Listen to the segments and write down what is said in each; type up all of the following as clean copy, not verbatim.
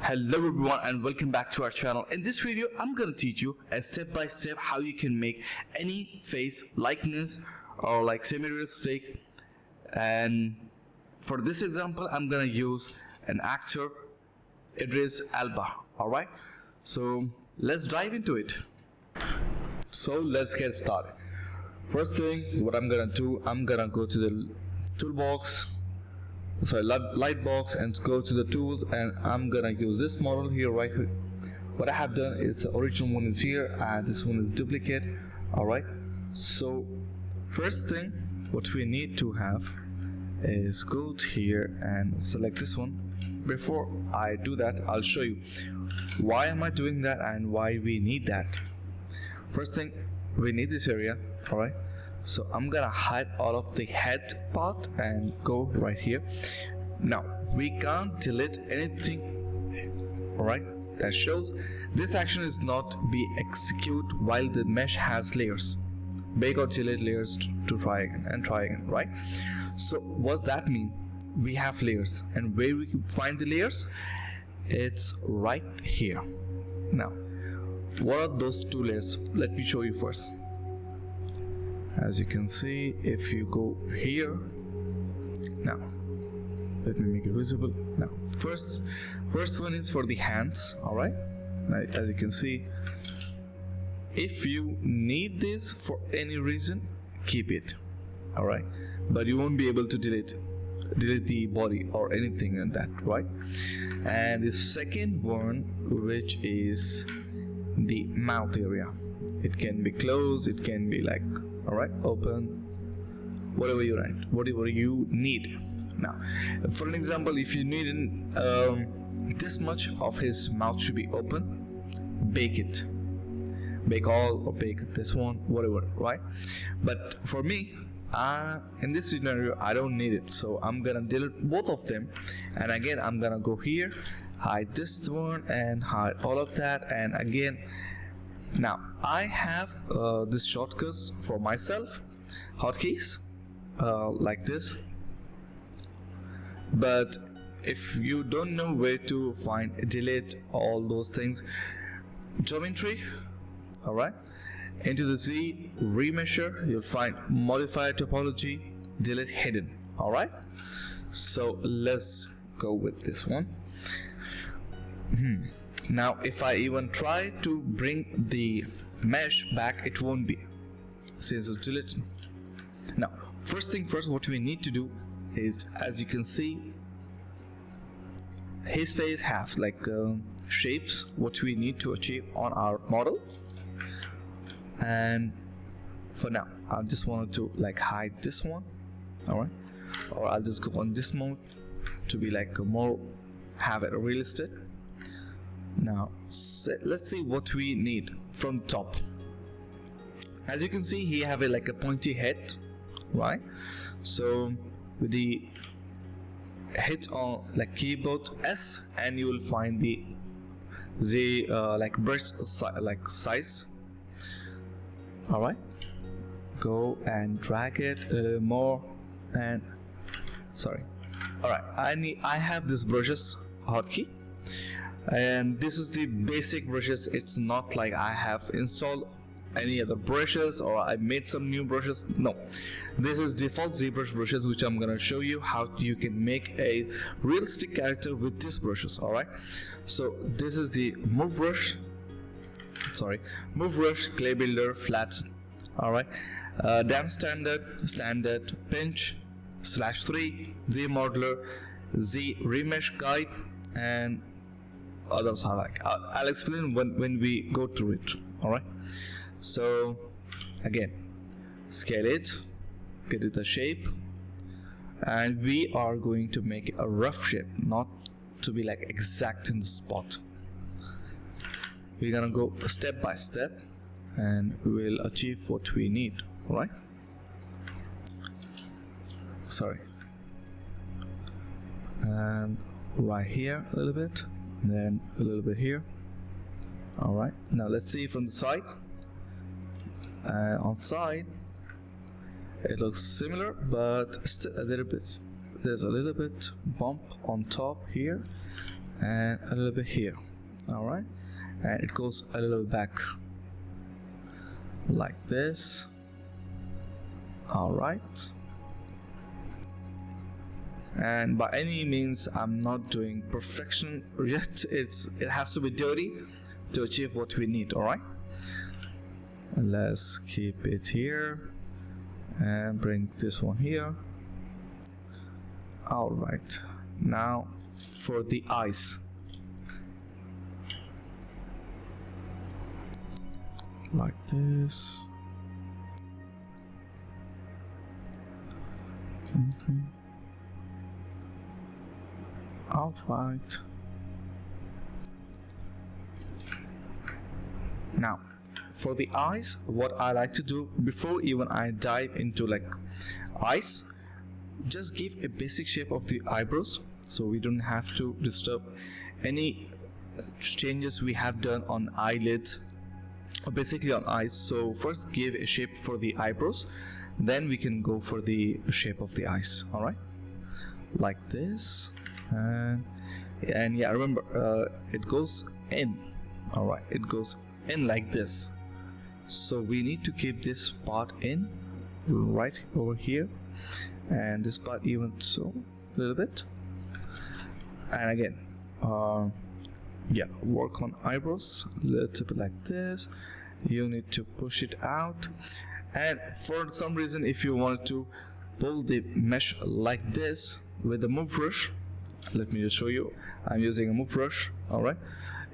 Hello everyone and welcome back to our channel. In this video I'm gonna teach you a step-by-step how you can make any face likeness or like semi-realistic, and for this example I'm gonna use an actor, Idris Elba. Alright, so let's dive into it. So let's get started. First thing what I'm gonna do, I'm gonna go to the toolbox, light box, and go to the tools, and I'm gonna use this model here right here. What I have done is the original one is here and this one is duplicate. Alright, so first thing what we need to have is go to here and select this one. Before I do that, I'll show you why am I doing that and why we need that. First thing, we need this area. Alright, so I'm gonna hide all of the head part and go right here. Now we can't delete anything, alright, that shows this action is not be execute while the mesh has layers. Bake or delete layers to try again and try again, right? So what's that mean? We have layers, and where we can find the layers, it's right here. Now what are those two layers? Let me show you first. As you can see, if you go here, now let me make it visible. Now first one is for the hands. All right, as you can see, if you need this for any reason, keep it. All right, but you won't be able to delete the body or anything like that, right? And the second one, which is the mouth area, it can be closed, it can be like, all right, open, whatever you need. Now for an example, if you need this much of his mouth should be open, bake it, bake all or bake this one, whatever, right? But for me, in this scenario I don't need it, so I'm gonna delete both of them, and again I'm gonna go here, hide this one and hide all of that, and again now I have this shortcuts for myself, hotkeys like this. But if you don't know where to find delete all those things, geometry, all right, into the Z remesher, you'll find modify topology, delete hidden. All right, so let's go with this one. Now if I even try to bring the mesh back, it won't be, since it's deleted. Now first thing first, what we need to do is, as you can see, his face has like shapes what we need to achieve on our model. And for now I just wanted to like hide this one, all right, or I'll just go on this mode to be like more have it realistic. Now let's see what we need from the top. As you can see, he have a like a pointy head, right? So with the hit on like keyboard S, and you will find the like brush like size. All right, go and drag it more, and sorry, all right, I have this brushes hotkey, and this is the basic brushes. It's not like I have installed any other brushes or I made some new brushes. No, this is default ZBrush brushes, which I'm gonna show you how you can make a realistic character with these brushes. All right, so this is the move brush, clay builder, flat. All right, damn standard, pinch, /3, Z modeler, Z remesh guide, and others are like I'll explain when we go through it. All right, so again, scale it, get it the shape, and we are going to make a rough shape, not to be like exact in the spot. We're gonna go step by step and we will achieve what we need. All right, sorry, and right here a little bit, then a little bit here. All right, now let's see from the side. On side it looks similar, but still a little bit, there's a little bit bump on top here, and a little bit here. All right, and it goes a little back like this. All right, and by any means I'm not doing perfection yet. It has to be dirty to achieve what we need. All right, let's keep it here and bring this one here. All right, now for the eyes, like this. All right, now for the eyes, what I like to do before even I dive into like eyes, just give a basic shape of the eyebrows, so we don't have to disturb any changes we have done on eyelids or basically on eyes. So first give a shape for the eyebrows, then we can go for the shape of the eyes. All right, like this. And yeah, remember it goes in. All right, it goes in like this, so we need to keep this part in right over here, and this part even so a little bit. And again, yeah, work on eyebrows a little bit like this. You need to push it out, and for some reason if you want to pull the mesh like this with the move brush, let me just show you. I'm using a move brush. All right,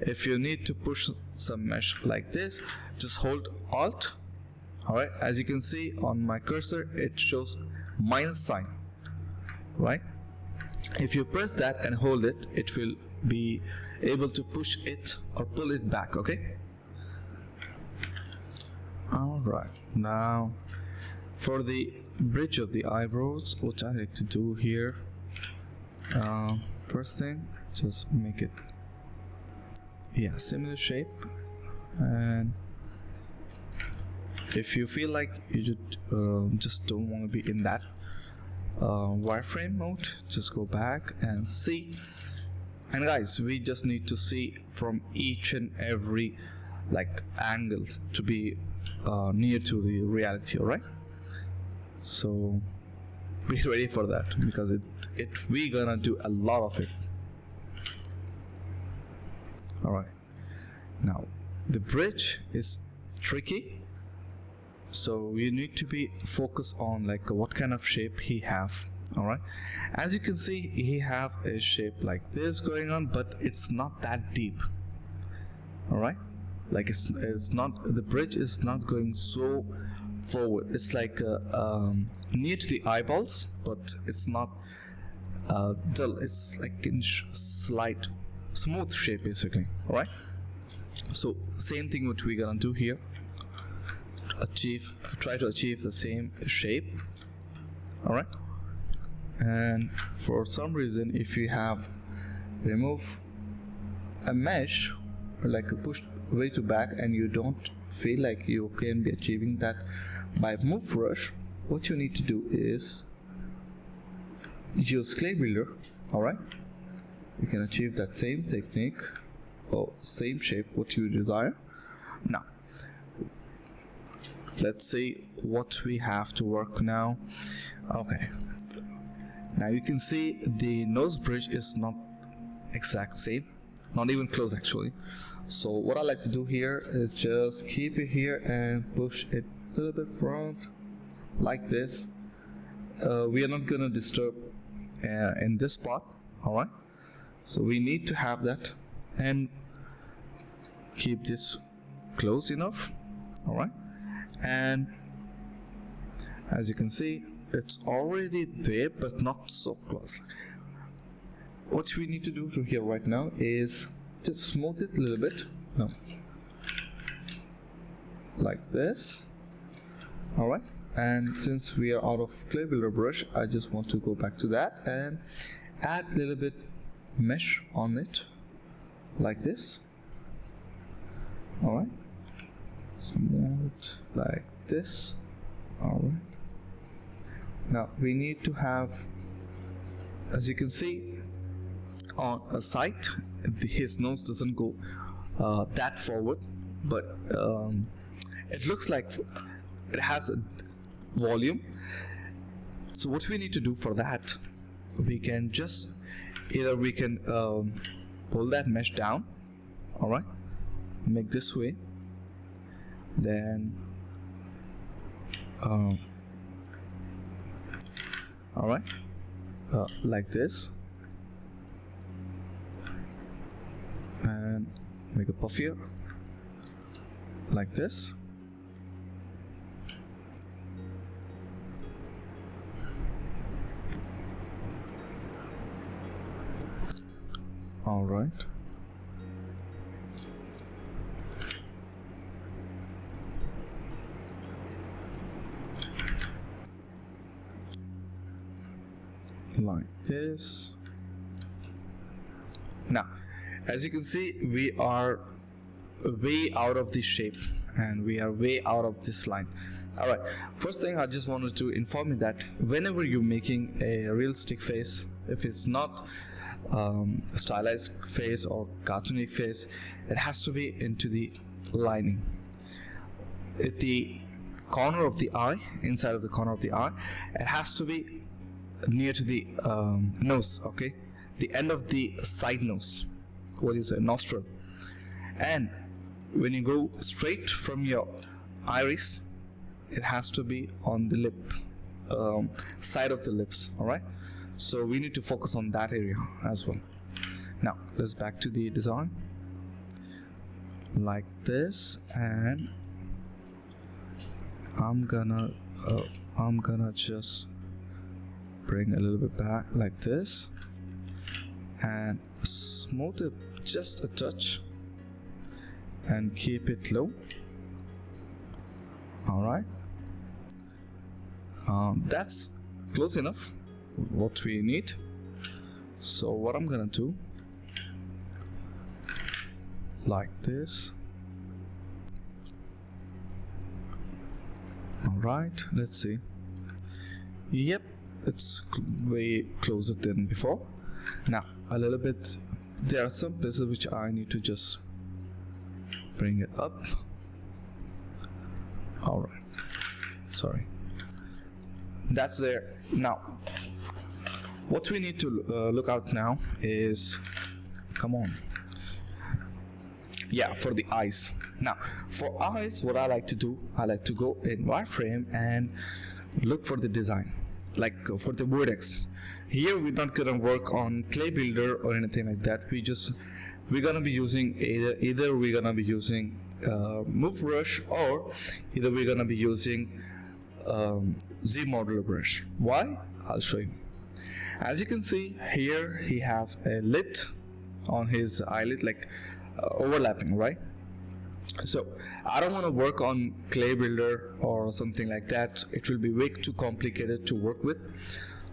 if you need to push some mesh like this, just hold Alt. All right, as you can see on my cursor, it shows minus sign, right? If you press that and hold it, it will be able to push it or pull it back. Okay, all right, now for the bridge of the eyebrows, what I like to do here, first thing, just make it, yeah, similar shape. And if you feel like you just don't want to be in that wireframe mode, just go back and see. And guys, we just need to see from each and every like angle to be near to the reality. All right, so be ready for that, because we gonna do a lot of it. All right, now the bridge is tricky, so you need to be focused on like what kind of shape he have. All right, as you can see, he have a shape like this going on, but it's not that deep. All right, like it's not, the bridge is not going so forward. It's like near to the eyeballs, but it's not dull. It's like in slight smooth shape basically. All right, so same thing what we're gonna do here, try to achieve the same shape. All right, and for some reason if you have remove a mesh or like a push way to back and you don't feel like you can be achieving that by move brush, what you need to do is use clay builder. All right, you can achieve that same technique or same shape what you desire. Now let's see what we have to work now. Okay, now you can see the nose bridge is not exact same, not even close actually. So what I like to do here is just keep it here and push it a little bit front like this. We are not gonna disturb in this part. All right, so we need to have that and keep this close enough. All right, and as you can see, it's already there but not so close. What we need to do to here right now is just smooth it a little bit. No, like this. All right, and since we are out of clay builder brush, I just want to go back to that and add a little bit mesh on it like this. All right, smooth like this. All right, now we need to have, as you can see, on a side, his nose doesn't go that forward, but it looks like it has a volume. So what we need to do for that, we can just either we can pull that mesh down, all right, make this way, then all right, like this, and make a puffier like this. All right. Like this. Now, as you can see, we are way out of the shape and we are way out of this line. All right, first thing I just wanted to inform you that whenever you're making a realistic face, if it's not a stylized face or cartoonic face, it has to be into the lining at the corner of the eye, inside of the corner of the eye. It has to be near to the nose, okay, the end of the side nose, what is a nostril. And when you go straight from your iris, it has to be on the lip, side of the lips. All right, so we need to focus on that area as well. Now let's back to the design like this, and I'm gonna just bring a little bit back like this and smooth it just a touch and keep it low. All right, that's close enough what we need. So what I'm gonna do, like this. All right, let's see. Yep, it's way closer than before. Now a little bit, there are some places which I need to just bring it up. All right, sorry, that's there. Now what we need to look out now is, come on, yeah, for the eyes. Now for eyes, what I like to do, I like to go in wireframe and look for the design, like for the vertex. Here we're not gonna work on clay builder or anything like that. We're gonna be using either we're gonna be using move brush, or either we're gonna be using Z modeler brush. Why? I'll show you. As you can see here, he have a lid on his eyelid, like overlapping, right? So I don't want to work on clay builder or something like that. It will be way too complicated to work with.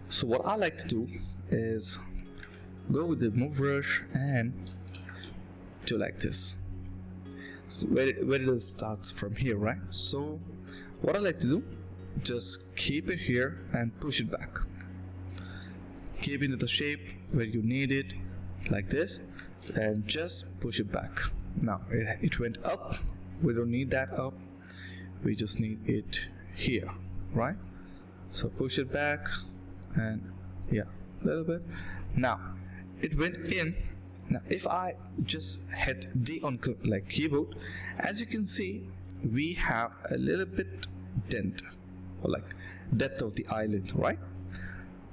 So what I like to do is go with the move brush and do like this. So where it starts from here, right? So what I like to do, just keep it here and push it back. Keep it in the shape where you need it, like this, and just push it back. Now it went up. We don't need that up. We just need it here, right? So push it back, and yeah, a little bit. Now it went in. Now if I just hit D on like keyboard, as you can see, we have a little bit dent, or like depth of the eyelid, right?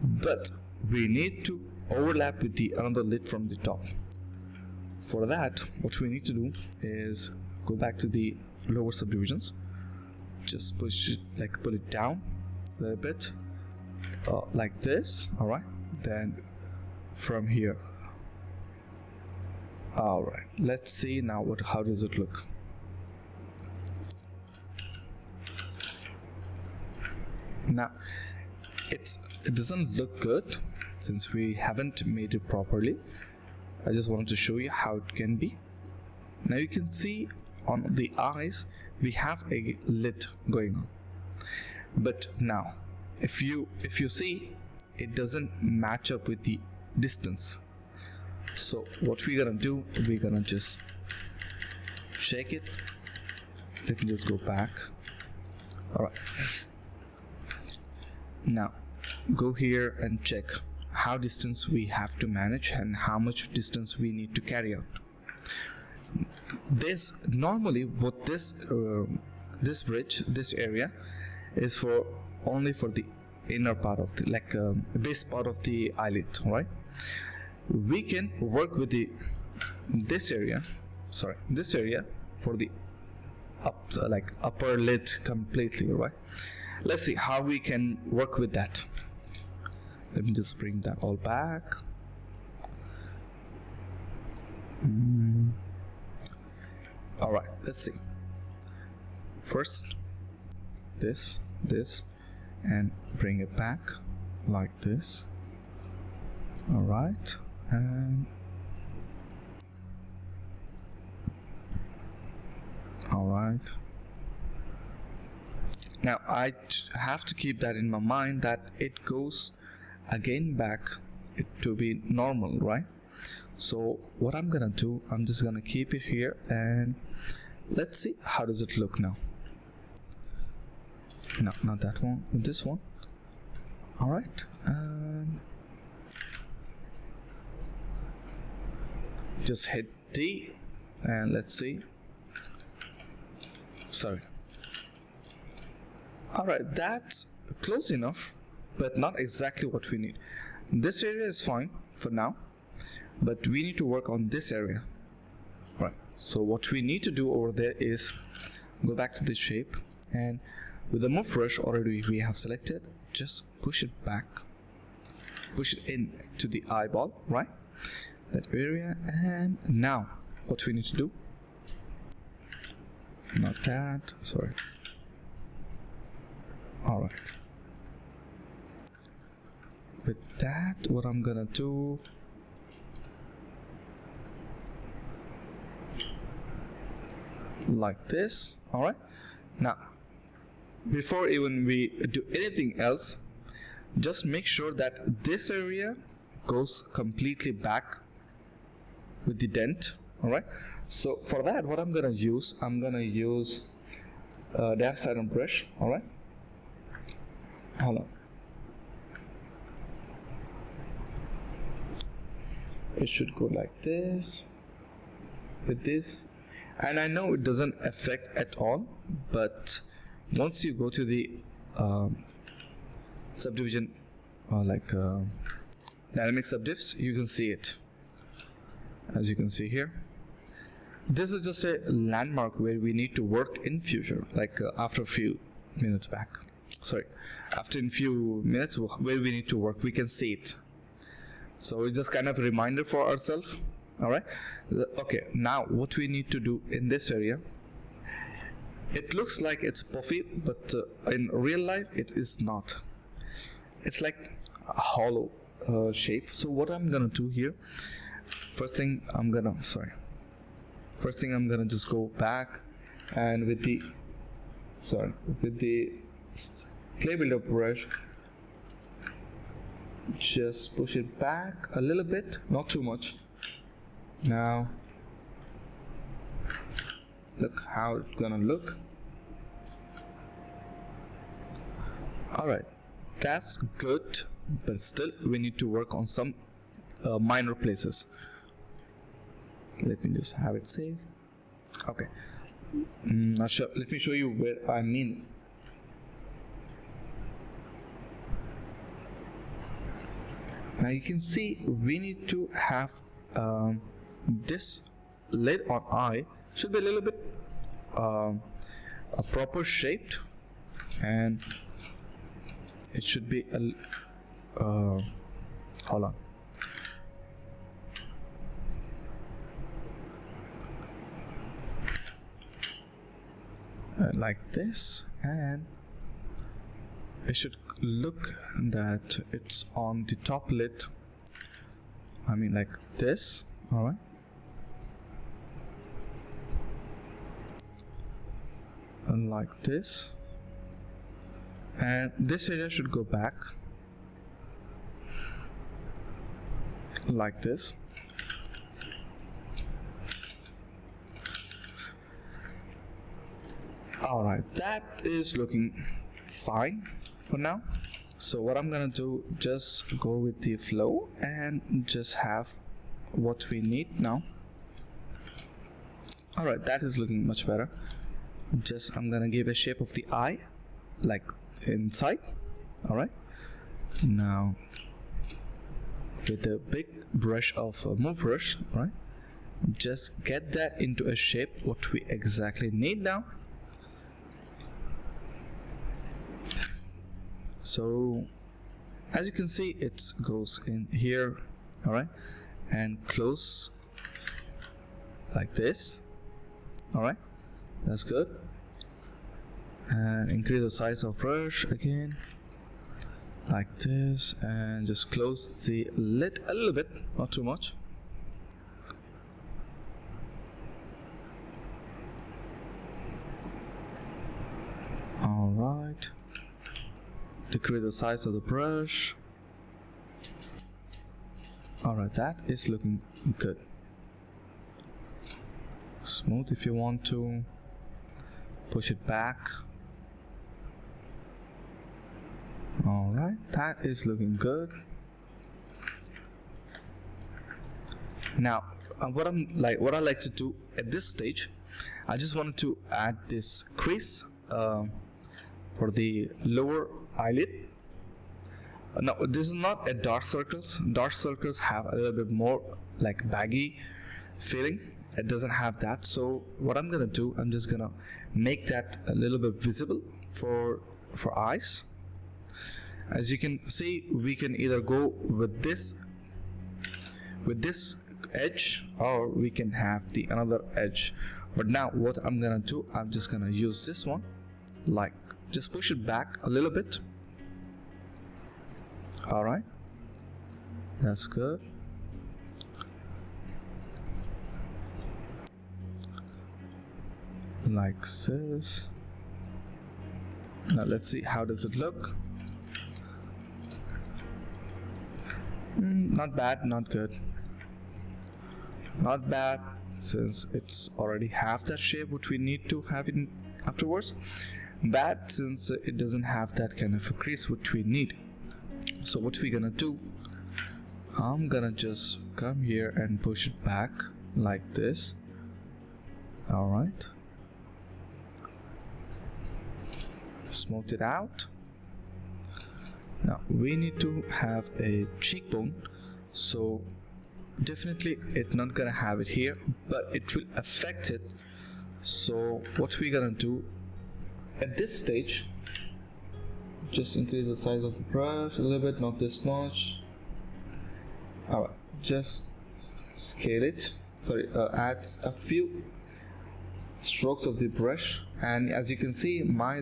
But we need to overlap with the another lid from the top. For that, what we need to do is go back to the lower subdivisions, just push it, like pull it down a little bit, like this. All right, then from here. All right, let's see now how does it look. Now it doesn't look good since we haven't made it properly. I just wanted to show you how it can be. Now you can see on the eyes we have a lid going on, but now if you see, it doesn't match up with the distance. So what we're gonna do, we're gonna just check it. Let me just go back. All right, now go here and check how distance we have to manage and how much distance we need to carry out. This normally what this bridge, this area is for only for the inner part of the base part of the eyelid, right? We can work with this area for the upper lid completely, right? Let's see how we can work with that. Let me just bring that all back. All right, let's see. First this and bring it back like this. All right, and all right. Now I have to keep that in my mind that it goes again back to be normal, right? So what I'm gonna do, I'm just gonna keep it here and let's see how does it look now. No, not that one, this one. All right, just hit D and let's see. Sorry. All right, that's close enough, but not exactly what we need. This area is fine for now, but we need to work on this area. Right, so what we need to do over there is go back to the shape, and with the move brush already we have selected, just push it back, push it in to the eyeball, right, that area. And now what we need to do, not that, sorry. All right, with that what I'm gonna do, like this. All right, now before even we do anything else, just make sure that this area goes completely back with the dent. All right, so for that what I'm gonna use damp satin brush. All right, hold on, it should go like this with this. And I know it doesn't affect at all, but once you go to the subdivision dynamic subdivs, you can see it. As you can see here, this is just a landmark where we need to work in future, after a few minutes back. Sorry, after a few minutes where we need to work, we can see it. So it's just kind of a reminder for ourselves. All right, okay, now what we need to do in this area, it looks like it's puffy, but in real life it is not. It's like a hollow shape. So what I'm gonna do here, first thing I'm gonna just go back and with the clay builder brush, just push it back a little bit, not too much. Now look how it's gonna look. All right, that's good, but still we need to work on some minor places. Let me just have it saved. Okay, let me show you where I mean. Now you can see we need to have this lid on eye should be a little bit a proper shaped, and it should be a hold on, like this, and it should look that it's on the top lid, like this. All right, and like this, and this area should go back like this. Alright, that is looking fine for now. So what I'm gonna do, just go with the flow and just have what we need now. Alright, that is looking much better. Just I'm gonna give a shape of the eye like inside. Alright, now with a big brush of move brush, right, just get that into a shape what we exactly need now. So as you can see, it goes in here, all right, and close like this. All right, that's good. And increase the size of brush again like this, and just close the lid a little bit, not too much. All right, decrease the size of the brush. All right, that is looking good. Smooth if you want to, push it back. All right, that is looking good. Now what I like to do at this stage, I just wanted to add this crease for the lower eyelid. Now this is not a dark circles. Dark circles have a little bit more like baggy feeling. It doesn't have that. So what I'm gonna do, I'm just gonna make that a little bit visible for eyes. As you can see, we can either go with this edge, or we can have the another edge. But now what I'm gonna do, I'm just gonna use this one, like just push it back a little bit. All right, that's good. Like this. Now let's see how does it look. Not bad, not good. Not bad, since it's already have that shape which we need to have in afterwards. Bad since it doesn't have that kind of a crease which we need. So what we're gonna do, I'm gonna just come here and push it back like this. All right, smooth it out. Now we need to have a cheekbone, so definitely it's not gonna have it here, but it will affect it. So what we're gonna do at this stage, just increase the size of the brush a little bit, not this much. Alright, just scale it, add a few strokes of the brush, and as you can see, my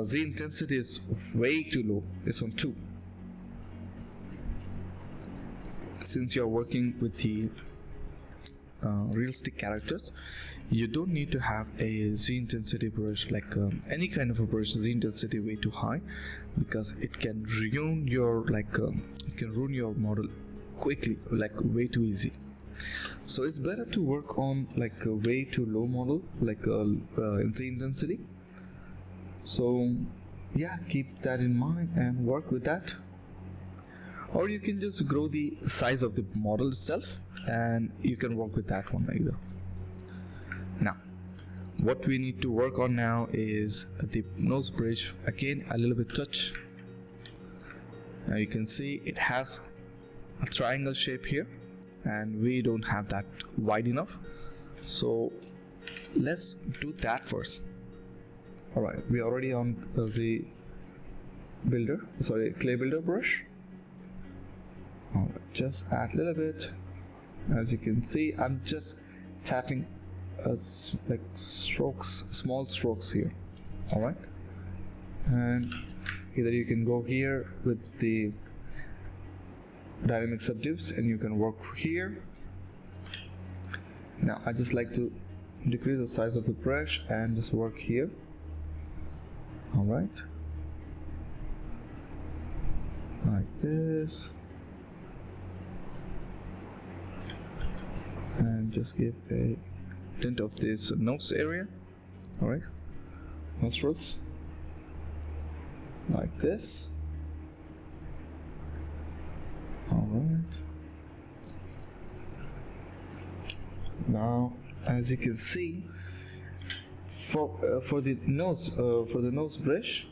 Z intensity is way too low. It's on 2. Since you're working with the realistic characters, you don't need to have a Z intensity brush, like any kind of a brush Z intensity way too high, because it can ruin your model quickly, like way too easy. So it's better to work on like a way too low model, like Z intensity. So yeah, keep that in mind and work with that. Or you can just grow the size of the model itself, and you can work with that one either. Now what we need to work on now is the nose bridge. Again, a little bit touch. Now you can see it has a triangle shape here, and we don't have that wide enough, so let's do that first. Alright, we are already on the clay builder brush. Alright, just add a little bit. As you can see, I'm just tapping like strokes, small strokes here. Alright, and either you can go here with the dynamic subdivisions and you can work here. Now I just like to decrease the size of the brush and just work here. All right, like this, and just give a tint of this nose area. All right, nostrils like this. All right. Now, as you can see, for the nose bridge,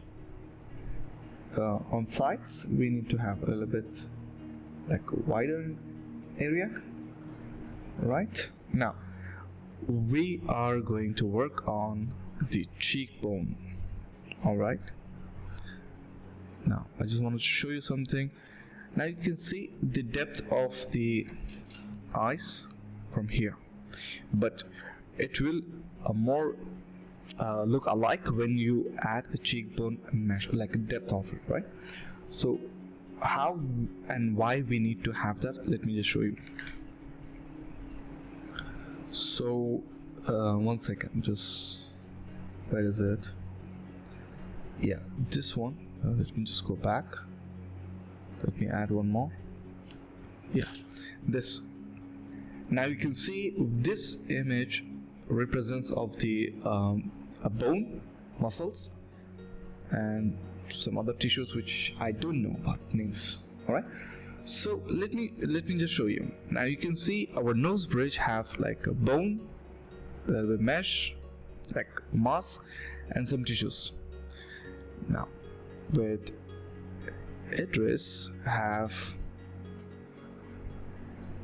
on sides we need to have a little bit like wider area. Right now, we are going to work on the cheekbone. All right. Now, I just wanted to show you something. Now you can see the depth of the eyes from here, but it will more look alike when you add a cheekbone mesh, like a depth of it, right? So how and why we need to have that, let me just show you. So one second, just where is it? Yeah, this one. Let me just go back. Let me add one more. Yeah, this. Now you can see this image represents of the bone, muscles, and some other tissues which I don't know about names. All right. So let me just show you. Now you can see our nose bridge have like a bone, the mesh, like mass, and some tissues. Now with Idris have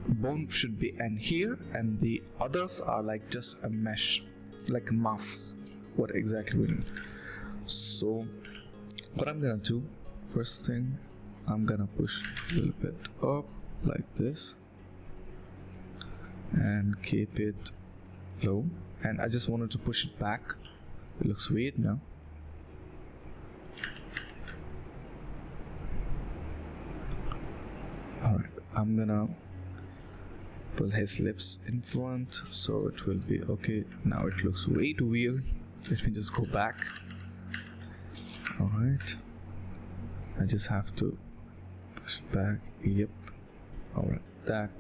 bone should be in here, and the others are like just a mesh, like a mass. What exactly we need. So what I'm gonna do, first thing, I'm gonna push a little bit up like this and keep it low, and I just wanted to push it back. It looks weird now. Alright, I'm gonna pull his lips in front so it will be okay. Now it looks way too weird. Let me just go back. Alright, I just have to push it back. Yep. Alright, that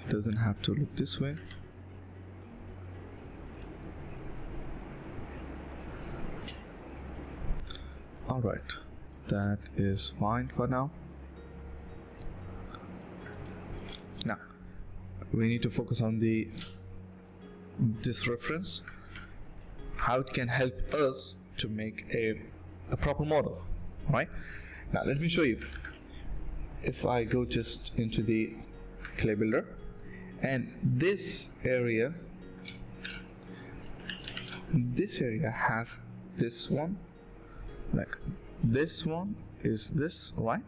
it doesn't have to look this way. Alright, that is fine for now. Now we need to focus on this reference, how it can help us to make a proper model. Right now, let me show you. If I go just into the clay builder, and this area has this one, like this one is this, right?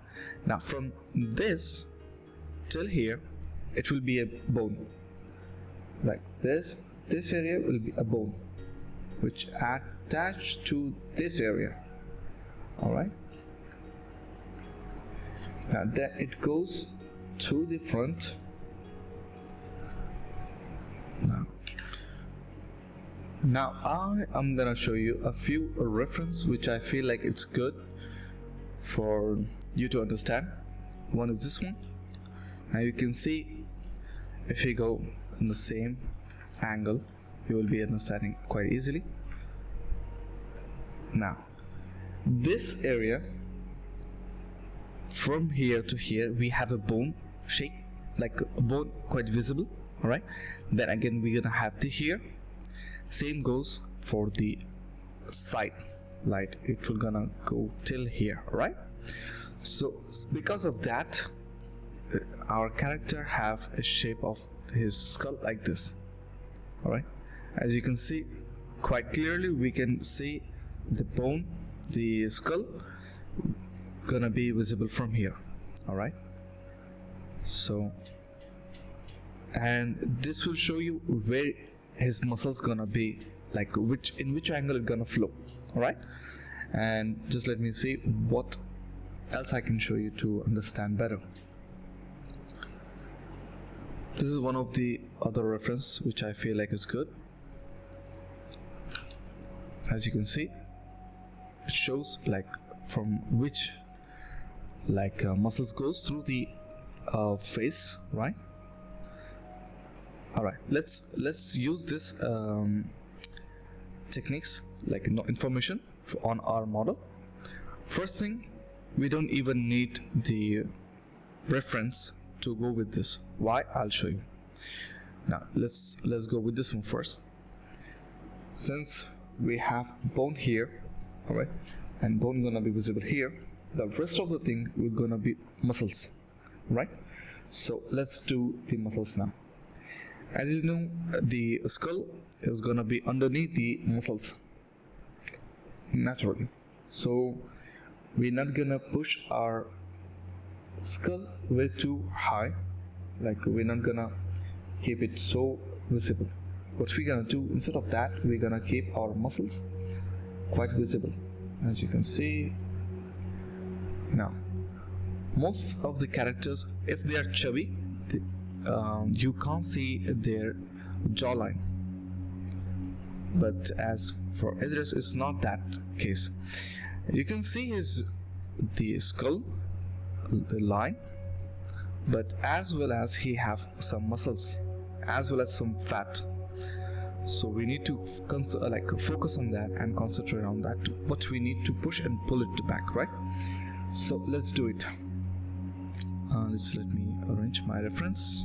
Now from this till here it will be a bone, like this area will be a bone which attached to this area. All right, now then it goes to the front. Now I am gonna show you a few reference which I feel like it's good for you to understand. One is this one. Now you can see if you go in the same angle, you will be understanding quite easily. Now this area from here to here, we have a bone shape, like a bone quite visible. All right, then again we're gonna have the here. Same goes for the side, like it will gonna go till here, right? So because of that, our character have a shape of his skull like this. All right, as you can see quite clearly, we can see the bone, the skull gonna be visible from here. All right, so, and this will show you where his muscles gonna be, like in which angle it's gonna flow. All right, and just let me see what else I can show you to understand better. This is one of the other reference which I feel like is good. As you can see, it shows like from which muscles goes through the face, right? All right, let's use this techniques like information on our model. First thing, we don't even need the reference to go with this. Why? I'll show you. Now let's go with this one first. Since we have bone here, all right, and bone gonna be visible here, the rest of the thing will gonna be muscles, right? So let's do the muscles now. As you know, the skull is gonna be underneath the muscles naturally, so we're not gonna push our skull way too high, like we're not gonna keep it so visible. What we're gonna do, instead of that, we're gonna keep our muscles quite visible, as you can see. Now most of the characters, if they are chubby, you can't see their jawline, but as for Idris, it's not that case. You can see the skull line, but as well as he have some muscles as well as some fat, so we need to focus on that and concentrate on that, but we need to push and pull it back, right? So let's do it. Let me arrange my reference.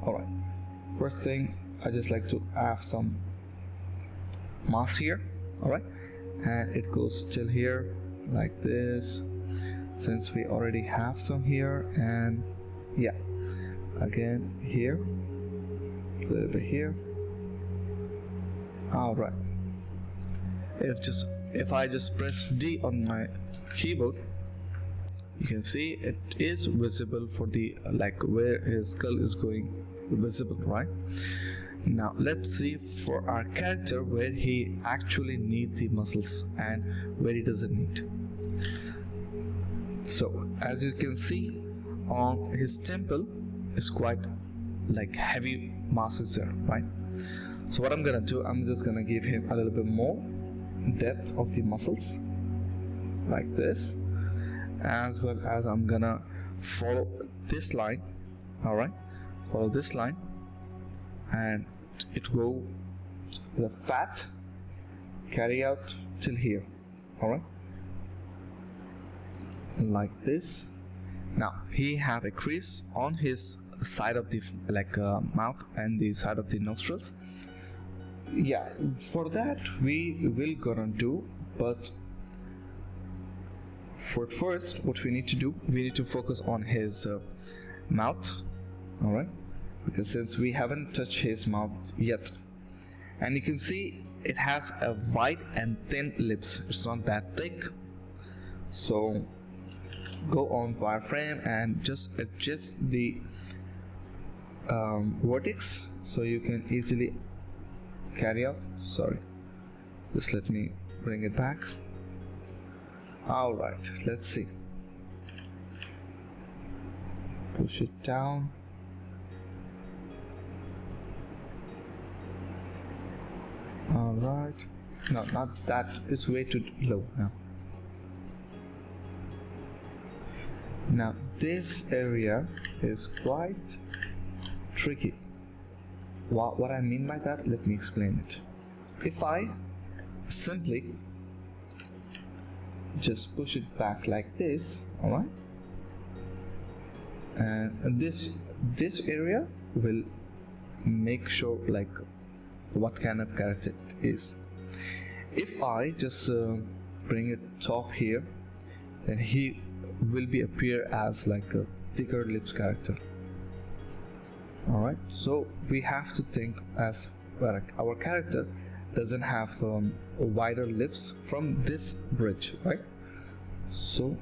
All right, first thing, I just like to have some mass here, all right, and it goes till here like this, since we already have some here, and yeah, again here, a little bit here. All right, if I just press D on my keyboard, you can see it is visible for the where his skull is going visible, right? Now let's see for our character where he actually needs the muscles and where he doesn't need. So as you can see, on his temple is quite heavy masses there, right? So what I'm gonna do, I'm just gonna give him a little bit more depth of the muscles like this, as well as I'm gonna follow this line. All right, follow this line, and it go the fat carry out till here. All right, like this. Now he have a crease on his side of the mouth and the side of the nostrils. Yeah, for that we will gonna do, but for first what we need to do, we need to focus on his mouth. All right, because since we haven't touched his mouth yet, and you can see it has a wide and thin lips, it's not that thick. So go on wireframe and just adjust the vertex so you can easily carry out. Sorry, just let me bring it back. All right, let's see. Push it down. All right, no, not that, it's way too low now. Now this area is quite tricky. What I mean by that, let me explain it. If I simply just push it back like this, all right, and this area will make sure what kind of character it is. If I just bring it top here, then he will be appear as a thicker lips character. All right, so we have to think as our character doesn't have wider lips from this bridge, right? So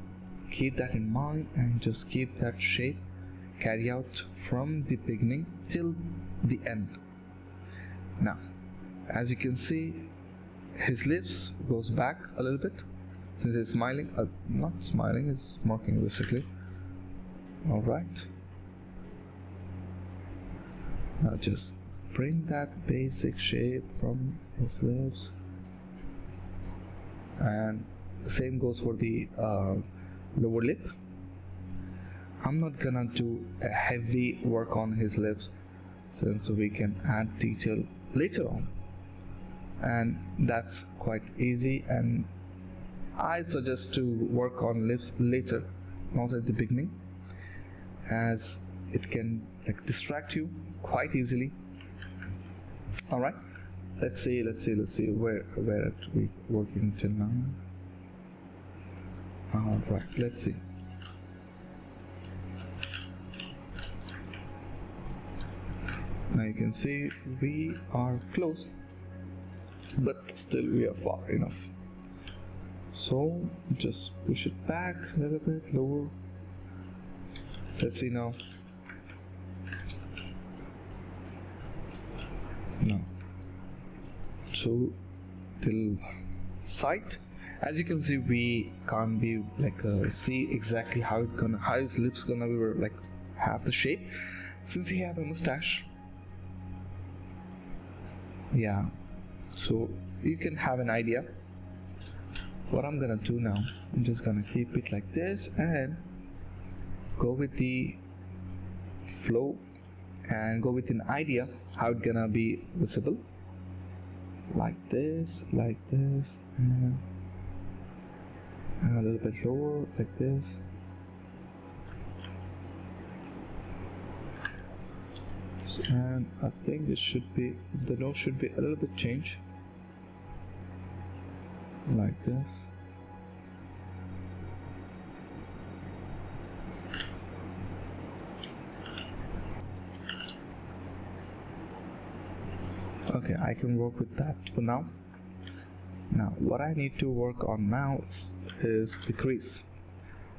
keep that in mind and just keep that shape carry out from the beginning till the end. Now as you can see, his lips goes back a little bit since he's smiling, not smiling, it's smirking basically. All right, now just bring that basic shape from his lips, and the same goes for the lower lip. I'm not gonna do a heavy work on his lips since we can add detail later on, and that's quite easy. And I suggest to work on lips later, not at the beginning, as it can like distract you quite easily. All right, let's see where are we working till now. All right, let's see. Now you can see we are close, but still we are far enough. So just push it back a little bit lower. Let's see now. Now so till side, as you can see, we can't be like see exactly how his lips gonna be like have the shape, since he have a mustache. Yeah, so you can have an idea. What I'm gonna do now, I'm just gonna keep it like this and go with the flow and go with an idea how it's gonna be visible, like this, and a little bit lower, like this. And I think it should be, the nose should be a little bit changed, like this. Okay, I can work with that for now. Now what I need to work on now is the crease.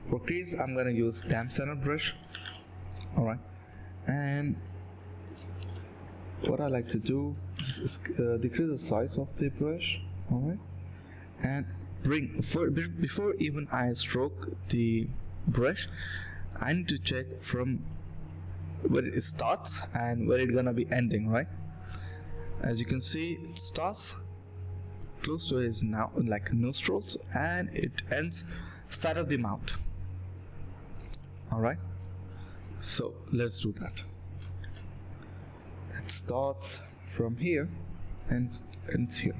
For crease, I'm gonna use damp center brush. Alright, and what I like to do is decrease the size of the brush. Alright, and before even I stroke the brush, I need to check from where it starts and where it's gonna be ending, right? As you can see, it starts close to his now like nostrils and it ends side of the mouth. Alright, so let's do that. It starts from here and ends here.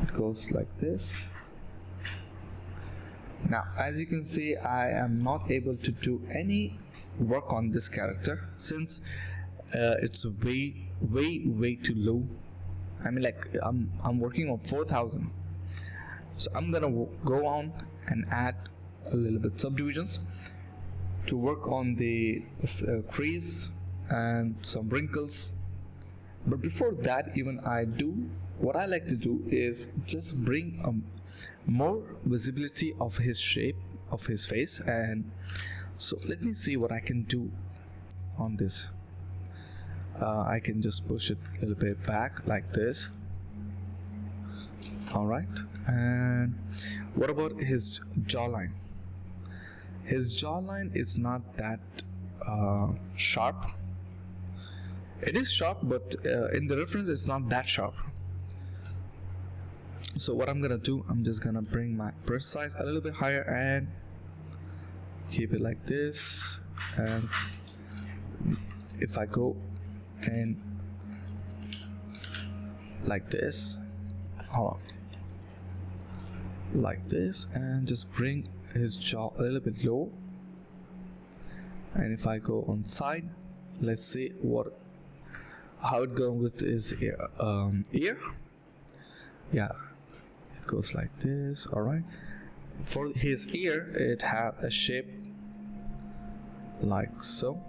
It goes like this. Now as you can see, I am not able to do any work on this character since it's way too low. I mean, like I'm working on 4,000, so I'm gonna go on and add a little bit subdivisions to work on the crease and some wrinkles. But before that, even what I like to do is just bring more visibility of his shape of his face. And so let me see what I can do on this. I can just push it a little bit back like this. Alright, and what about his jawline? His jawline is not that sharp. It is sharp, but in the reference it's not that sharp. So what I'm gonna do, I'm just gonna bring my brush size a little bit higher and keep it like this. And if I go and like this, like this, and just bring his jaw a little bit low. And if I go on side, let's see how it goes with his ear. Yeah, it goes like this. All right, for his ear it has a shape like so.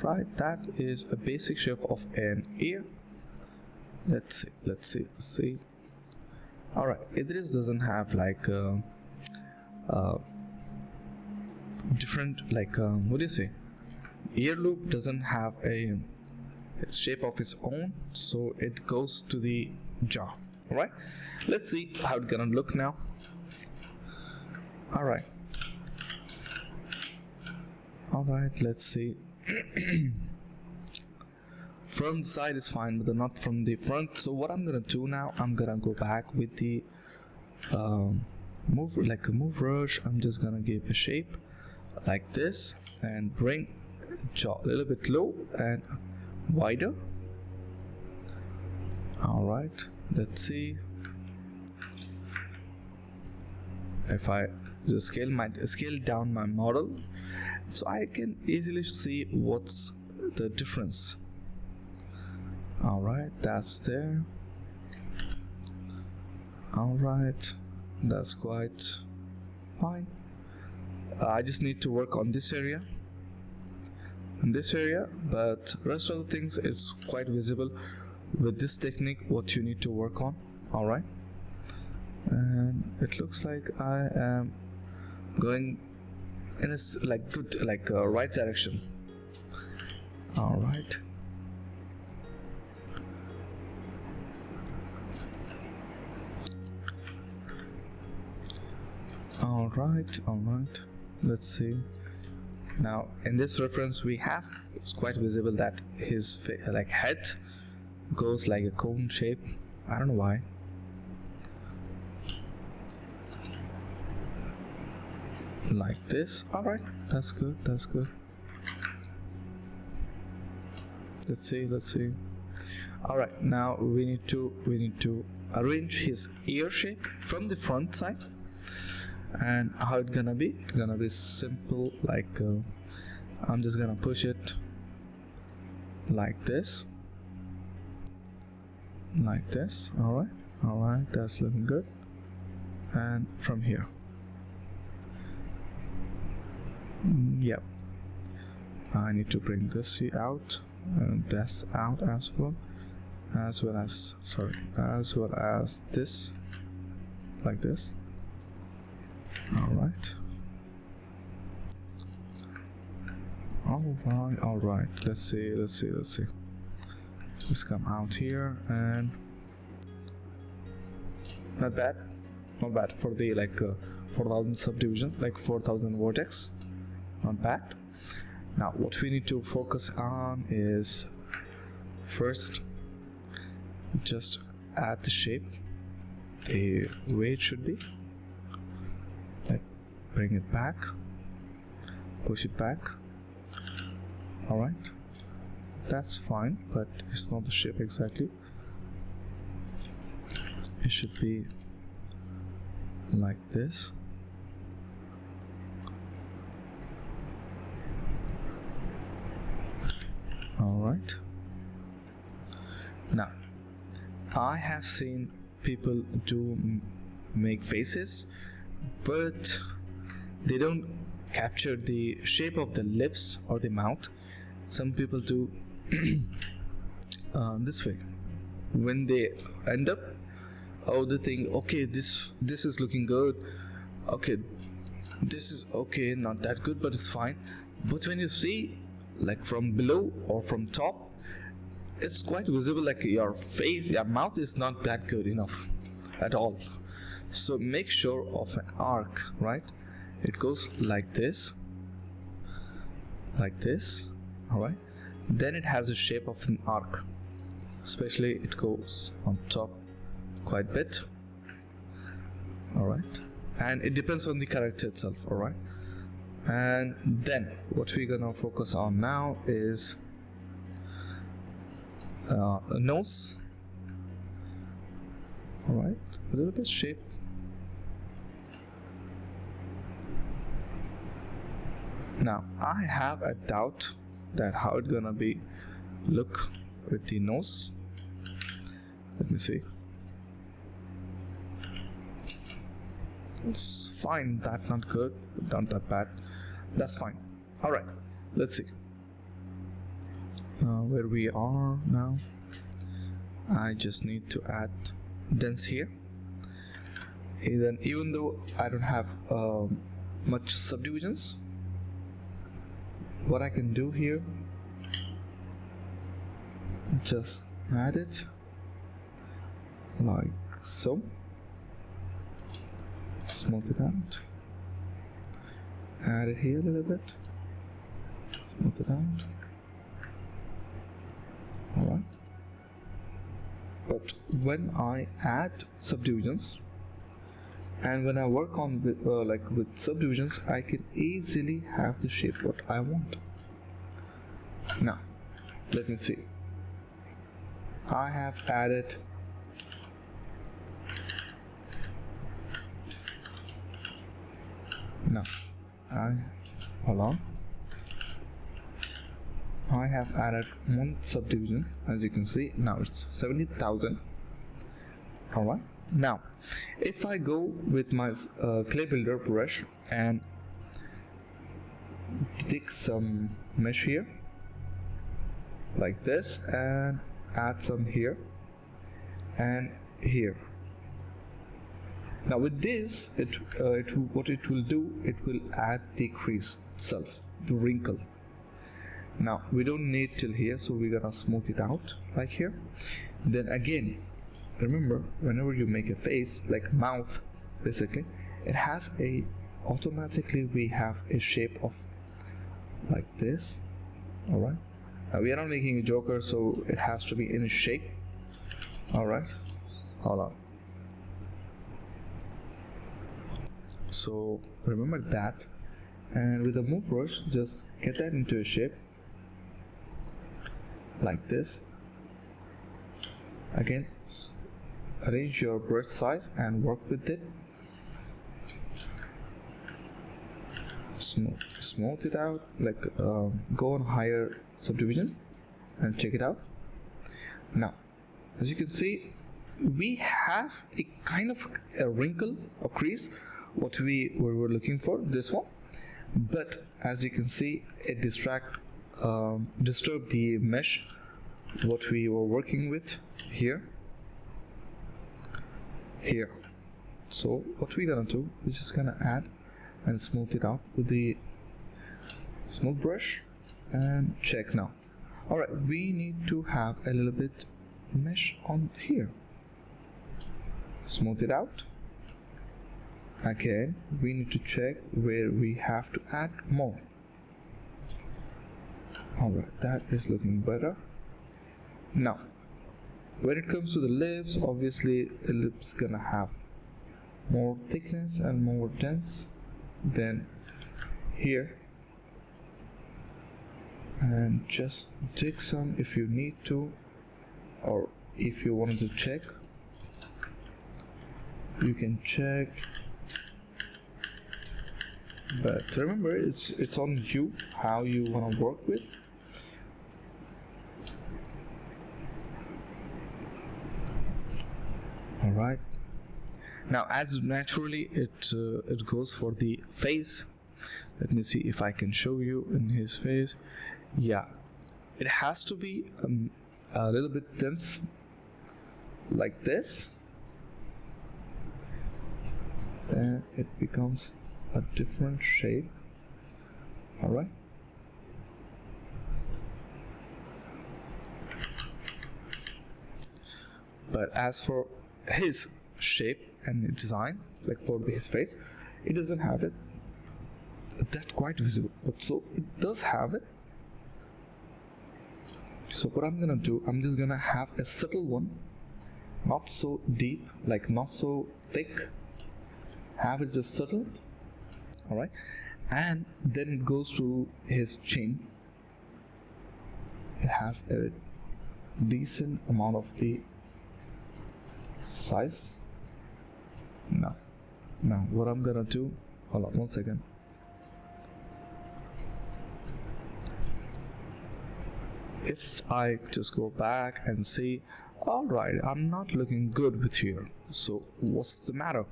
Alright, that is a basic shape of an ear. Let's see. Alright, Idris doesn't have like different, like what do you say, ear loop doesn't have a shape of its own, so it goes to the jaw. Alright, let's see how it's gonna look now. Alright, let's see. from the side is fine, but not from the front. So what I'm gonna do now, I'm gonna go back with the move brush. I'm just gonna give a shape like this and bring jaw a little bit low and wider. All right, let's see if I just scale down my model, so I can easily see what's the difference. All right, that's there. All right, that's quite fine. I just need to work on this area and this area, but rest of the things is quite visible with this technique what you need to work on. All right, and it looks like I am going in a right direction. All right, all right, let's see. Now in this reference we have, it's quite visible that his head goes like a cone shape. I don't know why. Like this. All right, that's good, that's good. Let's see. All right, now we need to arrange his ear shape from the front side. And how it's gonna be? It's gonna be simple, like I'm just gonna push it like this. All right, that's looking good. And from here, yep, I need to bring this out and that's out as well as this, like this. All right, let's see. Let's come out here, and not bad for the 4,000 subdivision, 4,000 vortex, not bad. Now what we need to focus on is first just add the shape the way it should be. Bring it back, push it back. All right, that's fine, but it's not the shape exactly. It should be like this. All right, now I have seen people make faces, but they don't capture the shape of the lips or the mouth. Some people do this way. When they end up, they think, okay, this is looking good, okay, this is okay, not that good, but it's fine. But when you see from below or from top, it's quite visible, your mouth is not that good enough at all. So make sure of an arc, right? It goes like this, all right. Then it has a shape of an arc, especially it goes on top quite a bit. All right, and it depends on the character itself. All right, and then what we're gonna focus on now is a nose. All right, a little bit shape. Now I have a doubt that how it's gonna look with the nose. Let me see. It's fine, that's not good, not that bad, that's fine. All right, let's see where we are now. I just need to add dense here. Even though I don't have much subdivisions, what I can do here, just add it like so, smooth it out, add it here a little bit, smooth it out. All But when I add subdivisions and when I work on with subdivisions, I can easily have the shape what I want. Now let me see. I have added hold on. I have added one subdivision. As you can see, now it's 70,000. Alright, now if I go with my clay builder brush and take some mesh here like this and add some here and here. Now with this, what it will do, it will add the crease itself, the wrinkle. Now we don't need till here, so we're gonna smooth it out like here. Then again, remember, whenever you make a face like mouth, basically it has a automatically we have a shape of like this. All right, now we are not making a joker, so it has to be in a shape. All right, hold on. So remember that, and with the move brush, just get that into a shape like this. Again, arrange your brush size and work with it. Smooth it out, like go on higher subdivision and check it out. Now as you can see, we have a kind of a wrinkle or crease what we were looking for, this one, but as you can see, it disturbed the mesh what we were working with here. So what we're gonna do, we're just gonna add and smooth it out with the smooth brush and check now. Alright, we need to have a little bit mesh on here. Smooth it out. Again, we need to check where we have to add more. Alright, that is looking better. Now when it comes to the lips, obviously the lips gonna have more thickness and more dense than here, and just take some if you need to, or if you wanted to check, you can check. But remember, it's on you how you want to work with. All right. Now, as naturally it goes for the face. Let me see if I can show you in his face. Yeah, it has to be a little bit dense, like this. Then it becomes a different shape. All right. But as for his shape and design, like for his face, it doesn't have it that quite visible, but so it does have it. So what I'm gonna do, I'm just gonna have a subtle one, not so deep, like not so thick, have it just settled. All right, and then it goes to his chin. It has a decent amount of the size. Now what I'm gonna do, hold on 1 second. If I just go back and say, all right, I'm not looking good with here, so what's the matter?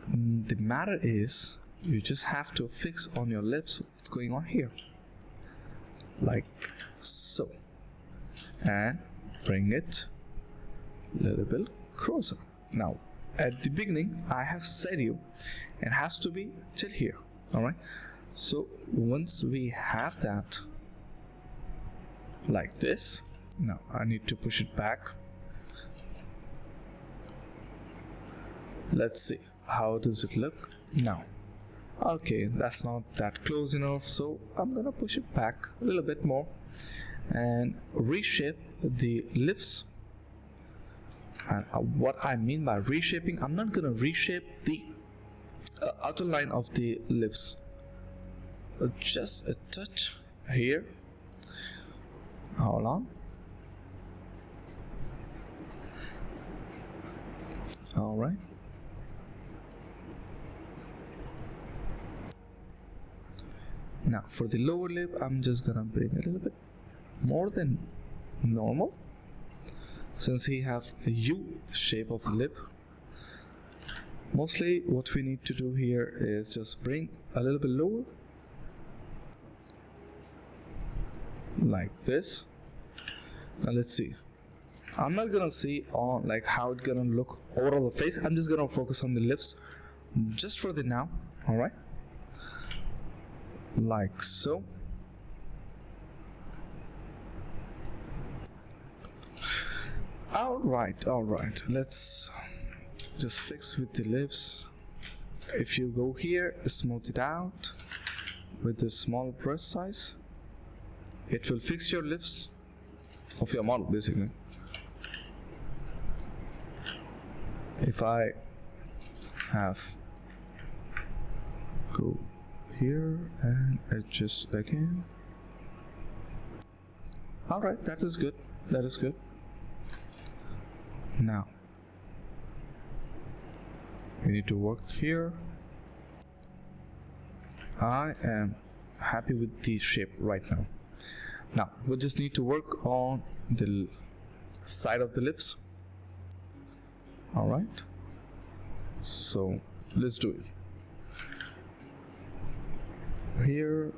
The matter is you just have to fix on your lips what's going on here, like so, and bring it a little bit closer. Now at the beginning I have said you it has to be till here. All right, so once we have that like this, now I need to push it back. Let's see how does it look now. Okay, that's not that close enough, so I'm gonna push it back a little bit more and reshape the lips And what I mean by reshaping, I'm not gonna reshape the outer line of the lips, just a touch here. Hold on. All right. Now for the lower lip, I'm just gonna bring a little bit more than normal, since he have a U shape of the lip. Mostly what we need to do here is just bring a little bit lower, like this. Now let's see. I'm not gonna see on like how it's gonna look overall the face. I'm just gonna focus on the lips just for the now. All right, like so. All right, let's just fix with the lips. If you go here, smooth it out with the small brush size, it will fix your lips of your model basically. If I have go here and adjust again. All right, that is good. That is good. Now we need to work here. I am happy with the shape right now. Now we just need to work on the side of the lips. All right, so let's do it. Here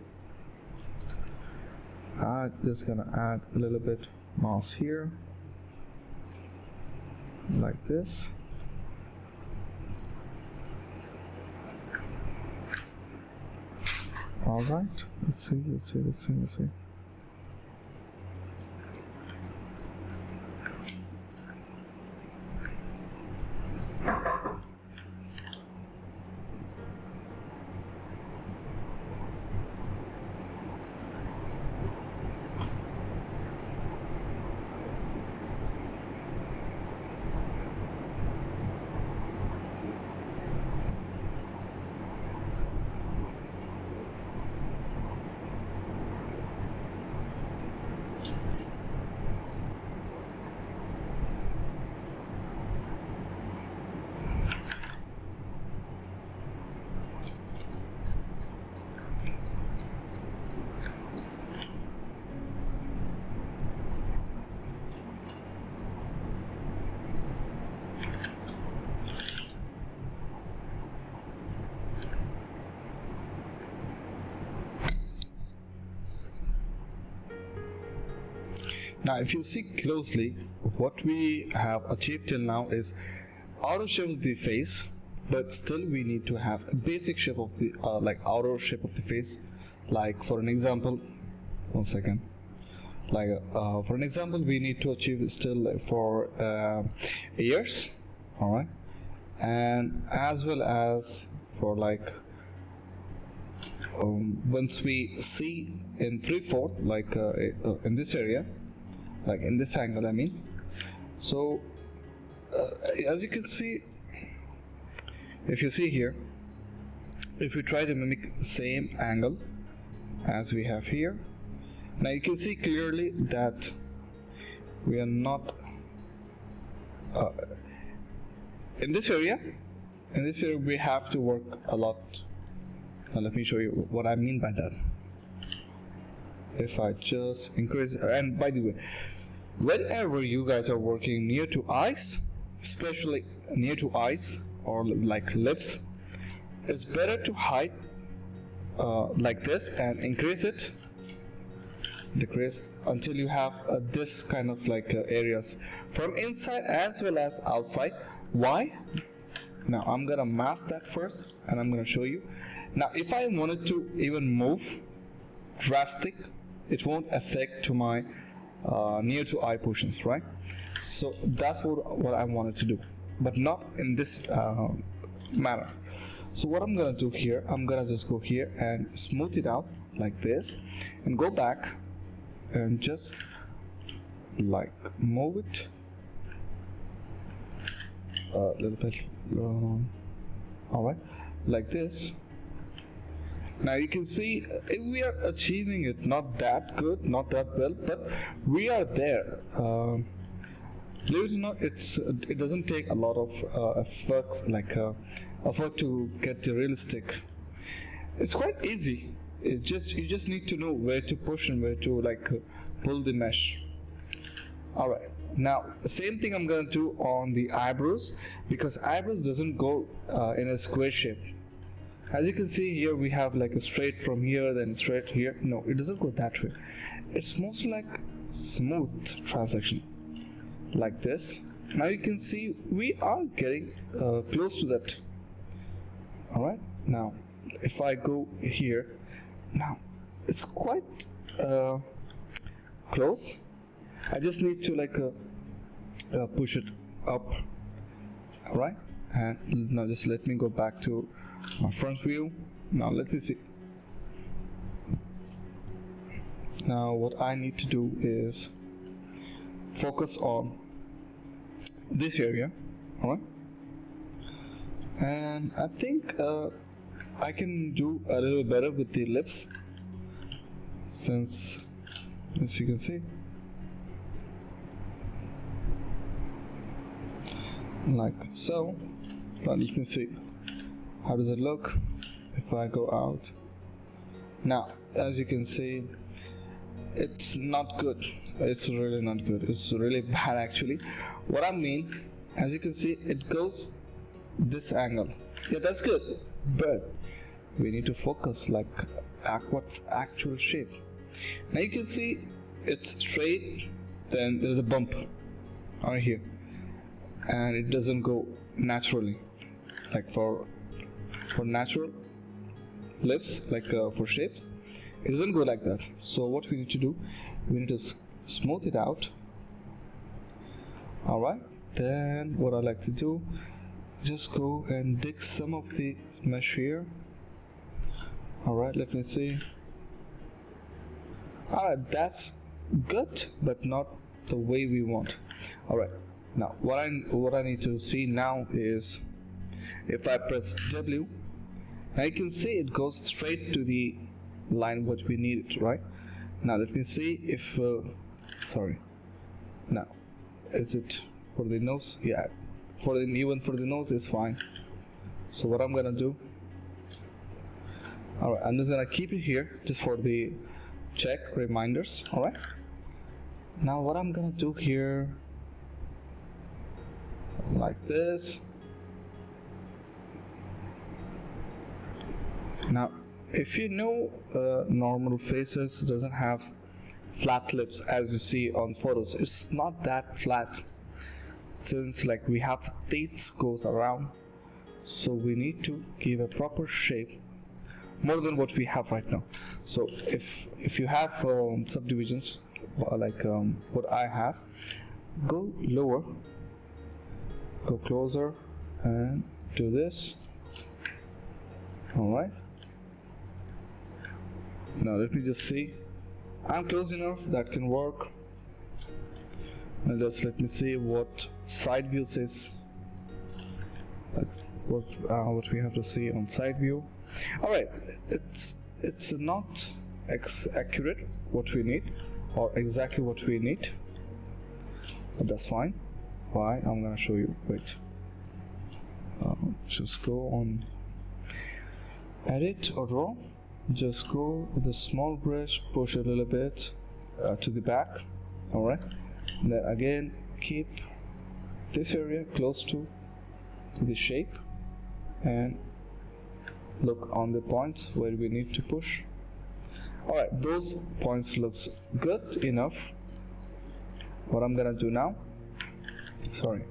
I'm just gonna add a little bit mouse here, like this. All right, let's see. Now if you see closely, what we have achieved till now is outer shape of the face, but still we need to have a basic shape of the like outer shape of the face. Like for an example, one second, like for an example we need to achieve still for ears, all right, and as well as for like once we see in 3/4 like in this area, like in this angle I mean. So as you can see, if you see here, if we try to mimic the same angle as we have here, now you can see clearly that we are not in this area. In this area we have to work a lot. Now let me show you what I mean by that. If I just increase, and by the way, whenever you guys are working near to eyes, especially near to eyes or like lips, it's better to hide like this and increase it, decrease until you have this kind of like areas from inside as well as outside. Why? Now I'm gonna mask that first and I'm gonna show you. Now if I wanted to even move drastic, it won't affect to my near to eye portions, right? So that's what I wanted to do, but not in this manner. So what I'm gonna do here, I'm gonna just go here and smooth it out like this and go back and just like move it a little bit all right, like this. Now you can see we are achieving it, not that good, not that well, but we are there. Believe it or not, it doesn't take a lot of effort to get the realistic. It's quite easy. You just need to know where to push and where to pull the mesh. All right. Now the same thing I'm gonna do on the eyebrows, because eyebrows doesn't go in a square shape. As you can see here, we have like a straight from here, then straight here. No, it doesn't go that way. It's mostly like smooth transaction, like this. Now you can see we are getting close to that. All right. Now, if I go here, now it's quite close. I just need to push it up. All right. And now just let me go back to my front view. Now let me see. Now what I need to do is focus on this area. All right. And I think I can do a little better with the lips, since, as you can see, like so. Now let me see, how does it look if I go out? Now as you can see, it's not good. It's really not good. It's really bad actually. What I mean, as you can see, it goes this angle. Yeah, that's good, but we need to focus what's actual shape. Now you can see it's straight, then there's a bump right here, and it doesn't go naturally, like for natural lips, for shapes, it doesn't go like that. So what we need to do, we need to smooth it out. All right, then what I like to do, just go and dig some of the mesh here. All right, let me see. All right, that's good, but not the way we want. All right, now what I need to see now is, if I press W, now you can see it goes straight to the line what we needed, right? Now let me see if sorry, now is it for the nose? Yeah, even for the nose is fine. So what I'm gonna do, all right, I'm just gonna keep it here just for the check reminders. All right, now what I'm gonna do here, like this. Now if you know, normal faces doesn't have flat lips as you see on photos. It's not that flat, since we have teeth goes around, so we need to give a proper shape, more than what we have right now. So if you have subdivisions what I have, go lower, go closer, and do this. All right, now let me just see, I'm close enough, that can work. Now just let me see what side view says, what we have to see on side view. All right, it's not accurate what we need, or exactly what we need, but that's fine. Why? I'm gonna show you. Wait, just go on edit or draw, just go with a small brush, push a little bit to the back. All right, then again keep this area close to the shape, and look on the points where we need to push. All right, those points looks good enough. What I'm gonna do now, sorry,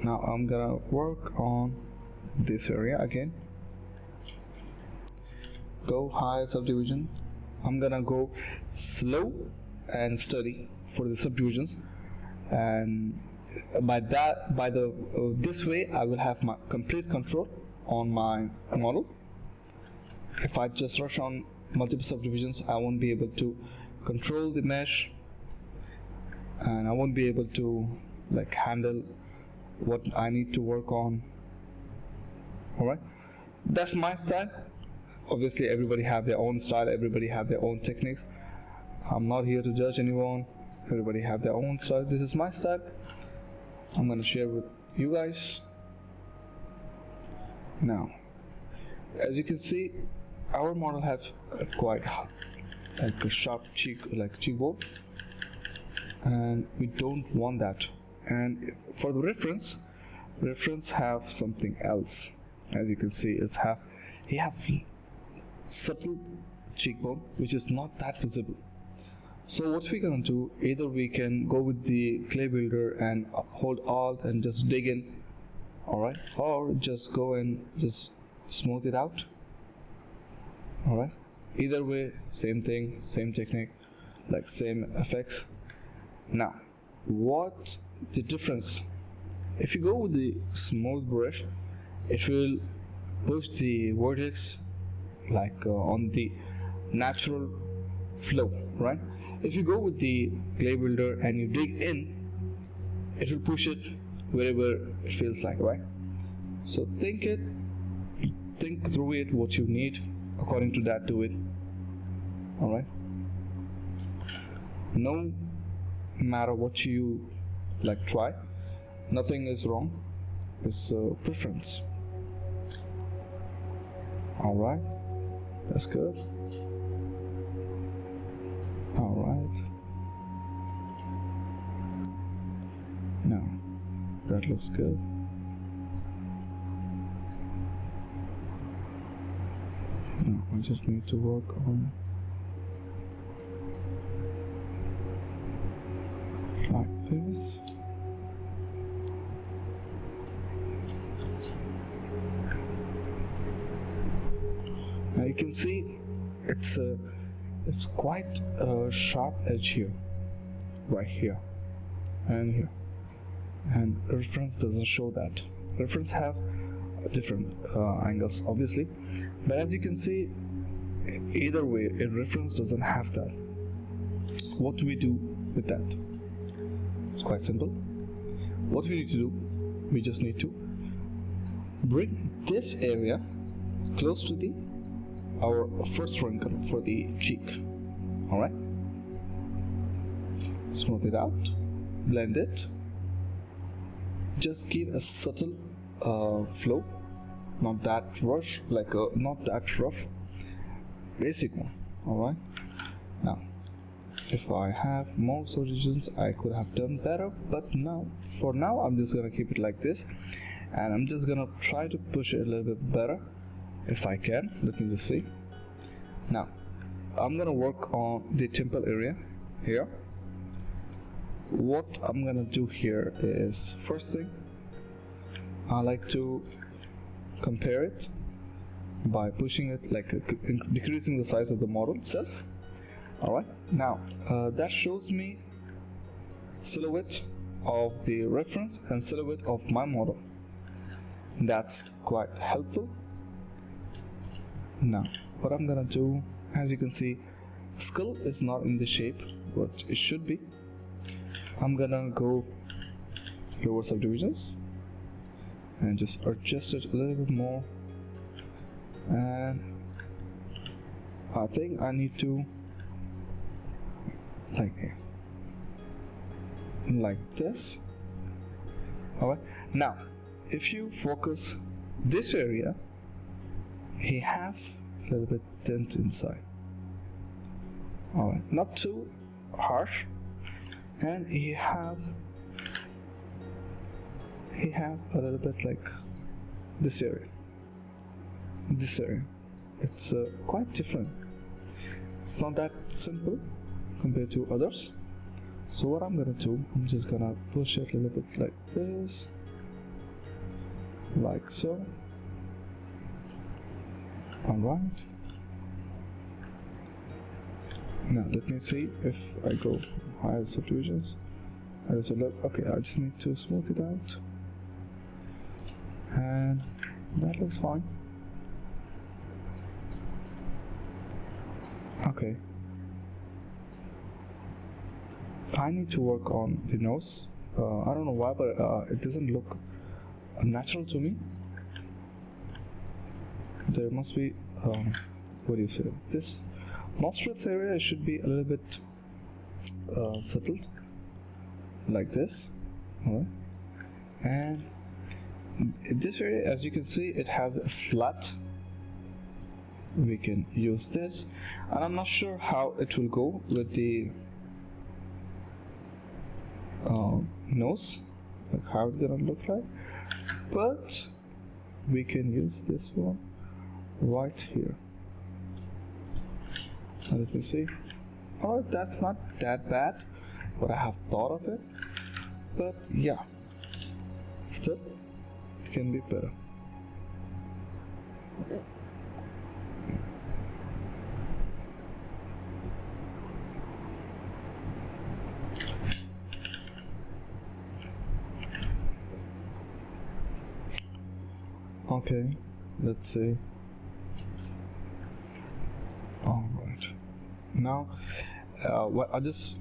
now I'm gonna work on this area again. Go high subdivision. I'm gonna go slow and steady for the subdivisions, and this way I will have my complete control on my model. If I just rush on multiple subdivisions, I won't be able to control the mesh, and I won't be able to handle what I need to work on. Alright, that's my style. Obviously everybody have their own style, everybody have their own techniques. I'm not here to judge anyone. Everybody have their own style. This is my style. I'm gonna share with you guys. Now, as you can see, our model have quite like a sharp cheekbone, and we don't want that. And for the reference have something else. As you can see, he have subtle cheekbone which is not that visible. So what we're gonna do, either we can go with the clay builder and hold Alt and just dig in, alright, or just go and just smooth it out. Alright, either way, same thing, same technique, like same effects. Now, what the difference? If you go with the smooth brush, it will push the vertex like on the natural flow, right? If you go with the clay builder and you dig in, it will push it wherever it feels like, right? So think through it, what you need, according to that, do it. Alright, no matter what you like, try. Nothing is wrong, it's a preference. Alright, that's good. Alright, now that looks good. Now I just need to work on like this. Now you can see it's quite a sharp edge here, right here and here, and reference doesn't show that. Reference have different angles obviously, but as you can see, either way a reference doesn't have that. What do we do with that? It's quite simple. What we need to do, we just need to bring this area close to our first wrinkle for the cheek. Alright, smooth it out, blend it, just give a subtle flow, not that rush, like not that rough, basic one. Alright, now if I have more solutions I could have done better, but for now I'm just gonna keep it like this, and I'm just gonna try to push it a little bit better if I can. Let me just see. Now I'm gonna work on the temple area here. What I'm gonna do here is, first thing, I like to compare it by pushing it, like decreasing the size of the model itself. Alright, now that shows me silhouette of the reference and silhouette of my model. That's quite helpful. Now what I'm gonna do, as you can see, skull is not in the shape what it should be. I'm gonna go lower subdivisions and just adjust it a little bit more, and I think I need to like this. Alright, now if you focus this area, he has a little bit dent inside. Alright, not too harsh, and he have a little bit like this area. It's quite different. It's not that simple compared to others. So what I'm gonna do, I'm just gonna push it a little bit like this, like so. Alright, now let me see if I go higher subdivisions. Okay, I just need to smooth it out, and that looks fine. Okay, I need to work on the nose I don't know why, but it doesn't look natural to me. There must be what do you say, this nostrils area should be a little bit settled like this. Alright, and in this area, as you can see, it has a flat. We can use this, and I'm not sure how it will go with the nose, like how it's gonna look like, but we can use this one right here. As you can see, alright, that's not that bad, but I have thought of it. But yeah, still it can be better. Okay, let's see. All right, now what I just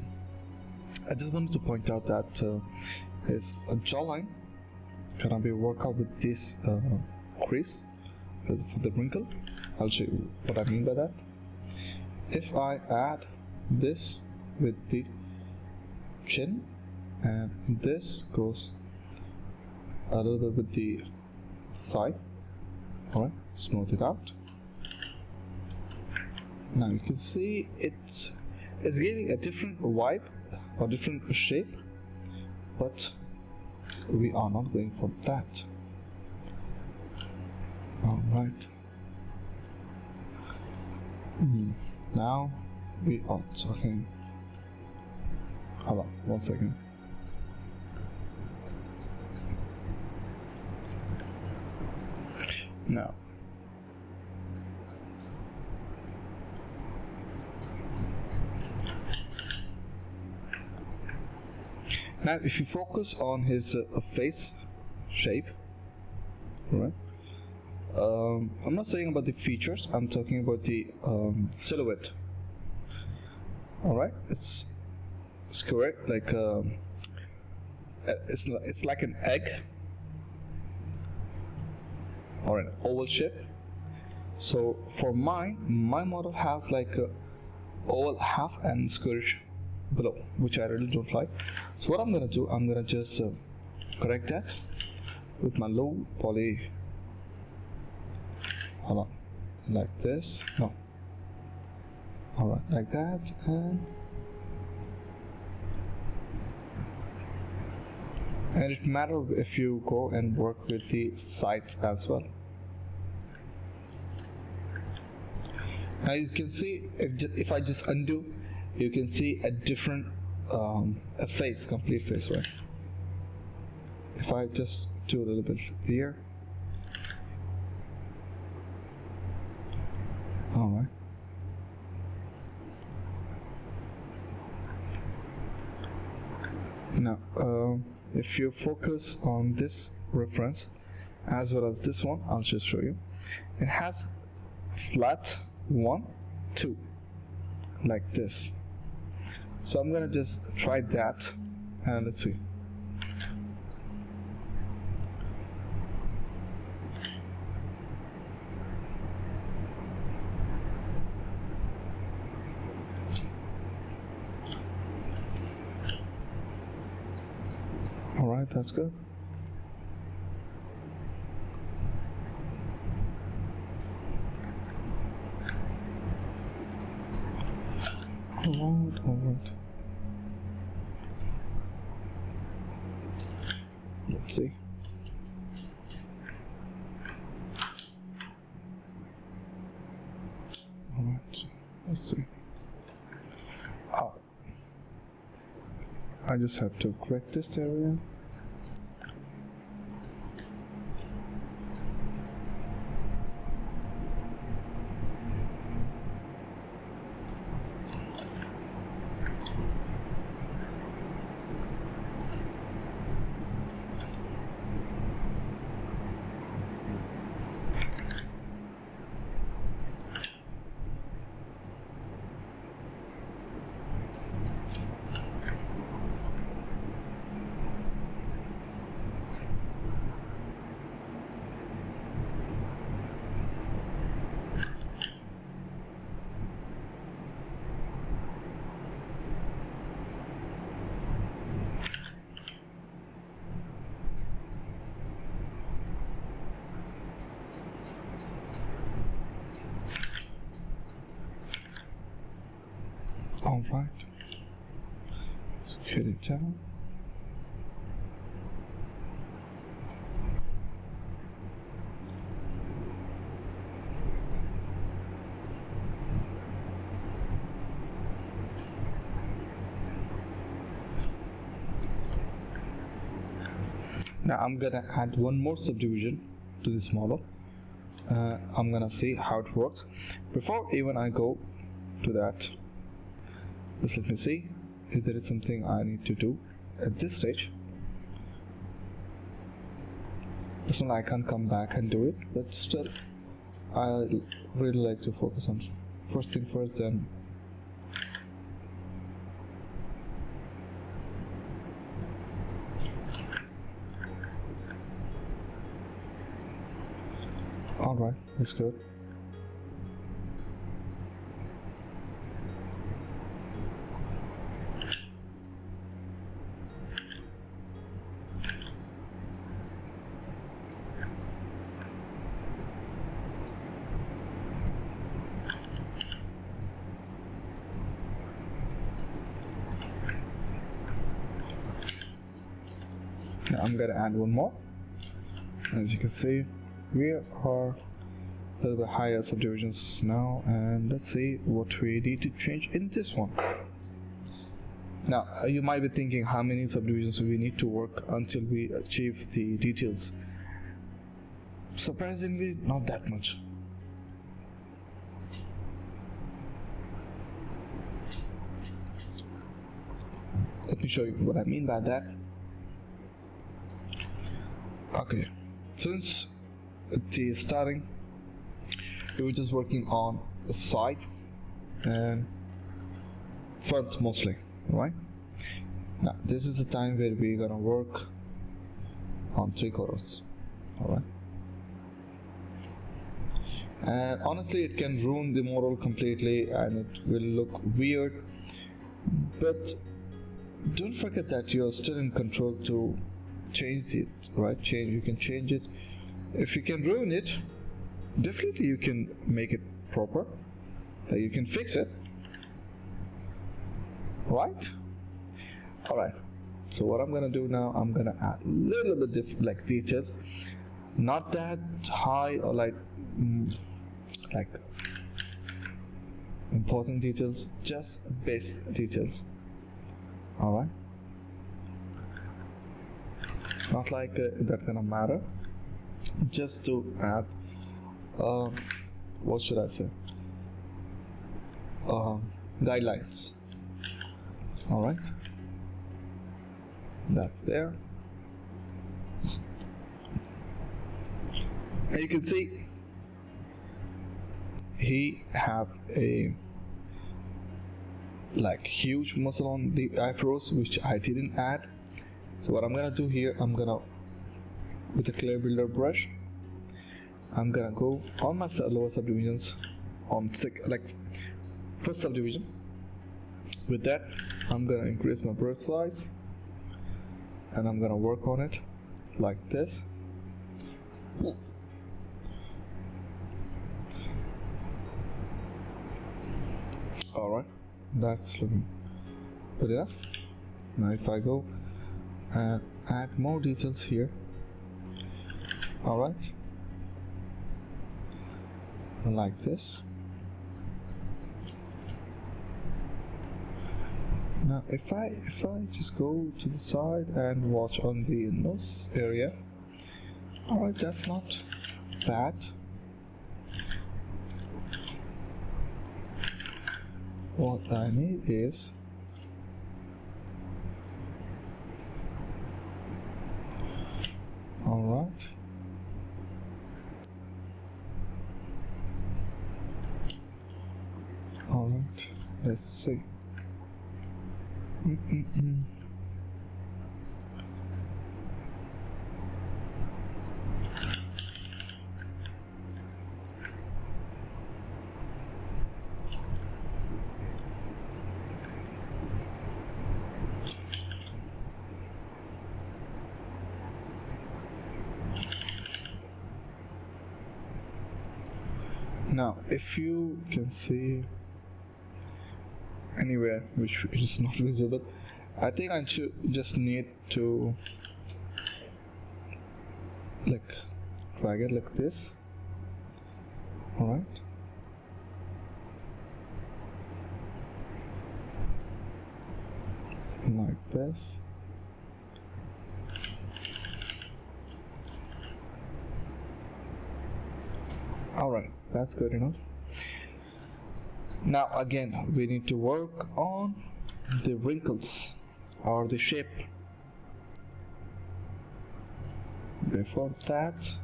wanted to point out that his jawline gonna be worked out with this crease for the wrinkle. I'll show you what I mean by that. If I add this with the chin, and this goes a little bit with the side, alright, smooth it out. Now you can see it's giving a different vibe or different shape, but we are not going for that. Alright, now we are talking. Hold on 1 second. Now if you focus on his face shape, right? I'm not saying about the features, I'm talking about the silhouette. Alright, it's correct, like it's like an egg or an oval shape. So for my model has like a oval half and squarish below, which I really don't like. So what I'm gonna do, I'm gonna just correct that with my low poly. Hold on, like this. No. Alright, like that, and it matters if you go and work with the sides as well. Now you can see, if I just undo, you can see a different a face, complete face, right? If I just do a little bit here. Alright. Now if you focus on this reference as well as this one, I'll just show you. It has flat 1, 2 like this. So I'm gonna just try that and let's see. Alright, that's good. Alright. Let's see. Alright, let's see. Oh, I just have to correct this area. Alright, let's get it down. Now I'm gonna add one more subdivision to this model. I'm gonna see how it works. Before even I go to that, just let me see if there is something I need to do at this stage. It's not like I can come back and do it, but still I really like to focus on first thing first, then alright, that's good. Now I'm gonna add one more. As you can see, we are a little bit higher subdivisions now, and let's see what we need to change in this one. Now you might be thinking, how many subdivisions we need to work until we achieve the details? Surprisingly, not that much. Let me show you what I mean by that. Okay, since the starting, we were just working on the side and front mostly, right? Now this is the time where we're gonna work on 3/4, all right? And honestly, it can ruin the model completely and it will look weird, but don't forget that you're still in control to change it, right? You can change it. If you can ruin it, definitely you can make it proper. You can fix it, right? All right. So what I'm gonna do now, I'm gonna add a little bit like details, not that high or like important details, just base details. All right. Not like that's gonna matter, just to add what should I say, guidelines. All right, that's there, and you can see he have a like huge muscle on the eyebrows, which I didn't add. So what I'm gonna do here, I'm gonna, with a clear builder brush, I'm gonna go on my lower subdivisions on first subdivision. With that, I'm gonna increase my brush size and I'm gonna work on it like this. Alright, that's looking good enough. Now if I go and add more details here, alright, like this. Now if I just go to the side and watch on the nose area, alright, that's not bad. What I need is alright, let's see. Now if you can see, anywhere which is not visible. I think I should just need to like drag it like this. Alright. Like this. Alright, that's good enough. Now again, we need to work on the wrinkles or the shape. Before that,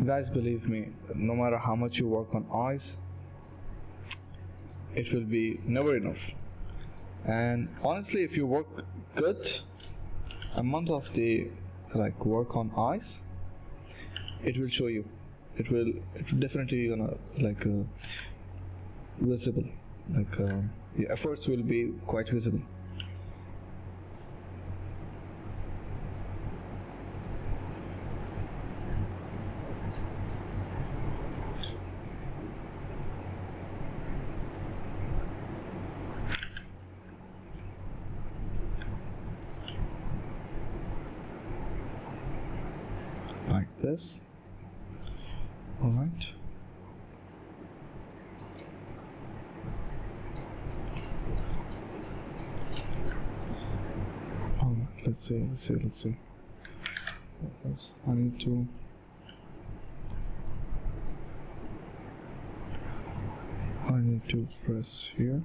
guys, believe me, no matter how much you work on eyes, it will be never enough. And honestly, if you work good amount of the work on eyes, it will show you. It will definitely gonna visible. Your efforts will be quite visible. Like this. All right. All right. Let's see. I need to. Press here.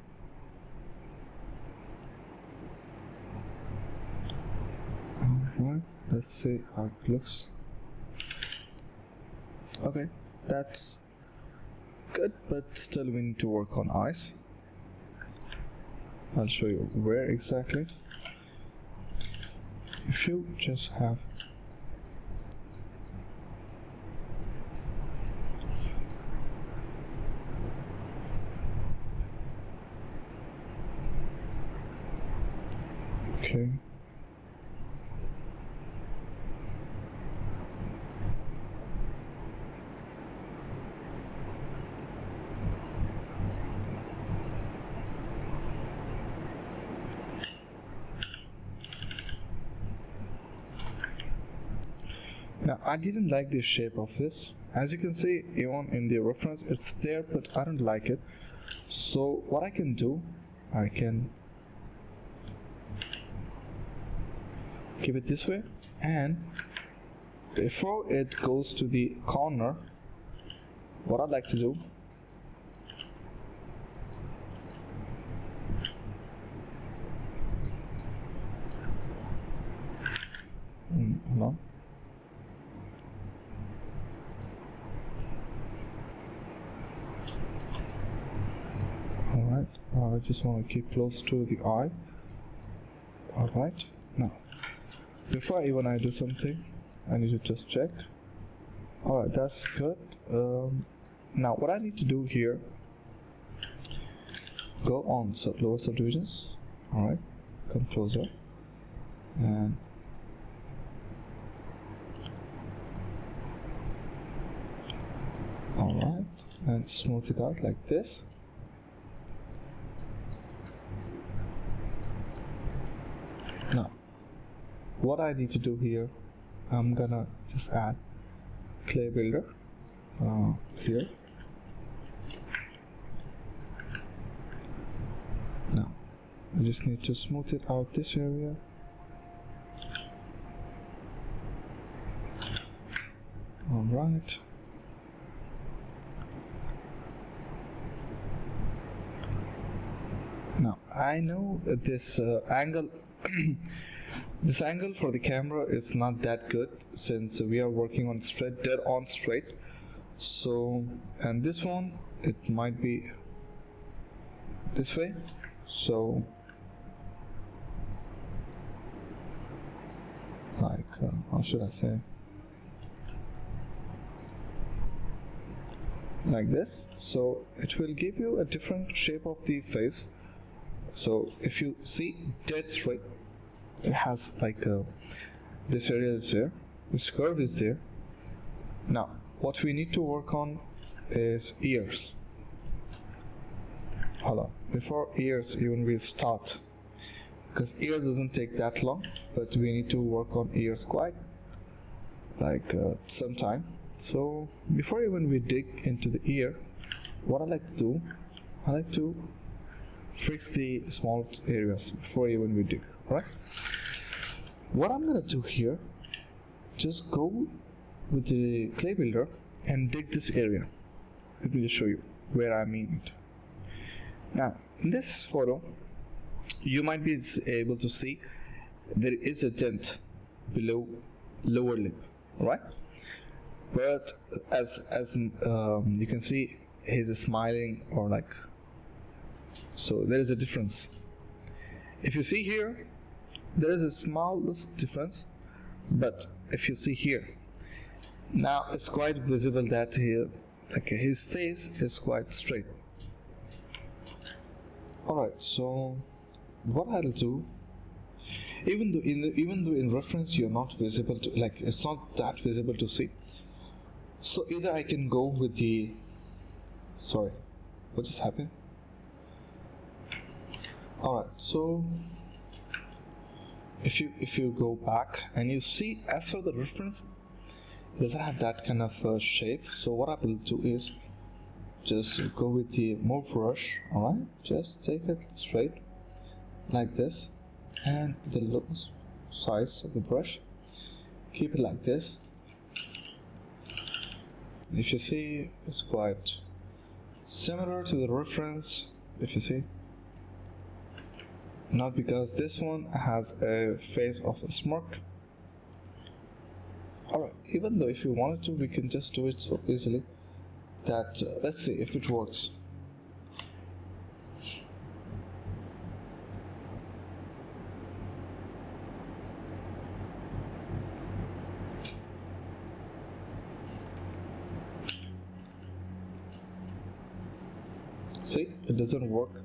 All right. Let's see how it looks. Okay, that's good, but still we need to work on eyes. I'll show you where exactly. If you just have okay. Now I didn't like the shape of this. As you can see, even in the reference it's there, but I don't like it. So what I can do, I can keep it this way, and before it goes to the corner, what I'd like to do, hold on. Alright, I just want to keep close to the eye. Alright, now before even I do something, I need to just check. Alright, that's good. Now what I need to do here, go on lower subdivisions. Alright, come closer, and alright, and smooth it out like this. Now what I need to do here, I'm gonna just add clay builder here. Now I just need to smooth it out this area. Alright. Now I know that this angle this angle for the camera is not that good, since we are working on straight, dead on straight. So, and this one, it might be this way. So how should I say, like this. So it will give you a different shape of the face. So if you see dead straight, it has this area is there, this curve is there. Now what we need to work on is ears. hold on, before ears even we start, because ears doesn't take that long, but we need to work on ears quite like some time. So before even we dig into the ear, what I like to do, I like to fix the small areas before even we dig. Right, what I'm gonna do here, just go with the clay builder and dig this area. Let me just show you where I mean it. Now in this photo you might be able to see there is a dent below lower lip, right? But as you can see, he's smiling, or like, so there is a difference. If you see here, there is a smallest difference, but if you see here, now it's quite visible that his face is quite straight. Alright, so what I'll do, even though in reference you're not visible to, like, it's not that visible to see, so either I can go with the, sorry, what just happened? Alright, so if you go back and you see, as for the reference, it doesn't have that kind of shape. So what I will do is just go with the move brush. Alright, just take it straight like this, and the lowest size of the brush, keep it like this. If you see, it's quite similar to the reference, if you see, not because this one has a face of a smirk. Alright, even though if you wanted to, we can just do it so easily that let's see if it works. See, it doesn't work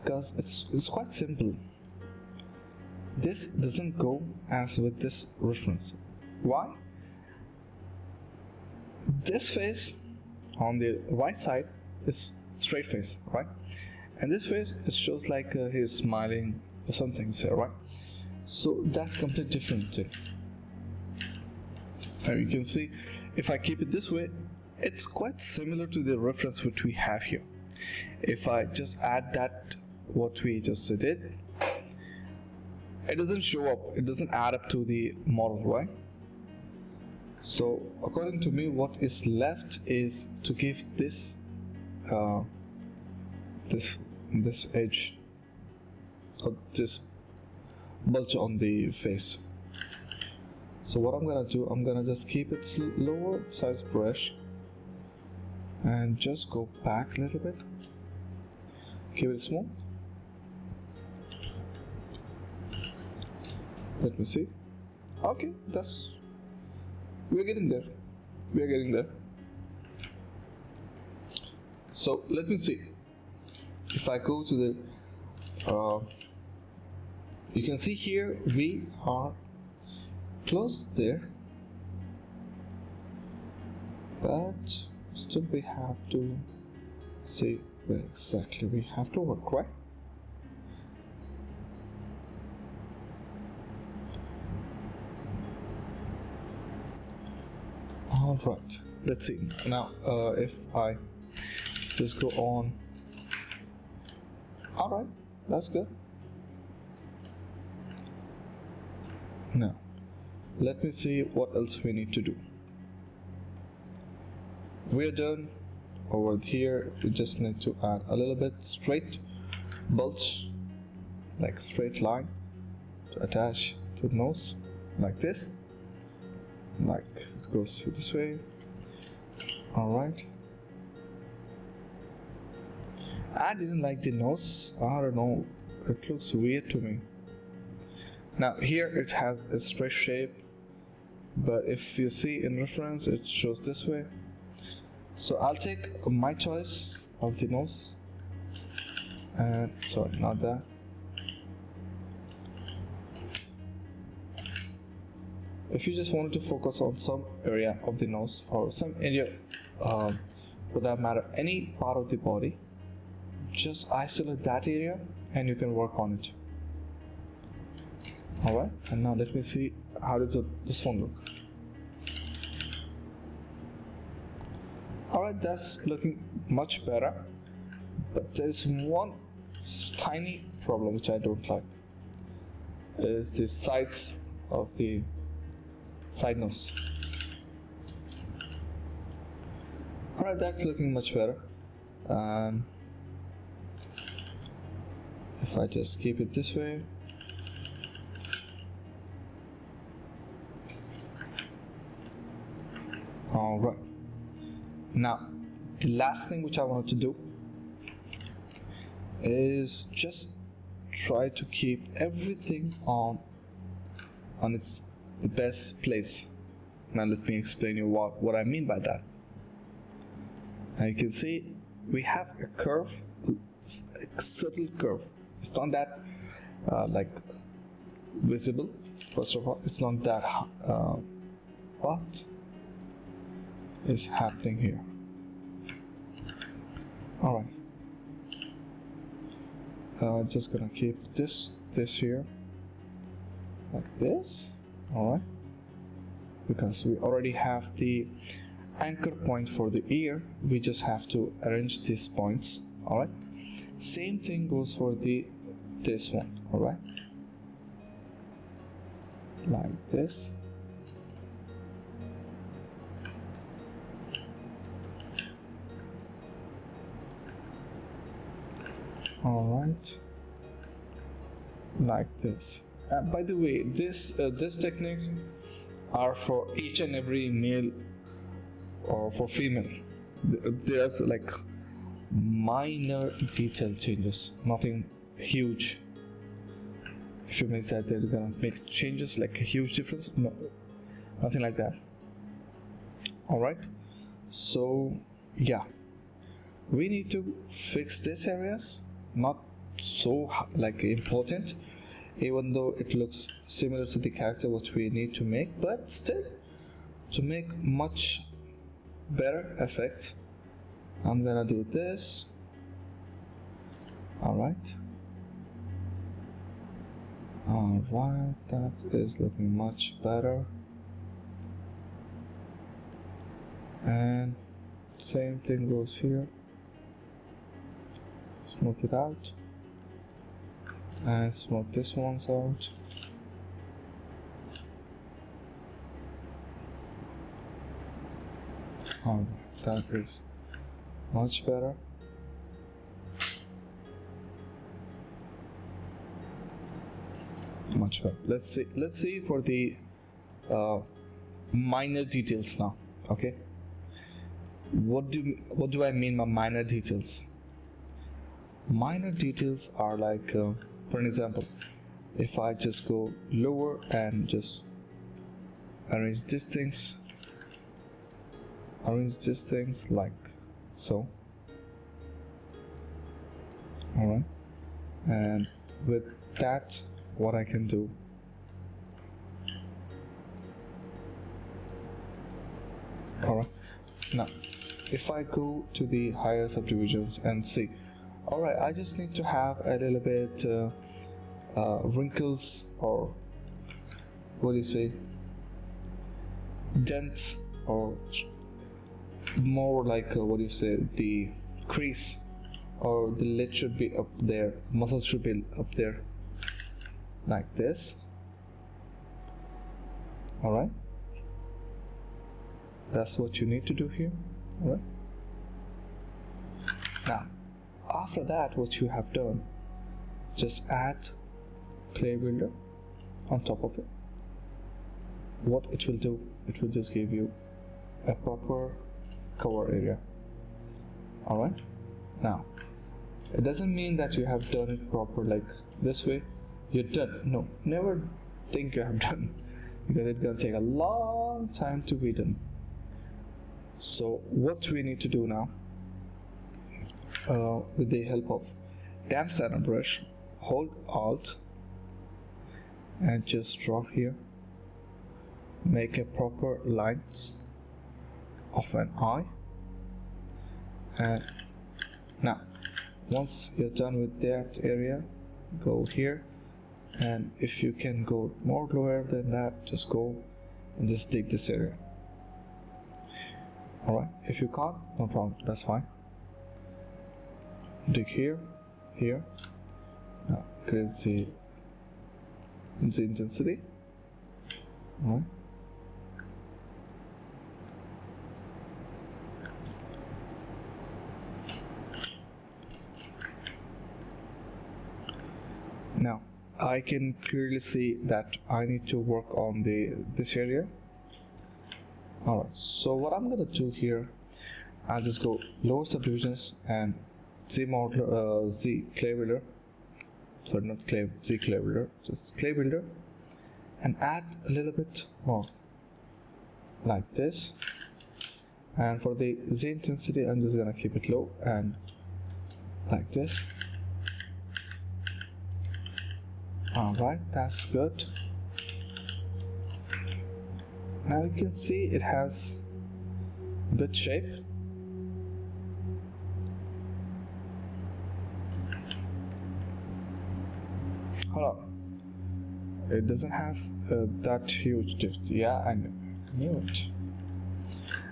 because it's quite simple. This doesn't go as with this reference. Why? This face on the right side is straight face, right? And this face, it shows like he's smiling or something, right? So that's completely different thing. And you can see, if I keep it this way, it's quite similar to the reference which we have here. If I just add that what we just did, it doesn't show up, it doesn't add up to the model, right? So according to me, what is left is to give this this edge, or this bulge on the face. So what I'm gonna do, I'm gonna just keep it lower size brush and just go back a little bit, keep it small. Let me see. Okay, we're getting there. So let me see. If I go to the you can see here we are close there, but still we have to see where exactly we have to work, right? Alright, let's see. Now if I just go on, alright, that's good. Now let me see what else we need to do. We're done over here. We just need to add a little bit straight bulge, like straight line, to attach to the nose like this, like it goes this way. Alright, I didn't like the nose, I don't know, it looks weird to me. Now here it has a straight shape, but if you see in reference it shows this way. So I'll take my choice of the nose, and sorry, not that. If you just wanted to focus on some area of the nose, or some area for that matter, any part of the body, just isolate that area and you can work on it. Alright, and now let me see how does this one look. Alright, that's looking much better, but there's one tiny problem which I don't like, is the sides of the side nose. Alright, that's looking much better. If I just keep it this way, alright. Now, the last thing which I wanted to do is just try to keep everything on the best place. Now let me explain you what I mean by that. Now you can see we have a curve, a subtle curve. It's not that like visible. First of all, it's not that what is happening here. Alright, just gonna keep this here like this. Alright, because we already have the anchor point for the ear, we just have to arrange these points. Alright, same thing goes for this one. Alright, like this. Alright, like this. By the way, these techniques are for each and every male or for female. There's like minor detail changes, nothing huge. If you make that, they're gonna make changes like a huge difference. No, nothing like that. Alright, so yeah, we need to fix these areas. Not so like important, even though it looks similar to the character which we need to make, but still, to make much better effect, I'm gonna do this. Alright, that is looking much better, and same thing goes here. Smooth it out and smooth this ones out. That is much better. Much better. Let's see for the minor details now. Okay, what do I mean by minor details? Minor details are like, for an example, if I just go lower and just arrange these things like so. Alright, and with that, what I can do, alright, now if I go to the higher subdivisions and see, alright, I just need to have a little bit wrinkles, or what do you say, dents, or more like what do you say, the crease, or the lid should be up there, muscles should be up there, like this. Alright, that's what you need to do here. Alright, now after that, what you have done, just add clay builder on top of it. What it will do, it will just give you a proper cover area. Alright, now it doesn't mean that you have done it proper like this way, you're done. No, never think you have done, because it's gonna take a long time to be done. So what we need to do now, with the help of damp center brush, hold Alt and just draw here, make a proper lines of an eye, and now once you're done with that area, go here, and if you can go more lower than that, just go and just dig this area. Alright, if you can't, no problem, that's fine. Dig here, here. Now increase the intensity. Alright. Now I can clearly see that I need to work on this area. Alright, so what I'm gonna do here, I'll just go lower subdivisions and Z clay builder. Sorry, not clay, Z clay builder, just clay builder, and add a little bit more like this. And for the Z intensity, I'm just gonna keep it low and like this. Alright, that's good. Now you can see it has a bit shape. Hold on. It doesn't have that huge depth. Yeah, I knew it.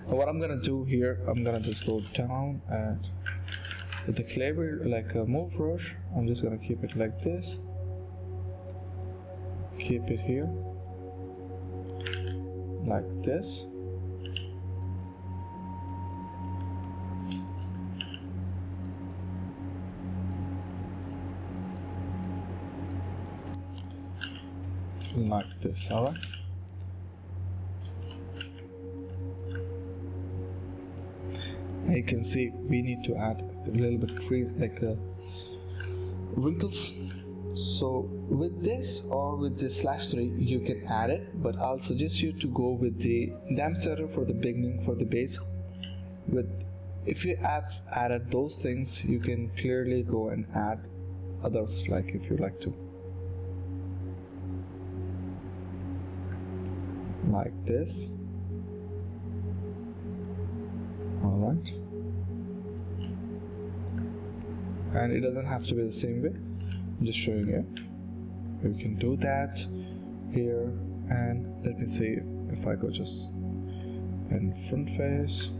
What I'm gonna do here, I'm gonna just go down and with the clay wheel, like a move brush, I'm just gonna keep it like this. Keep it here like this. Like this, alright? You can see we need to add a little bit crease, like wrinkles. So with this or with the /3 you can add it, but I'll suggest you to go with the dam setter for the beginning, for the base. If you have added those things, you can clearly go and add others, like if you like to, like this. Alright, and it doesn't have to be the same way, I'm just showing you. You can do that here, and let me see if I go just in front face.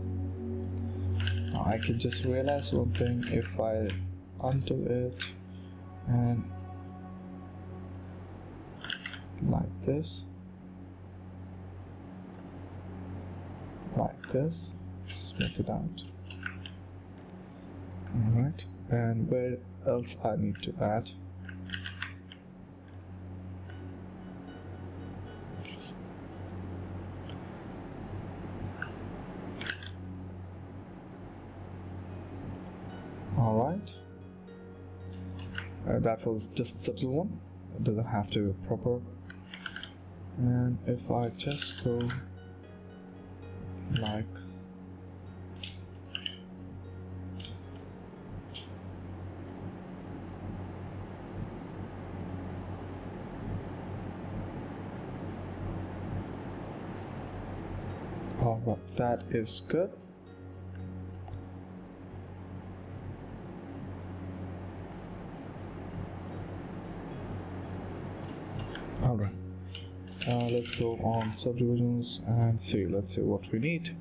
Now I can just realize one thing, if I undo it and like this, smooth it out. Alright, and where else I need to add? Alright, that was just a subtle one, it doesn't have to be proper. And if I just go like alright, that is good. Alright, let's go on subdivisions and see, let's see what we need.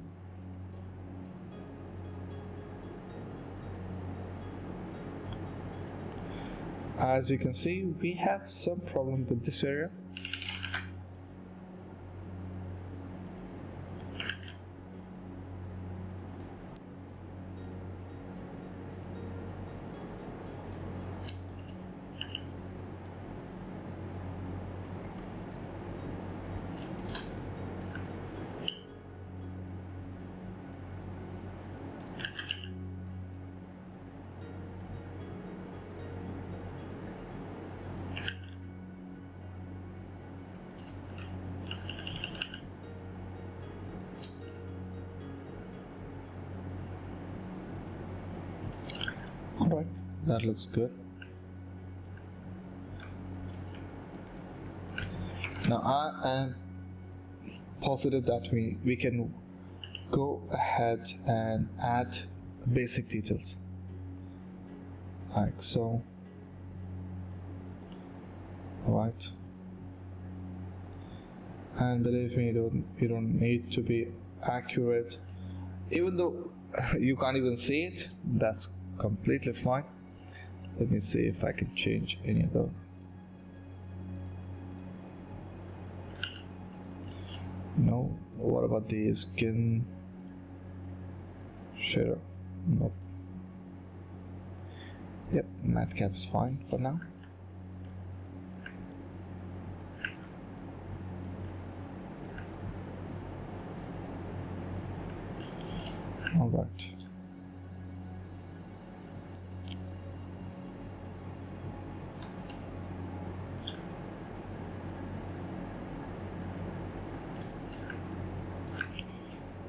As you can see, we have some problem with this area. Alright, that looks good. Now I am positive that we can go ahead and add basic details. like so. Alright, and believe me, you don't need to be accurate, even though you can't even see it. That's completely fine. Let me see if I can change any other. No. What about the skin shader? Nope. Yep, matte cap is fine for now. All right.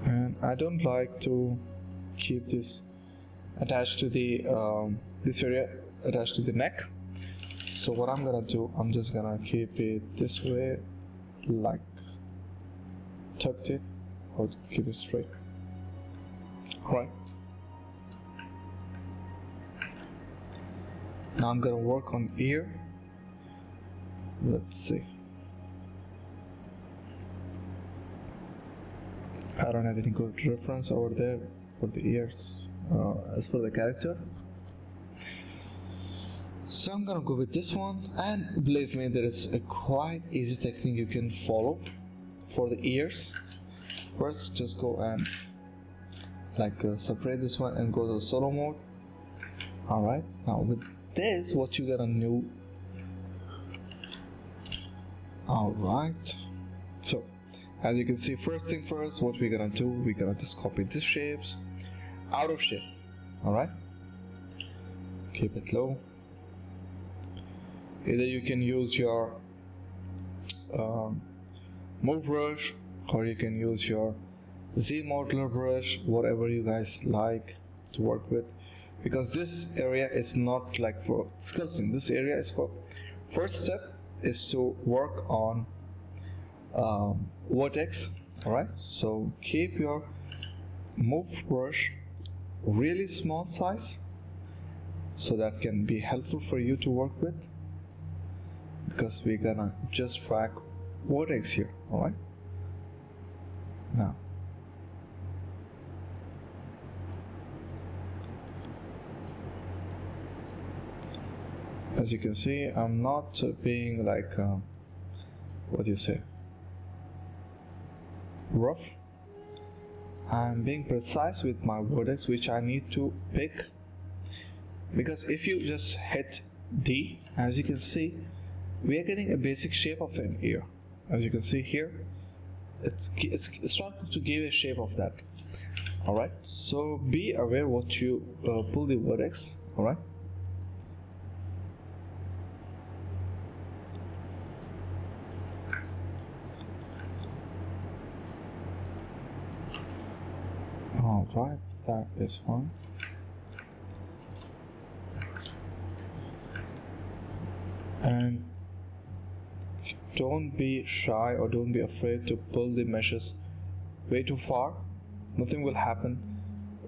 And I don't like to keep this attached to the this area attached to the neck. So what I'm gonna do, I'm just gonna keep it this way, like tucked it, or keep it straight. Alright. Now I'm gonna work on ear. Let's see. I don't have any good reference over there for the ears as for the character. So I'm gonna go with this one, and believe me, there is a quite easy technique you can follow for the ears. First, just go and separate this one and go to solo mode. Alright, now with this, what you gonna do? Alright, so as you can see, first thing first, what we're gonna do, we're gonna just copy these shapes out of shape. Alright, keep it low. Either you can use your move brush, or you can use your Z modeler brush, whatever you guys like to work with, because this area is not like for sculpting. This area is for, first step is to work on vertex. Alright, so keep your move brush really small size, so that can be helpful for you to work with, because we're gonna just drag vertex here. Alright, now as you can see, I'm not being like what do you say, rough. I'm being precise with my vertex, which I need to pick, because if you just hit D, as you can see, we are getting a basic shape of an ear. As you can see here, it's starting to give a shape of that. Alright, so be aware what you pull the vertex. Alright, alright, that is fine. And don't be shy or don't be afraid to pull the meshes way too far. Nothing will happen.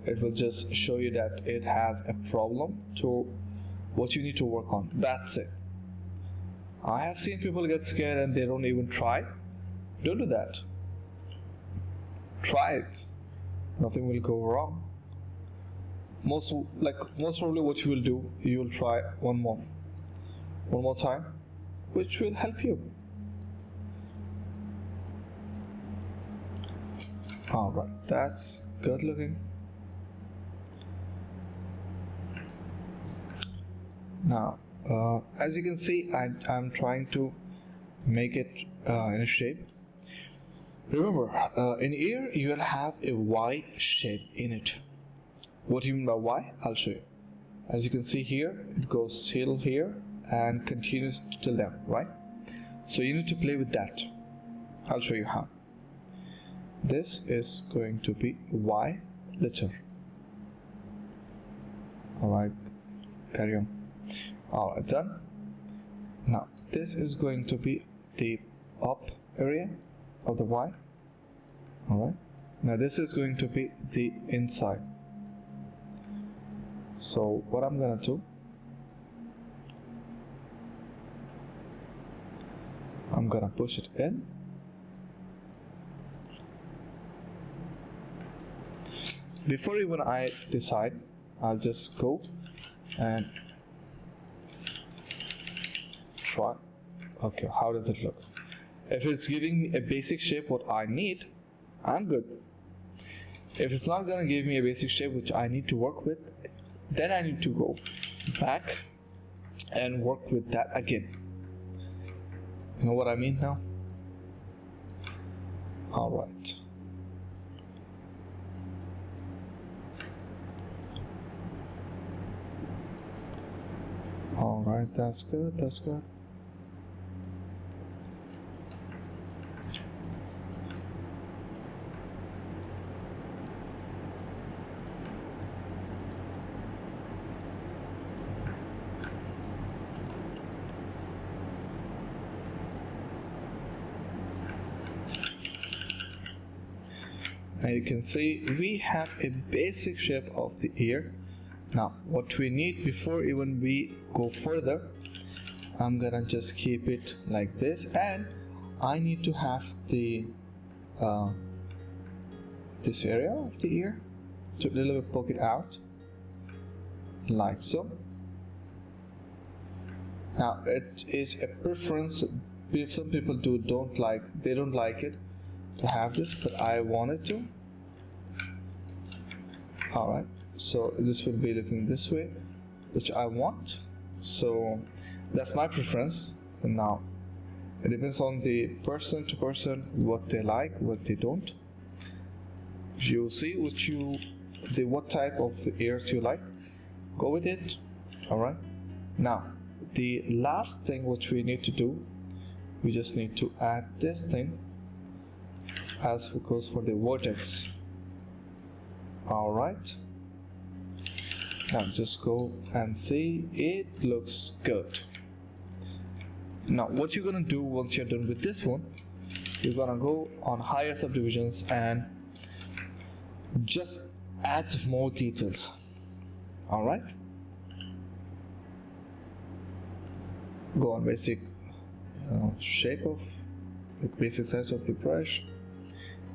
It will just show you that it has a problem to what you need to work on. That's it. I have seen people get scared and they don't even try. Don't do that. Try it. Nothing will go wrong. Most probably what you will do, you will try one more time, which will help you. Alright, that's good looking. Now, as you can see, I'm trying to make it in a shape. Remember, in ear you will have a Y shape in it. What do you mean by Y? I'll show you. As you can see here, it goes till here and continues till down, right? So you need to play with that. I'll show you how. This is going to be Y letter. Alright, carry on. Alright, done. Now this is going to be the up area of the Y. Alright, now this is going to be the inside. So what I'm gonna do, I'm gonna push it in. Before even I decide, I'll just go and try. Okay, how does it look? If it's giving me a basic shape what I need, I'm good. If it's not gonna give me a basic shape which I need to work with, then I need to go back and work with that again. You know what I mean now? Alright. Alright, that's good, that's good. And you can see we have a basic shape of the ear. Now what we need before even we go further, I'm gonna just keep it like this, and I need to have the this area of the ear to a little bit poke it out like so. Now it is a preference. Some people don't like it to have this, but I wanted to. Alright, so this will be looking this way, which I want. So that's my preference. And now it depends on the person to person what they like, what they don't. You see what type of ears you like, go with it. Alright, now the last thing which we need to do, we just need to add this thing as it goes for the vertex. Alright, now just go and see, it looks good. Now what you're gonna do once you're done with this one, you're gonna go on higher subdivisions and just add more details. Alright, go on basic shape of the basic size of the brush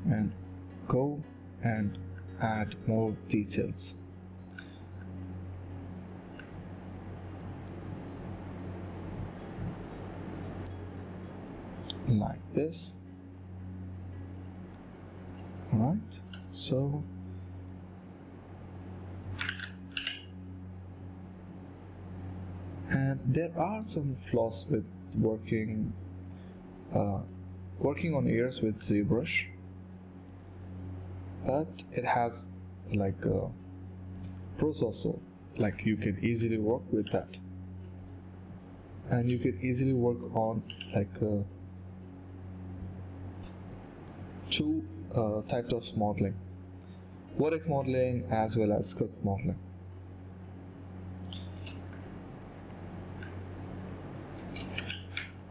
and go and add more details. Like this. Alright, so and there are some flaws with working on ears with ZBrush, but it has like pros also. Like you can easily work with that, and you can easily work on like two types of modeling: vertex modeling as well as sculpt modeling.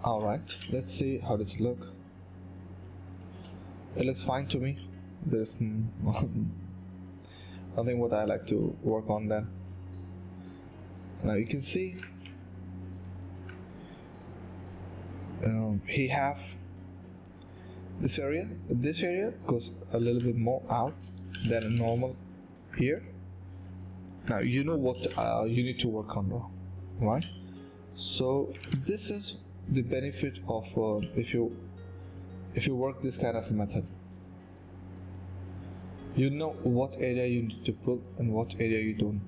Alright, let's see how does it look. It looks fine to me. There's nothing what I like to work on then. Now you can see he have this area goes a little bit more out than a normal here. Now you know what you need to work on though, right? So this is the benefit of if you work this kind of method. You know what area you need to pull and what area you don't,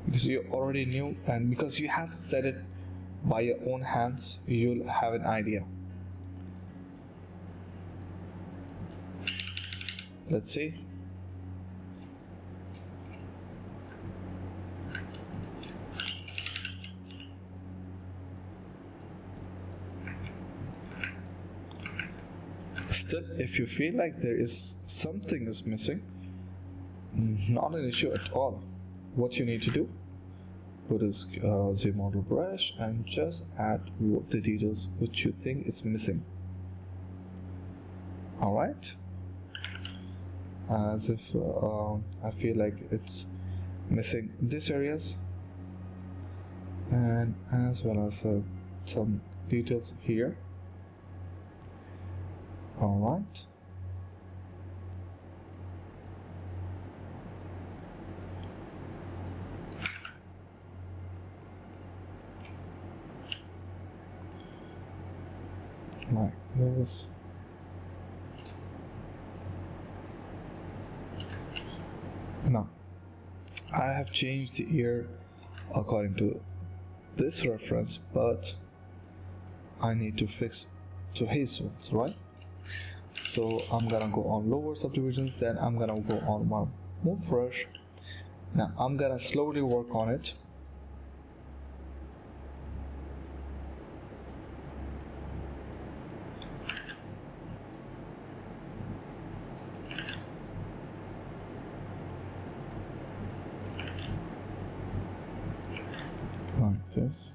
because you already knew, and because you have set it by your own hands, you'll have an idea. Let's see. Still, if you feel like there is something is missing, not an issue at all. What you need to do, go to the model brush and just add the details which you think is missing. Alright, as if I feel like it's missing these areas, and as well as some details here. All right. Like this. Now, I have changed the ear according to this reference, but I need to fix to his ones, right? So I'm gonna go on lower subdivisions, then I'm gonna go on my move brush. Now I'm gonna slowly work on it. Like this.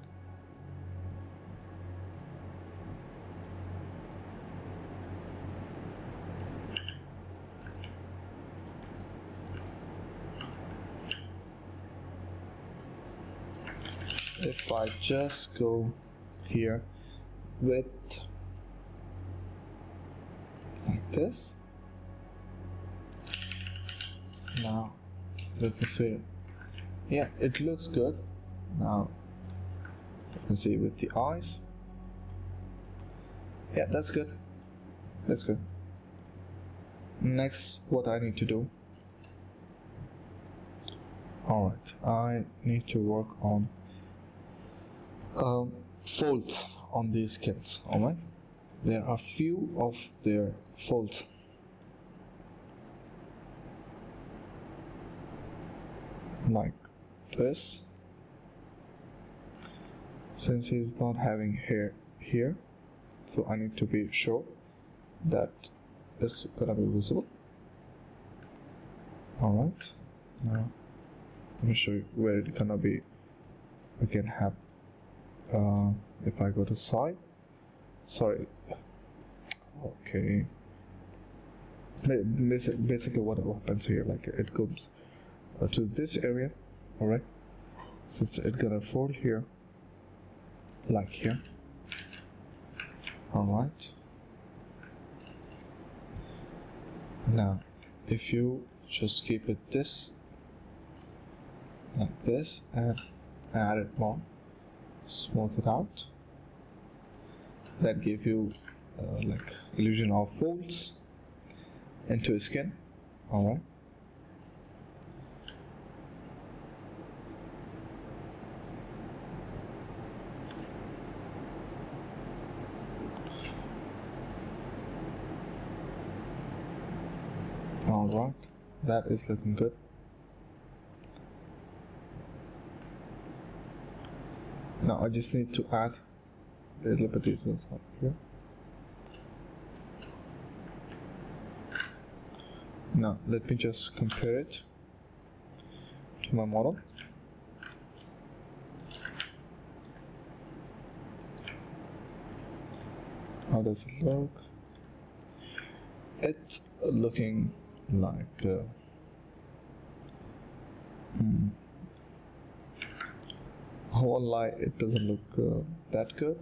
If I just go here with like this, now let me see. Yeah, it looks good. Now you can see with the eyes. Yeah, that's good. That's good. Next, what I need to do. Alright, I need to work on folds on these skins. Alright, there are few of their folds. Like this. Since he's not having hair here, so I need to be sure that it's gonna be visible. Alright, now let me show you where it's gonna be. We can have if I go to side, sorry, okay, basically what happens here, like it comes to this area. Alright, so it's gonna fold here like here. Alright, now if you just keep it this like this and add it more, smooth it out, that give you like illusion of folds into skin. Alright, alright, that is looking good. Now I just need to add a little bit details up here. Now let me just compare it to my model. How does it look? It's looking like I won't lie, it doesn't look that good,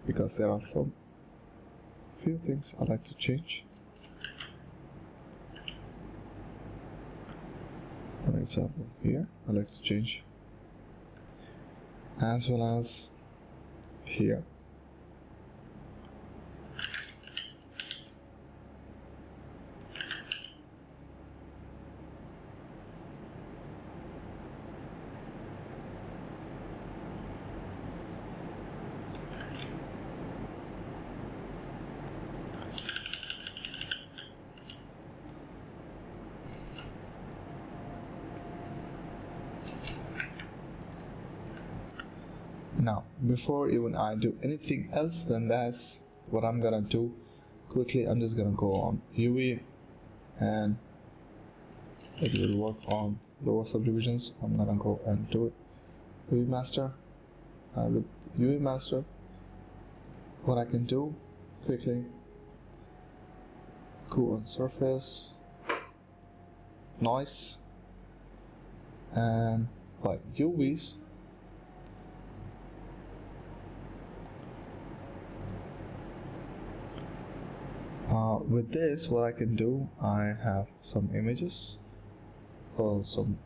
because there are some few things I like to change. For example, here I like to change, as well as here. Now, before even I do anything else, then that's what I'm gonna do quickly. I'm just gonna go on UV and it will work on lower subdivisions. I'm gonna go and do it UV master. With UV master, what I can do quickly, go on surface, noise, and by UVs With this, what I can do, I have some images or some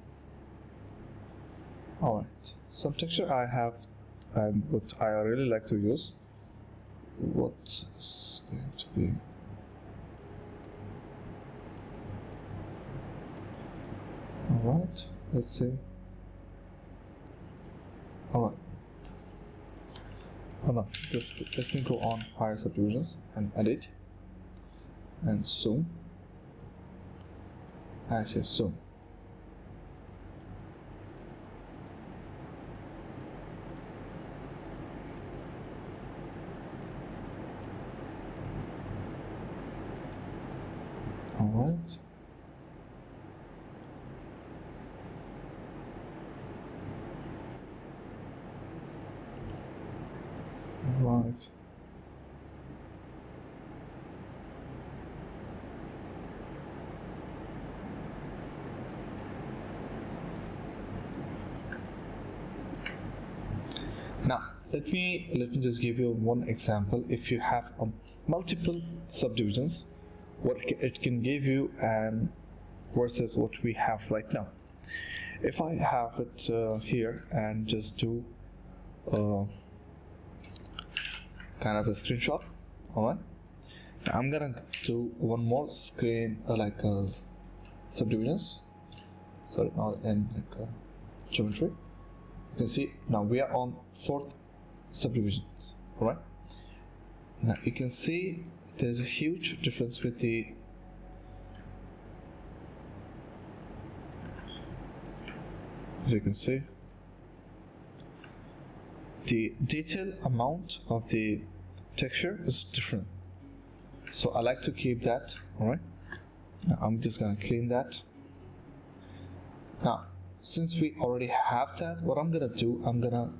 some texture I have, and what I really like to use, what's going to be alright, let's see. Alright, hold on, just let me go on higher subdivisions and edit and zoom. I say zoom. Alright. Right. Now let me just give you one example. If you have multiple subdivisions, what it can give you and versus what we have right now. If I have it here and just do kind of a screenshot, alright. I'm gonna do one more screen subdivisions. Sorry, not in geometry. You can see now we are on 4th subdivisions. Alright. Now you can see there's a huge difference with the as you can see the detail amount of the texture is different, so I like to keep that. Alright, now I'm just gonna clean that. Now since we already have that, what I'm gonna do, I'm gonna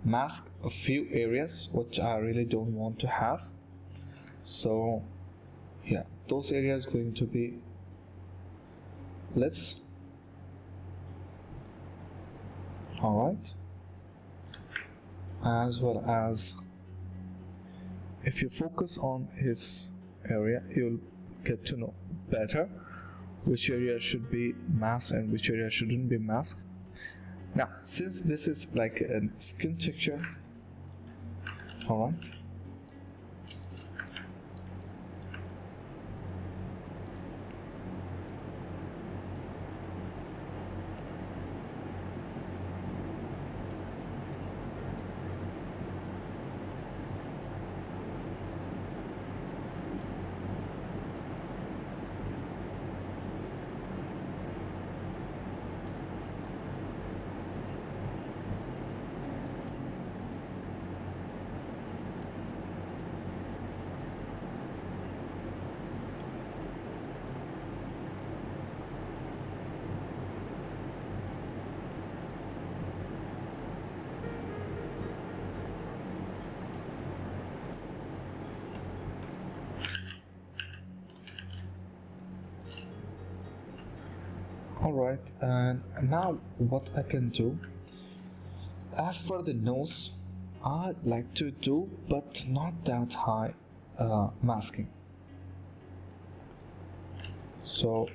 mask a few areas which I really don't want to have. So yeah, those areas going to be lips. Alright, as well as if you focus on his area, you'll get to know better which area should be masked and which area shouldn't be masked. Now since this is like a skin texture, alright, alright, and now what I can do, as for the nose, I like to do but not that high masking. So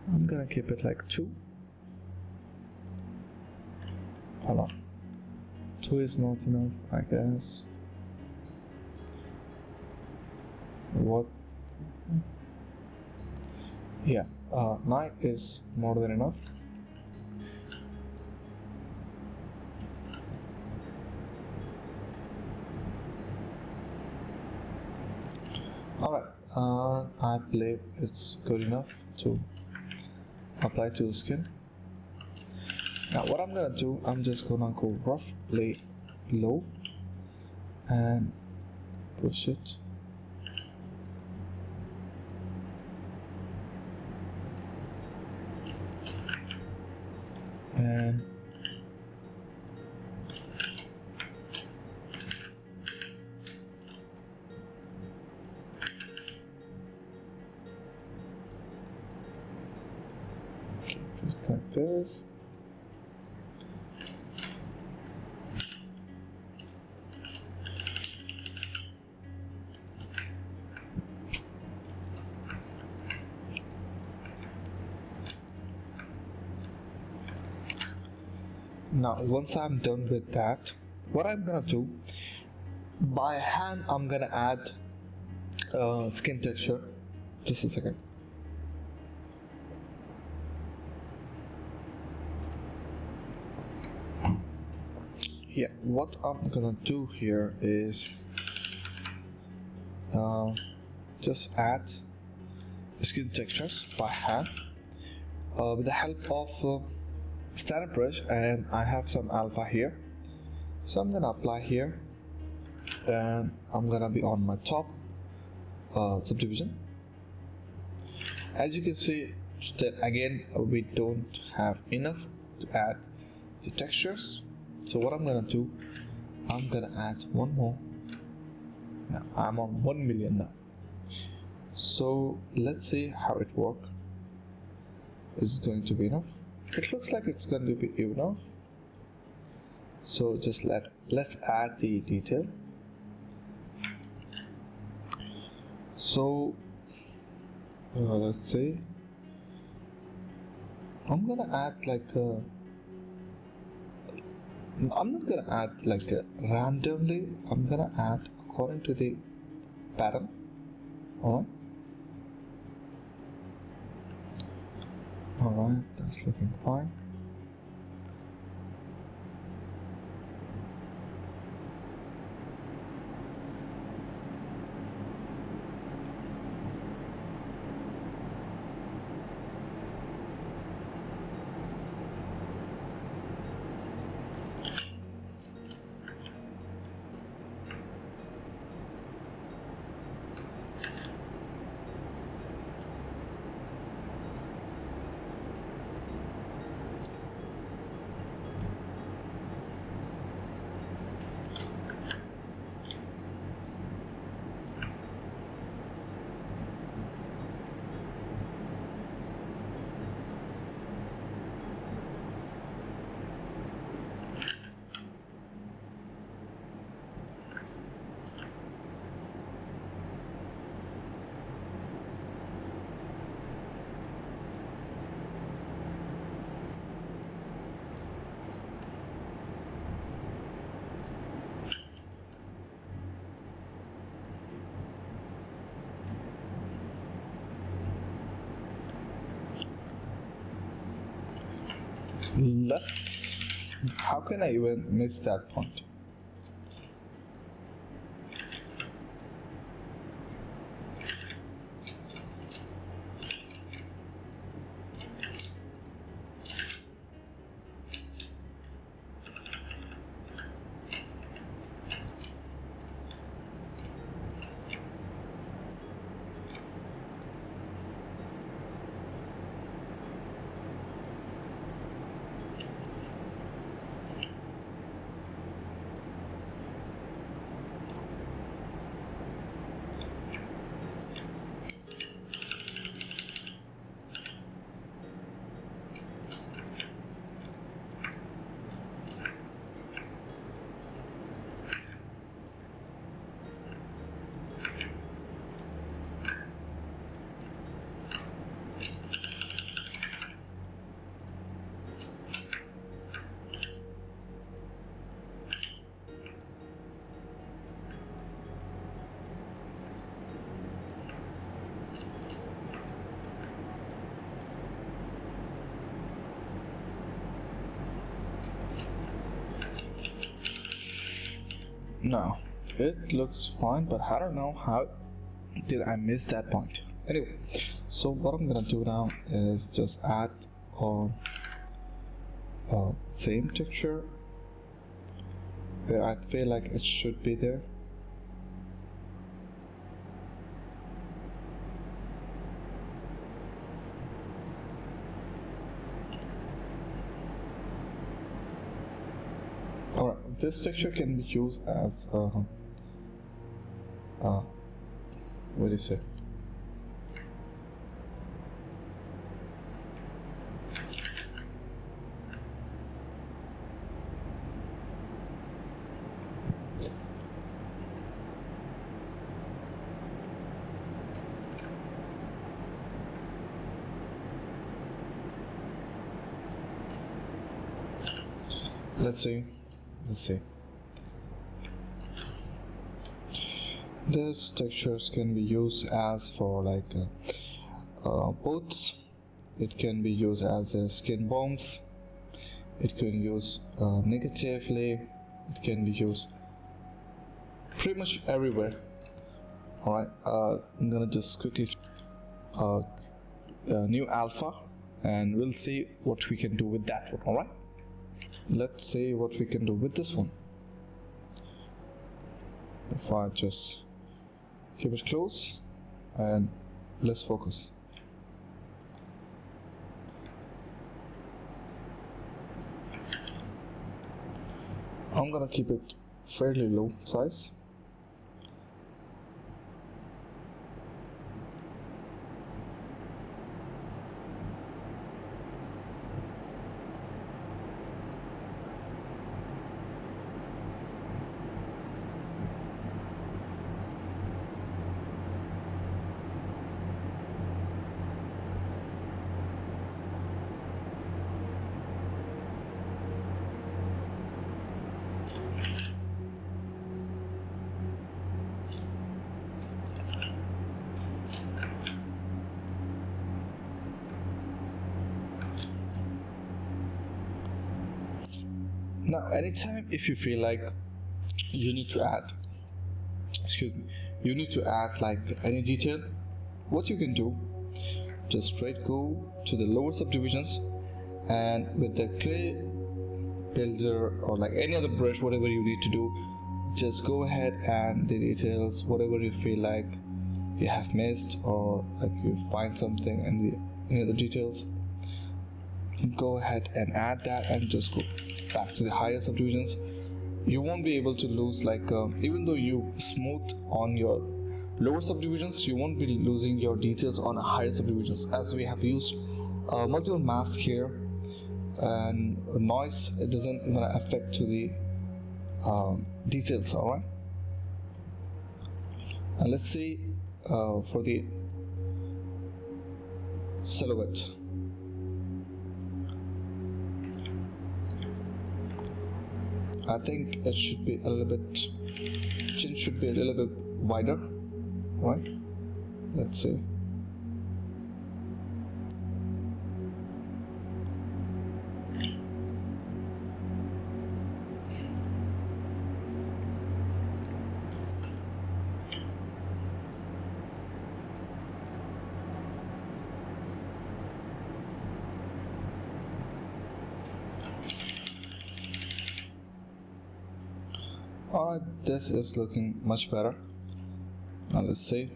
I'm gonna keep it like 2. Hold on, 2 is not enough, I guess. What? Yeah, 9 is more than enough. Alright, I believe it's good enough to apply to the skin. Now what I'm gonna do, I'm just gonna go roughly low and push it. And just like this. Now once I'm done with that, what I'm gonna do, by hand I'm gonna add skin texture. Just a second. Yeah, what I'm gonna do here is just add skin textures by hand with the help of standard brush, and I have some alpha here, so I'm gonna apply here, and I'm gonna be on my top subdivision. As you can see, still again we don't have enough to add the textures, so what I'm gonna do, I'm gonna add one more. Now I'm on 1 million now, so let's see how it works. Is it going to be enough? It looks like it's going to be enough, so just let's add the detail. So let's see, I'm gonna add like I'm not gonna add like randomly, I'm gonna add according to the pattern. Alright, that's looking fine. How can I even miss that point? No, it looks fine, but I don't know how did I miss that point. Anyway, so what I'm gonna do now is just add same texture where I feel like it should be there. Alright, this texture can be used as what do you say? let's see. These textures can be used as for like boots. It can be used as skin bombs. It can be used negatively. It can be used pretty much everywhere. Alright, I'm gonna just quickly new alpha, and we'll see what we can do with that one. Alright, let's see what we can do with this one. If I just keep it close and let's focus. I'm gonna keep it fairly low size. Now, anytime if you feel like you need to add, like any detail, what you can do, just straight go to the lower subdivisions, and with the clay builder or like any other brush, whatever you need to do, just go ahead and the details, whatever you feel like you have missed, or like you find something and any other details, go ahead and add that and just go back to the higher subdivisions. You won't be able to lose, like even though you smooth on your lower subdivisions, you won't be losing your details on higher subdivisions, as we have used multiple masks here, and noise, it doesn't gonna affect to the details. All right, and let's see for the silhouette. I think it should be a little bit, chin should be a little bit wider, right? Let's see. Alright, this is looking much better. Now let's see.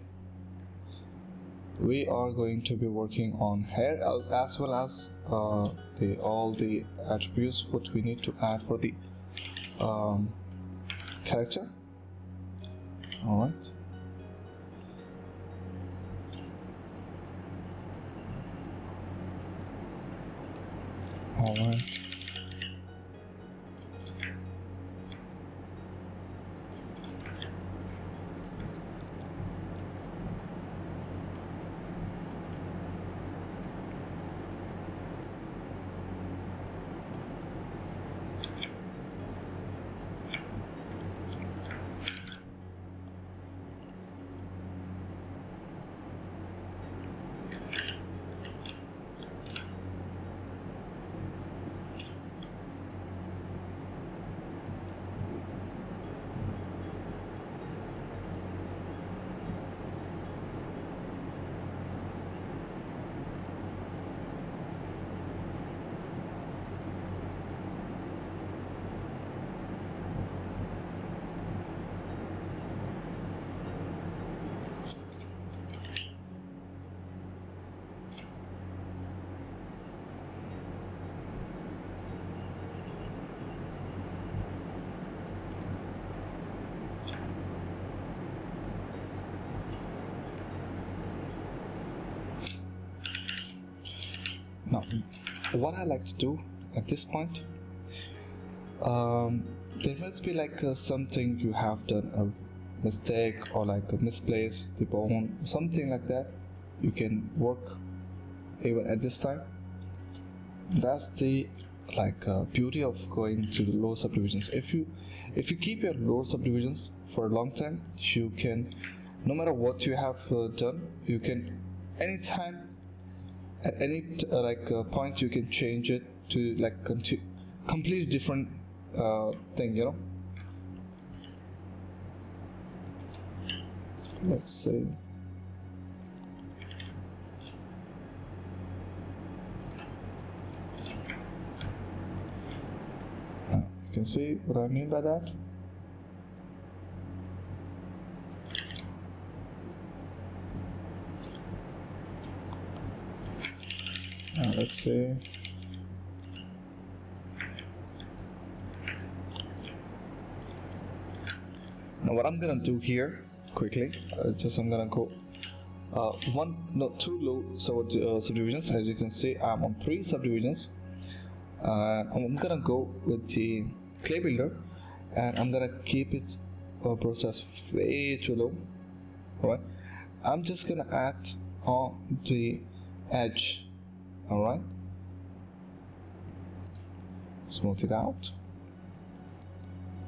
We are going to be working on hair as well as all the attributes what we need to add for the character. Alright. Alright. Now, what I like to do at this point, there must be like something you have done a mistake, or like a misplaced the bone, something like that. You can work even at this time. That's the like beauty of going to the lower subdivisions. If you keep your lower subdivisions for a long time, you can, no matter what you have done, you can anytime at any point, you can change it to like completely different thing, you know. Let's see. You can see what I mean by that. Let's see. Now what I'm gonna do here quickly, I'm gonna go two low subdivisions. As you can see, I'm on 3 subdivisions. I'm gonna go with the clay builder, and I'm gonna keep it process way too low. Alright, I'm just gonna add on the edge. Alright, smooth it out.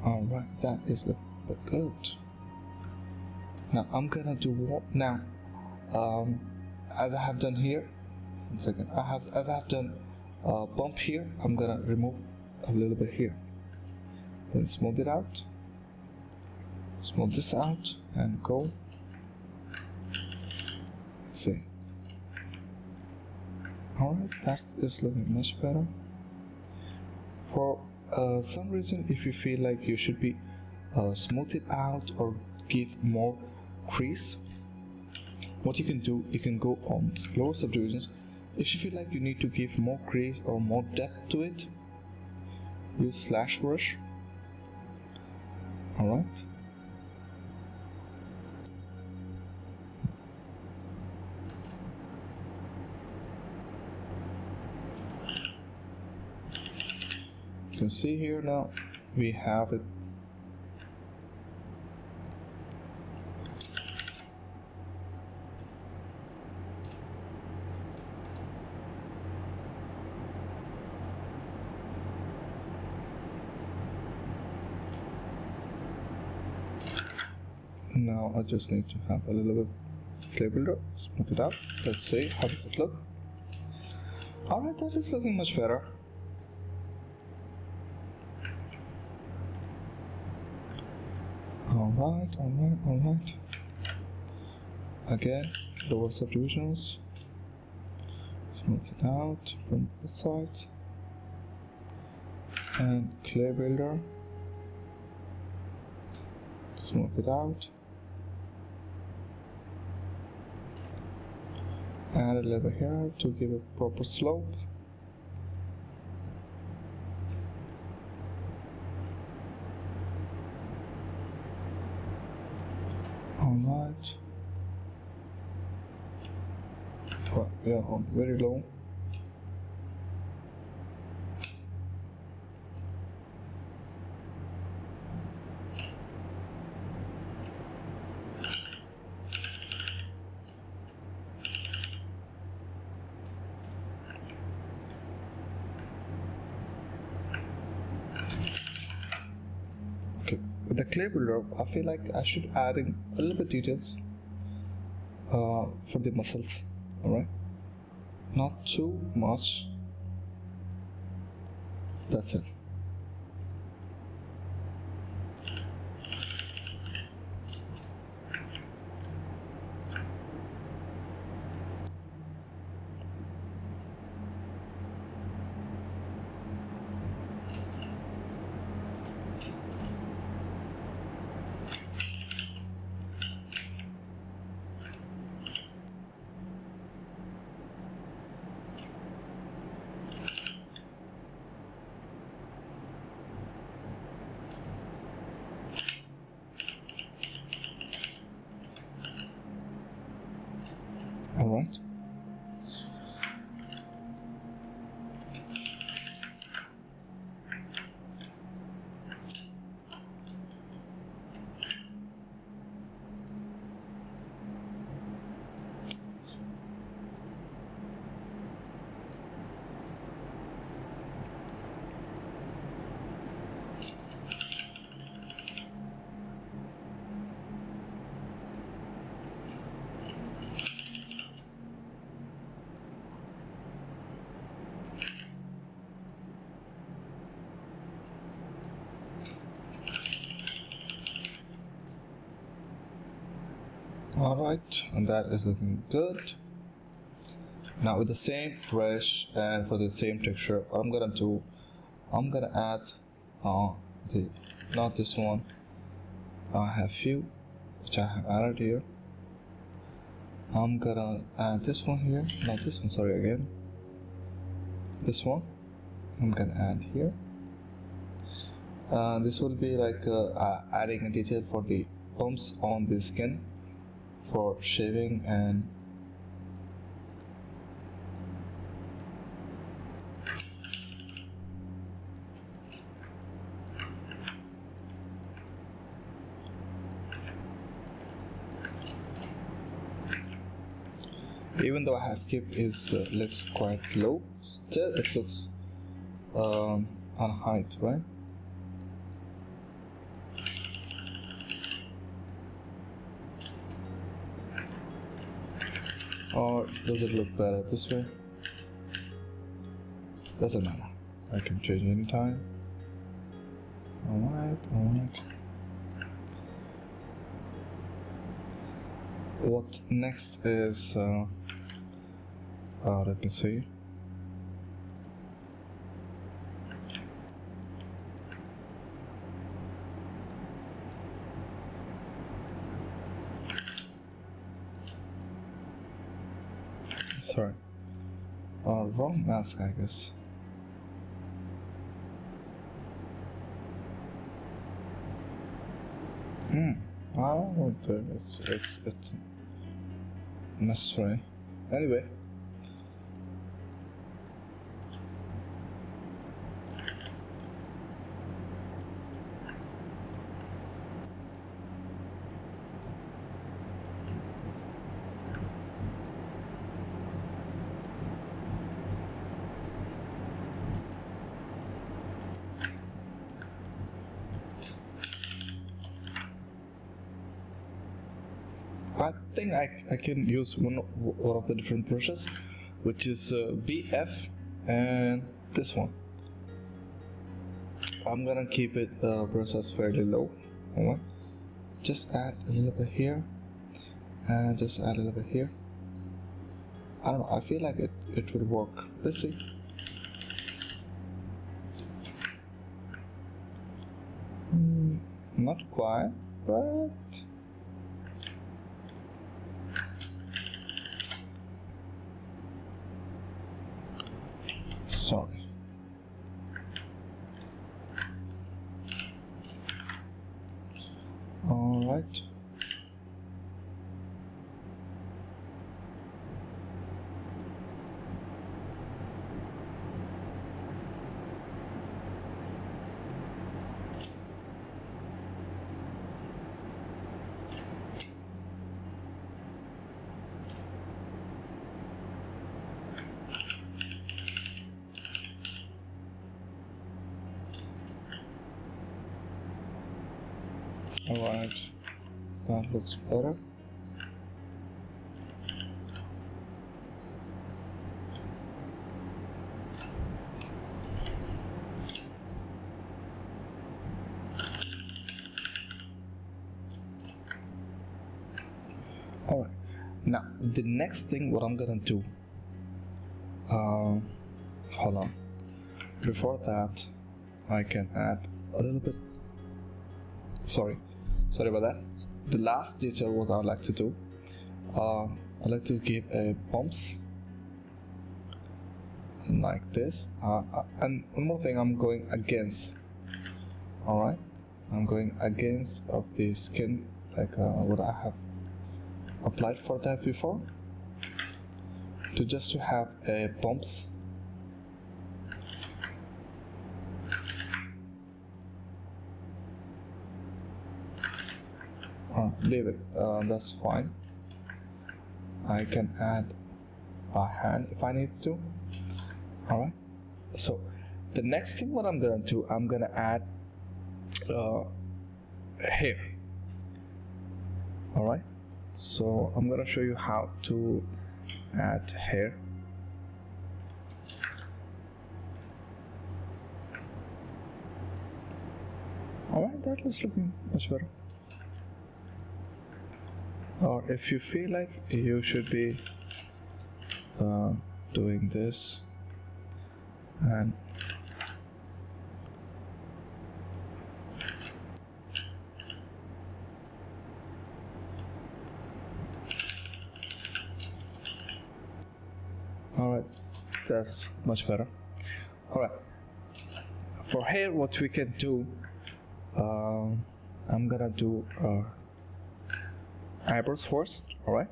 Alright, that is good. Now I'm gonna do what now? As I have done here, 1 second, as I have done bump here, I'm gonna remove a little bit here, then smooth it out, smooth this out, and go. Let's see. Alright, that is looking much better. For some reason, if you feel like you should be smooth it out or give more crease, what you can do, you can go on lower subdivisions. If you feel like you need to give more crease or more depth to it, use slash brush. Alright, you can see here now we have it. Now I just need to have a little bit clay builder, smooth it out. Let's see, how does it look? Alright, that is looking much better. Alright. Again, lower subdivisions. Smooth it out from both sides. And clay builder. Smooth it out. Add a little bit here to give it proper slope. Alright. Well, we are on very low. With the clay builder, I feel like I should add in a little bit details for the muscles. Alright, not too much. That's it. Alright, and that is looking good. Now with the same brush and for the same texture, what I'm gonna do, I'm gonna add not this one. I have few which I have added here. I'm gonna add this one here, not this one, sorry, again. This one I'm gonna add here. This will be like adding a detail for the bumps on the skin for shaving. And even though I have kept his lips quite low, still it looks on height, right? Or does it look better this way? Doesn't matter, I can change anytime. Alright. What next is let me see. Sorry, wrong mask, I guess. Oh, it's necessary. Anyway, I think I can use one of the different brushes, which is BF and this one. I'm gonna keep it brushes fairly low. Just add a little bit here and just add a little bit here. I don't know, I feel like it will work. Let's see. Not quite, but sorry. All right. Alright, that looks better. Alright, now the next thing what I'm gonna do, hold on, before that I can add a little bit, sorry about that. The last detail what I would like to do, I like to give a bumps like this, and one more thing, I'm going against. Alright, I'm going against of the skin, like what I have applied for that before, to just to have a bumps. Leave it, that's fine. I can add by hand if I need to. Alright, so the next thing what I'm gonna do, I'm gonna add hair. Alright, so I'm gonna show you how to add hair. Alright, that is looking much better. or if you feel like you should be doing this, and alright, that's much better. Alright, for hair what we can do, I'm gonna do eyebrows first. Alright,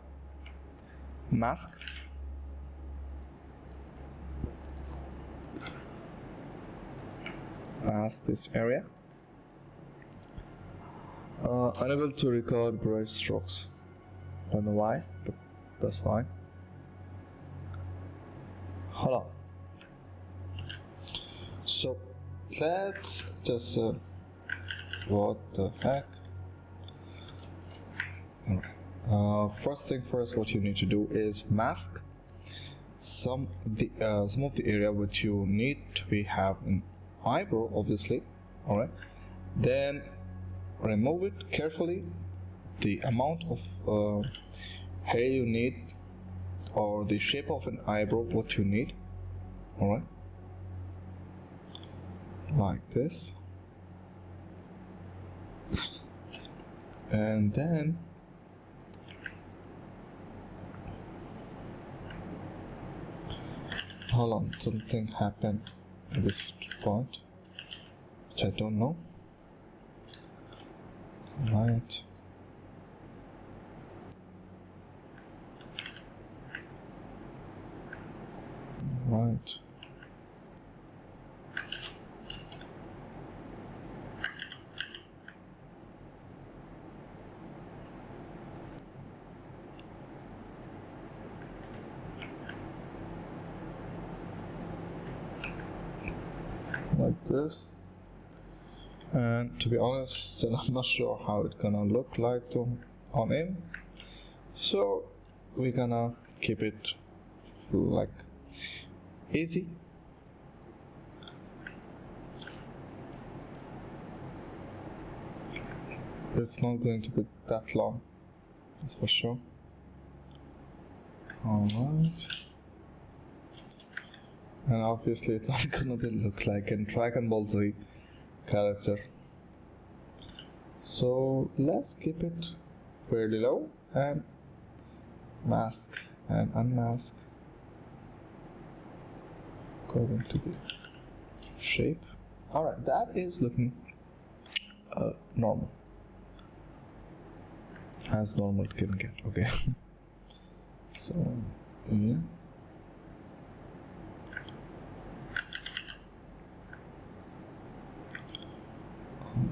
mask, this area. Unable to record brush strokes, don't know why, but that's fine. Hold on. So let's just what the heck. Alright. First thing first, what you need to do is mask some of the area which you need to have an eyebrow, obviously. Alright. Then remove it carefully, the amount of hair you need, or the shape of an eyebrow what you need. Alright, like this, and then hold on, something happened at this point which I don't know. Right, right. Like this, and to be honest, still I'm not sure how it's gonna look like on him, so we're gonna keep it like easy. It's not going to be that long, that's for sure. Alright, and obviously it's not gonna look like a Dragon Ball Z character, so let's keep it fairly low and mask and unmask according to the shape. Alright, that is looking normal, as normal can get. Okay. So yeah,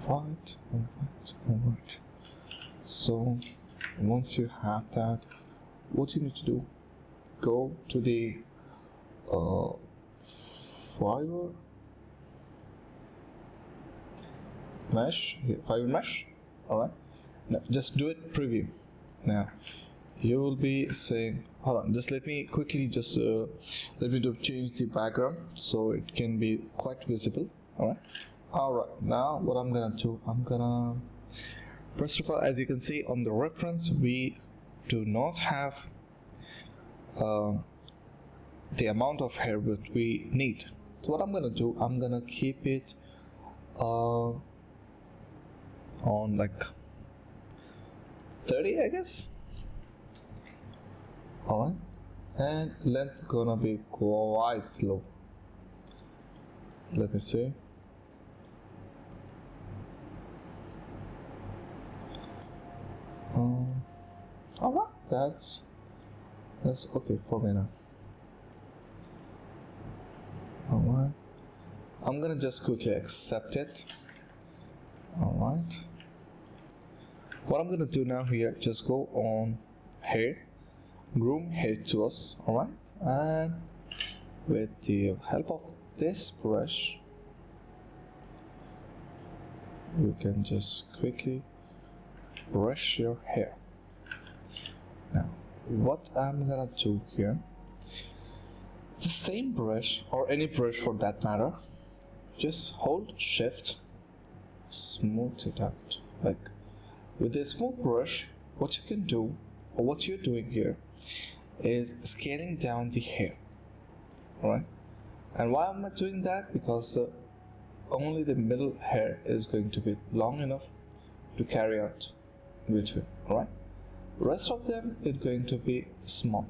alright. So once you have that, what you need to do, go to the fiber mesh. Alright, now just do it preview. Now you will be saying, hold on, just let me quickly just change the background so it can be quite visible. Alright, now what I'm gonna do, first of all, as you can see on the reference, we do not have the amount of hair that we need. So what I'm gonna do, I'm gonna keep it on like 30, I guess. Alright, and length gonna be quite low. Let me see. Alright, that's okay for me now. Alright, I'm gonna just quickly accept it. Alright, what I'm gonna do now here, just go on hair, groom hair tools. Alright, and with the help of this brush, you can just quickly brush your hair. Now what I'm gonna do here, the same brush, or any brush for that matter, just hold shift, smooth it out. Like with a smooth brush, what you can do, what you're doing here is scaling down the hair. Alright, and why am I doing that? Because only the middle hair is going to be long enough to carry out in between. Alright, rest of them is going to be small.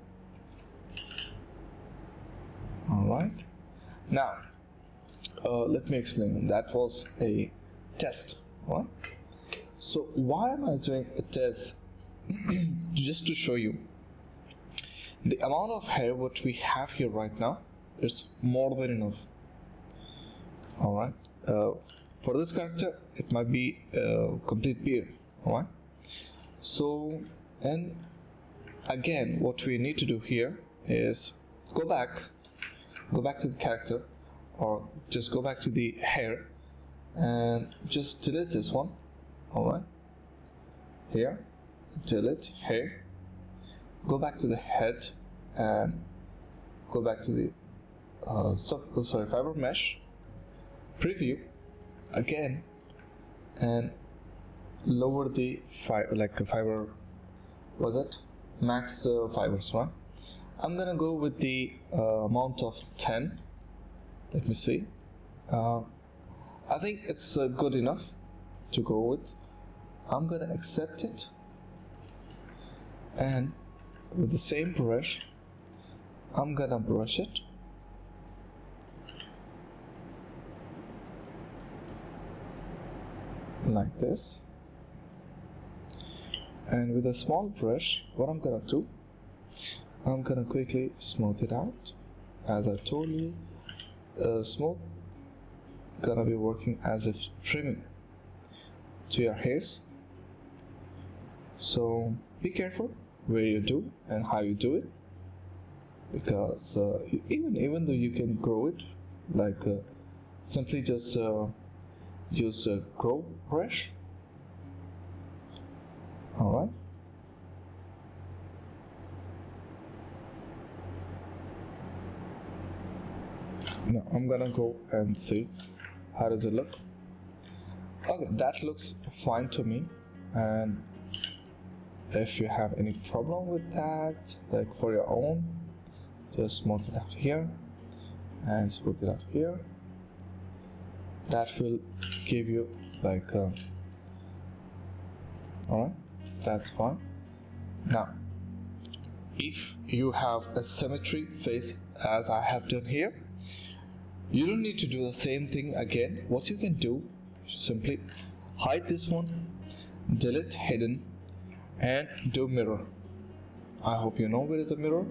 Alright, now let me explain. That was a test. Right? So why am I doing a test? Just to show you the amount of hair what we have here right now is more than enough. Alright, for this character it might be a complete beard. Alright, so, and again what we need to do here is go back to the character, or just go back to the hair and just delete this one. Alright, here, delete hair, go back to the head and go back to the fiber mesh, preview again, and lower the fiber, was it max fibers, right? I'm gonna go with the amount of 10. Let me see. I think it's good enough to go with. I'm gonna accept it, and with the same brush I'm gonna brush it like this, and with a small brush what I'm gonna do, I'm gonna quickly smooth it out. As I told you, smooth gonna be working as if trimming to your hairs, so be careful where you do and how you do it, because even though you can grow it, like simply just use a grow brush. Alright, now I'm gonna go and see how does it look. Okay, that looks fine to me, and if you have any problem with that, like for your own, just smooth it out here and smooth it out here. That will give you like alright, that's fine. Now if you have a symmetry face as I have done here, you don't need to do the same thing again. What you can do, simply hide this one, delete hidden, and do mirror. I hope you know where is the mirror.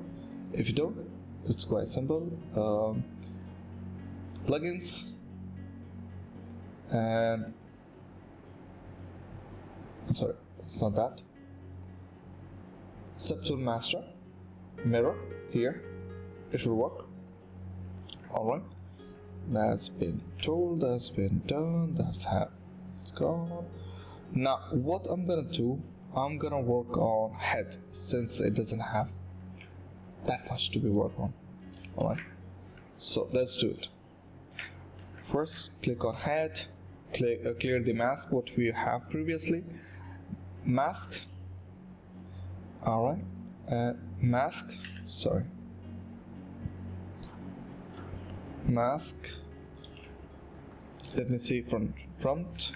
If you don't, it's quite simple. Plugins, and I'm sorry, it's not that. Subtool master, mirror here, it will work. Alright, that's been told, that's been done, that's how it's gone. Now what I'm gonna do, I'm gonna work on head, since it doesn't have that much to be worked on. Alright, so let's do it. First click on head, clear the mask what we have previously, mask. Alright, mask, sorry, mask, let me see front,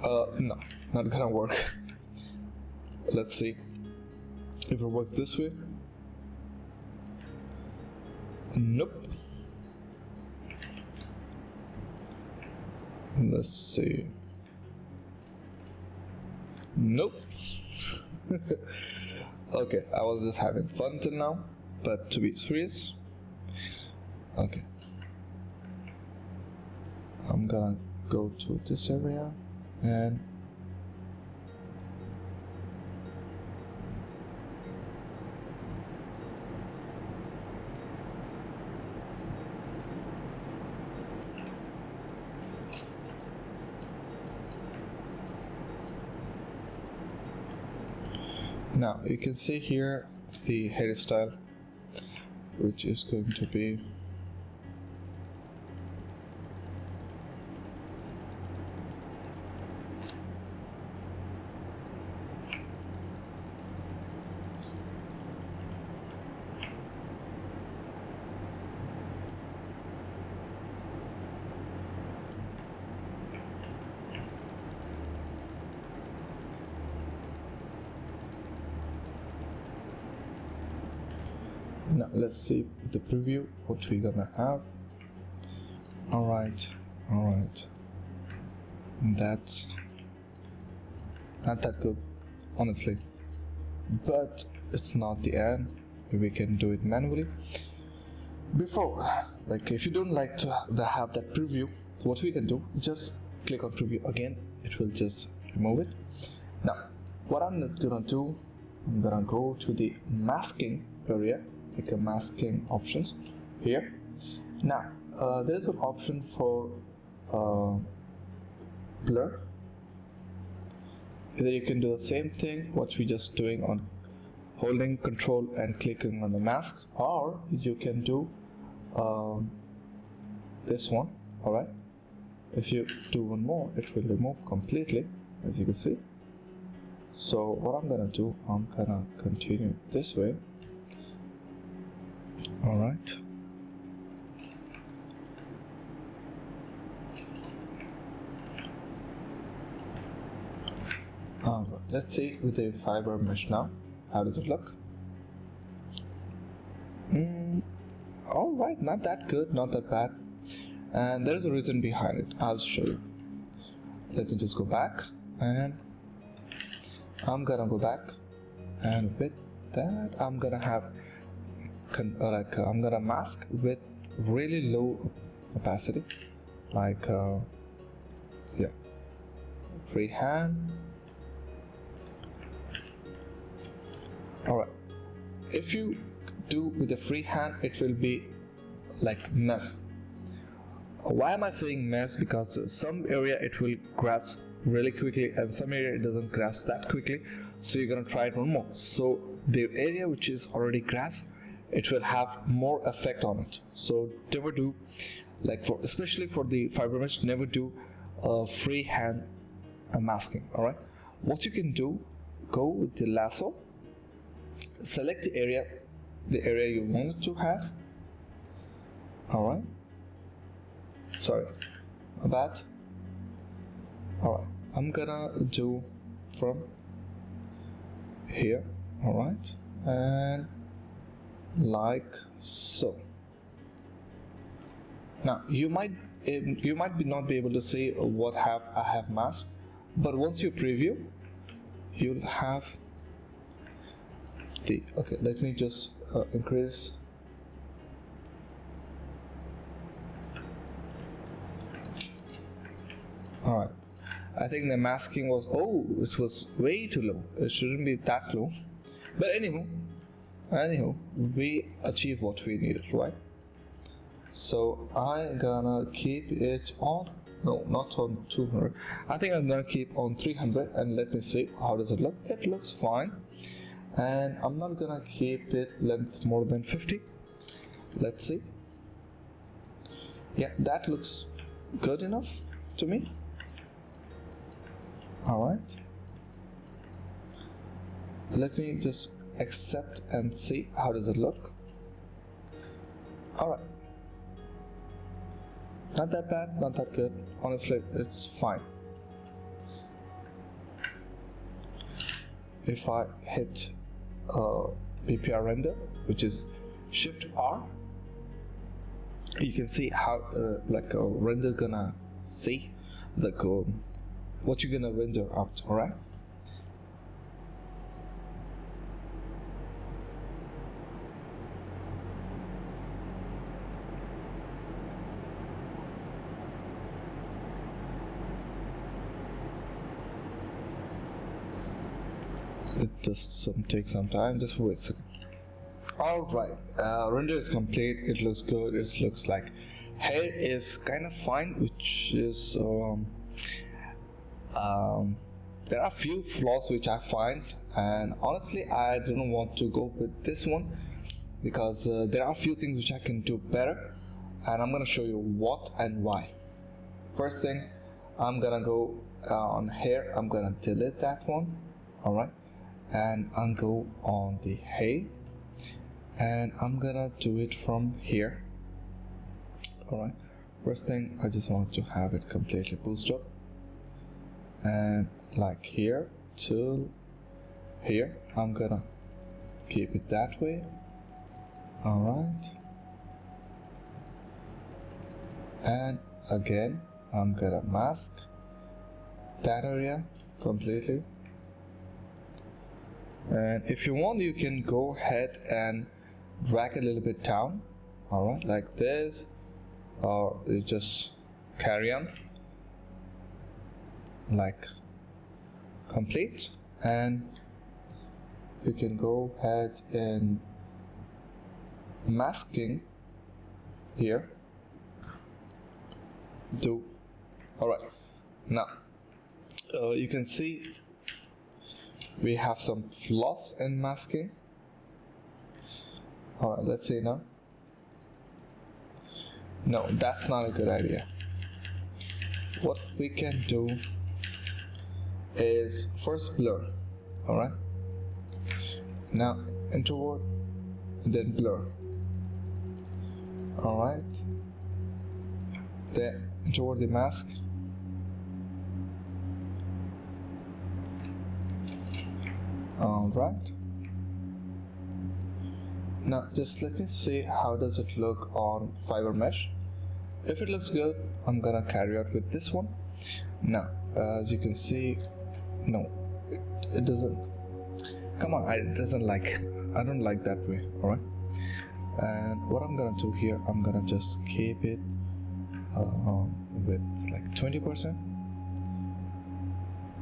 no, not gonna work. Let's see if it works this way. Nope. Let's see. Nope. Okay, I was just having fun till now, but to be serious, okay, I'm gonna go to this area and now you can see here the hairstyle, which is going to be Now let's see the preview what we're gonna have. All right, that's not that good, honestly, but it's not the end. We can do it manually. Before, like, if you don't like to have that preview, what we can do, just click on preview again, it will just remove it. Now what I'm gonna do, I'm gonna go to the masking area, like a masking options here. Now there is an option for blur. Either you can do the same thing what we just doing on holding control and clicking on the mask, or you can do this one. All right, if you do one more, it will remove completely, as you can see. So what I'm gonna do, I'm gonna continue this way. All right, let's see with the fiber mesh now, how does it look? All right, not that good, not that bad, and there's a reason behind it. I'll show you. Let me just go back, and I'm gonna go back, and with that I'm gonna have I'm gonna mask with really low opacity, like yeah, freehand. All right, if you do with the freehand, it will be like mess. Why am I saying mess? Because some area it will grasp really quickly and some area it doesn't grasp that quickly, so you're gonna try it one more. So the area which is already grasped, it will have more effect on it. So never do, like, for especially for the fiber mesh, never do freehand masking. All right, what you can do, go with the lasso, select the area you want to have. All right, sorry, my bad. All right, I'm gonna do from here. All right, and like so. Now you might not be able to see what I have masked, but once you preview, you'll have the, okay, let me just increase. All right, I think the masking was, it was way too low. It shouldn't be that low, but anyhow, we achieved what we needed, right? So I'm gonna keep it on, no, not on 200. I think I'm gonna keep on 300, and let me see how does it look. It looks fine, and I'm not gonna keep it length more than 50. Let's see. Yeah, that looks good enough to me. All right, let me just accept and see how does it look. All right, not that bad, not that good, honestly, it's fine. If I hit PPR render, which is Shift R, you can see how like a render gonna see like what you're gonna render out. All right, it just take some time, just wait a second. All right, render is complete. It looks good. It looks like hair is kind of fine, which is there are a few flaws which I find, and honestly I don't want to go with this one because there are a few things which I can do better, and I'm gonna show you what and why. First thing, I'm gonna go on hair, I'm gonna delete that one. All right, and I'll go on the hay, and I'm gonna do it from here. All right, first thing, I just want to have it completely boosted up, and like here to here, I'm gonna keep it that way. Alright, and again I'm gonna mask that area completely. And if you want, you can go ahead and drag a little bit down, alright, like this, or you just carry on like complete, and you can go ahead and masking here do. Alright, now you can see we have some flaws in masking. Alright, let's see now. No, that's not a good idea. What we can do is first blur. Alright, now introvert, then blur. Alright, then introvert the mask. Alright, now just let me see how does it look on fiber mesh. If it looks good, I'm gonna carry out with this one. Now as you can see, no, it doesn't, come on, it doesn't like, I don't like that way. Alright, and what I'm gonna do here, I'm gonna just keep it with like 20%.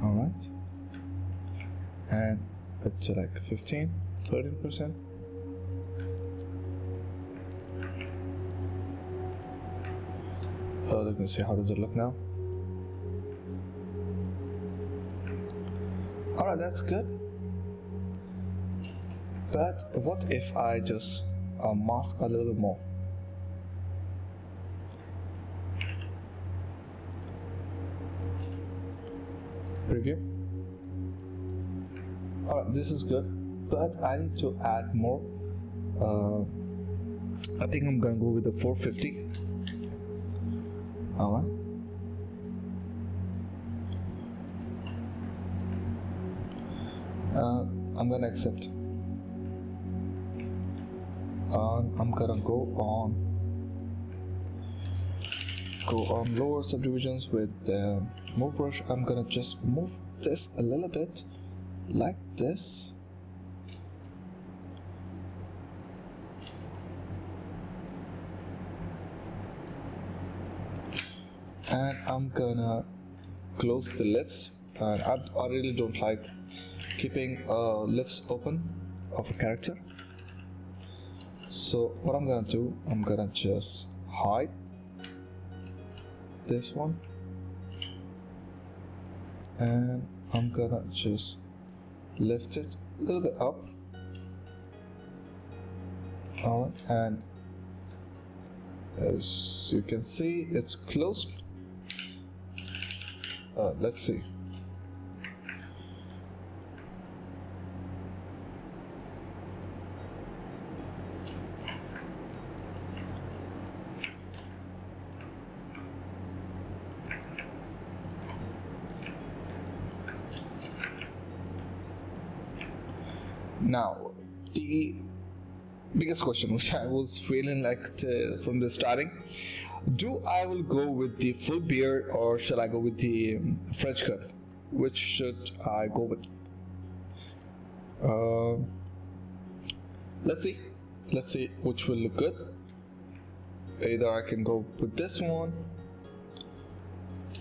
Alright, and it's like 13%. Let me see how does it look now. Alright, that's good. But what if I just mask a little bit more? Preview. Alright, this is good, but I need to add more. I think I'm gonna go with the 450. Alright. I'm gonna accept. I'm gonna go on lower subdivisions with the move brush. I'm gonna just move this a little bit like this. And I'm gonna close the lips. And I really don't like keeping lips open of a character. So what I'm gonna do, I'm gonna just hide this one, and I'm gonna just lift it a little bit up. Alright, and as you can see, it's closed. Let's see. Now, the biggest question which I was feeling like from the starting, do I will go with the full beard or shall I go with the French cut? Which should I go with? Let's see which will look good. Either I can go with this one.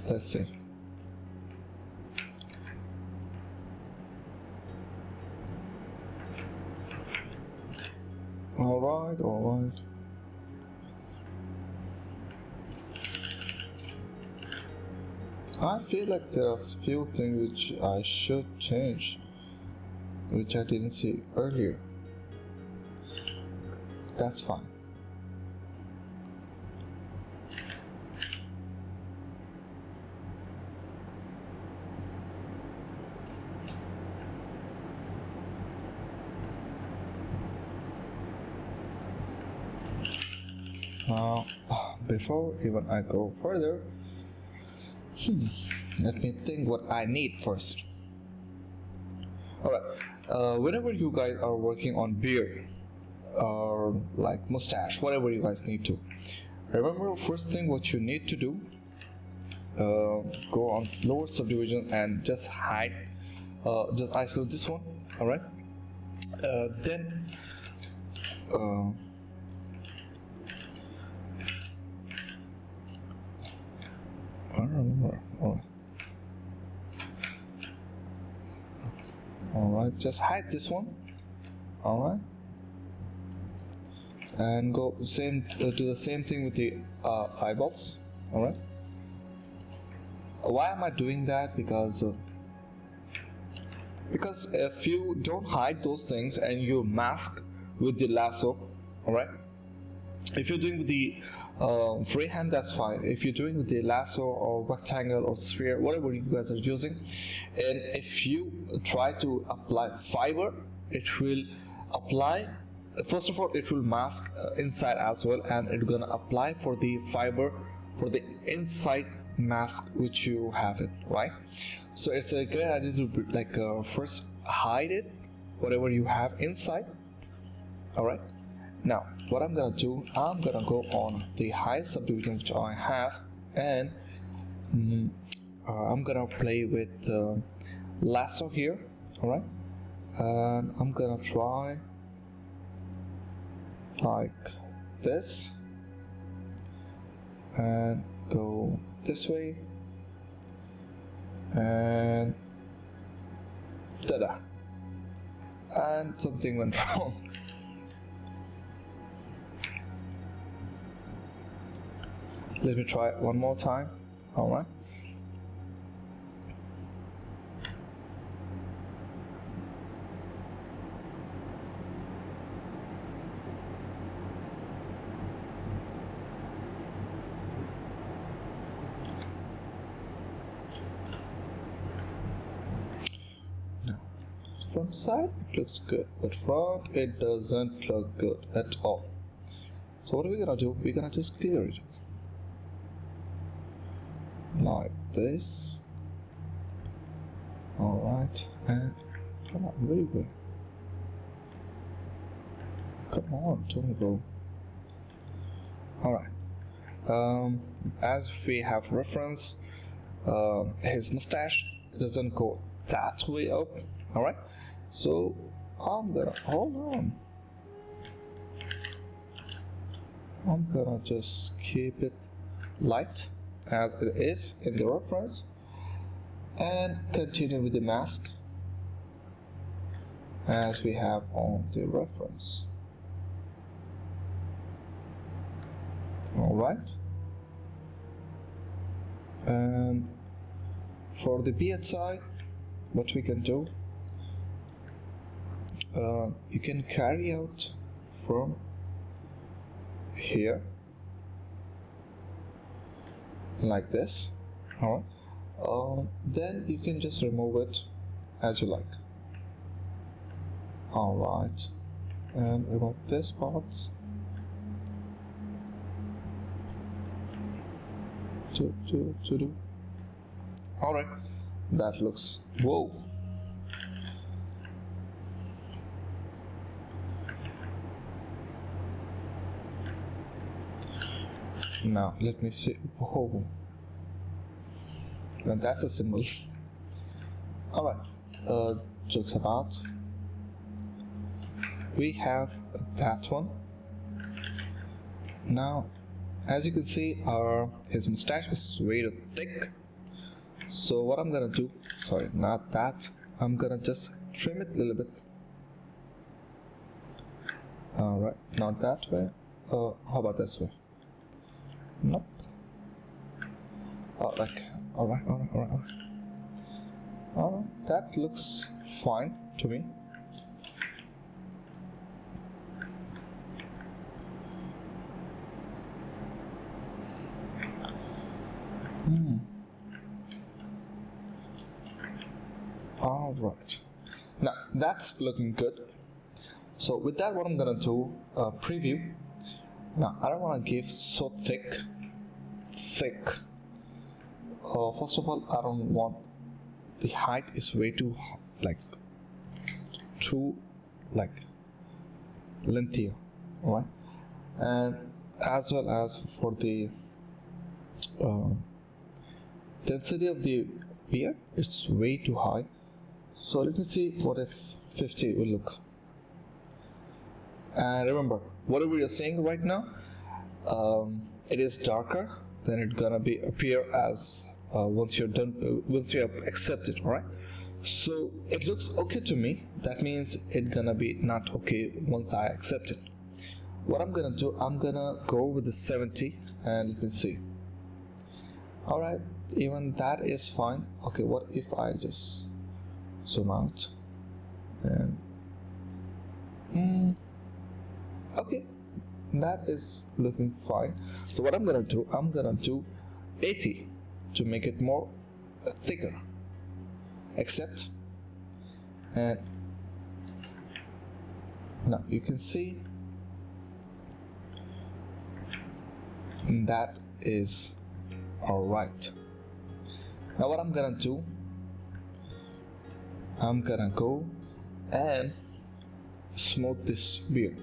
Let's see. Alright. I feel like there are few things which I should change, which I didn't see earlier. That's fine. Now, before even I go further, let me think what I need first. Alright, whenever you guys are working on beard, or like mustache, whatever you guys need to. Remember, first thing what you need to do, go on lower subdivision and just hide, just isolate this one. All right, then I don't remember. Alright, just hide this one. Alright, and go do the same thing with the eyeballs. Alright, why am I doing that? Because if you don't hide those things and you mask with the lasso, alright, if you're doing with the freehand, that's fine. If you're doing with the lasso or rectangle or sphere, whatever you guys are using, and if you try to apply fiber, it will apply, first of all, it will mask inside as well, and it's gonna apply for the fiber for the inside mask which you have it, right? So it's a great idea to like first hide it, whatever you have inside. All right, now what I'm gonna do, I'm gonna go on the highest subdivision which I have, and I'm gonna play with lasso here. All right, and I'm gonna try like this and go this way, and ta-da, and something went wrong. Let me try it one more time. All right. Now, from side it looks good, but front it doesn't look good at all. So what are we gonna do? We're gonna just clear it. Like this. Alright, and come on, where you go? Come on, don't go. Alright. As we have reference, his mustache doesn't go that way up. Alright. So I'm gonna hold on. I'm gonna just keep it light as it is in the reference and continue with the mask as we have on the reference. Alright, and for the beard side, what we can do, you can carry out from here like this. Alright, then you can just remove it as you like. Alright, and remove this part to do. Alright, that looks, whoa. Now let me see. Whoa. Now that's a symbol. Alright, jokes apart, we have that one. Now as you can see, his mustache is way too thick, so what I'm gonna do, sorry, not that, I'm gonna just trim it a little bit. Alright, not that way. How about this way? Nope. Oh, like, alright. Alright, that looks fine to me. Alright, now that's looking good. So with that, what I'm gonna do, preview. Now I don't want to give so thick. First of all, I don't want, the height is way too like length here, all right? And as well as for the density of the beard, it's way too high. So let me see what if 50 will look. And remember, whatever you're seeing right now, it is darker, then it's gonna be appear as once you're done, once you have accepted, all right? So it looks okay to me. That means it's gonna be not okay once I accept it. What I'm gonna do, I'm gonna go with the 70 and let me see. All right, even that is fine. Okay, what if I just zoom out and okay, that is looking fine. So what I'm gonna do, I'm gonna do 80 to make it more thicker. Accept, and now you can see that is all right. Now what I'm gonna do, I'm gonna go and smooth this beard.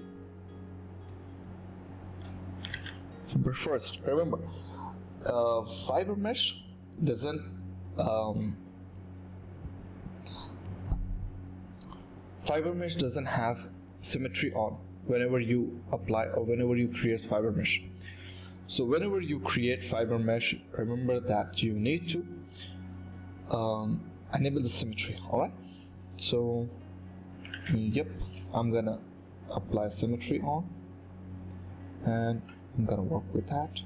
But first, remember, fiber mesh doesn't have symmetry on whenever you apply or whenever you create fiber mesh. So whenever you create fiber mesh, remember that you need to enable the symmetry. All right, so yep, I'm gonna apply symmetry on and I'm gonna work with that.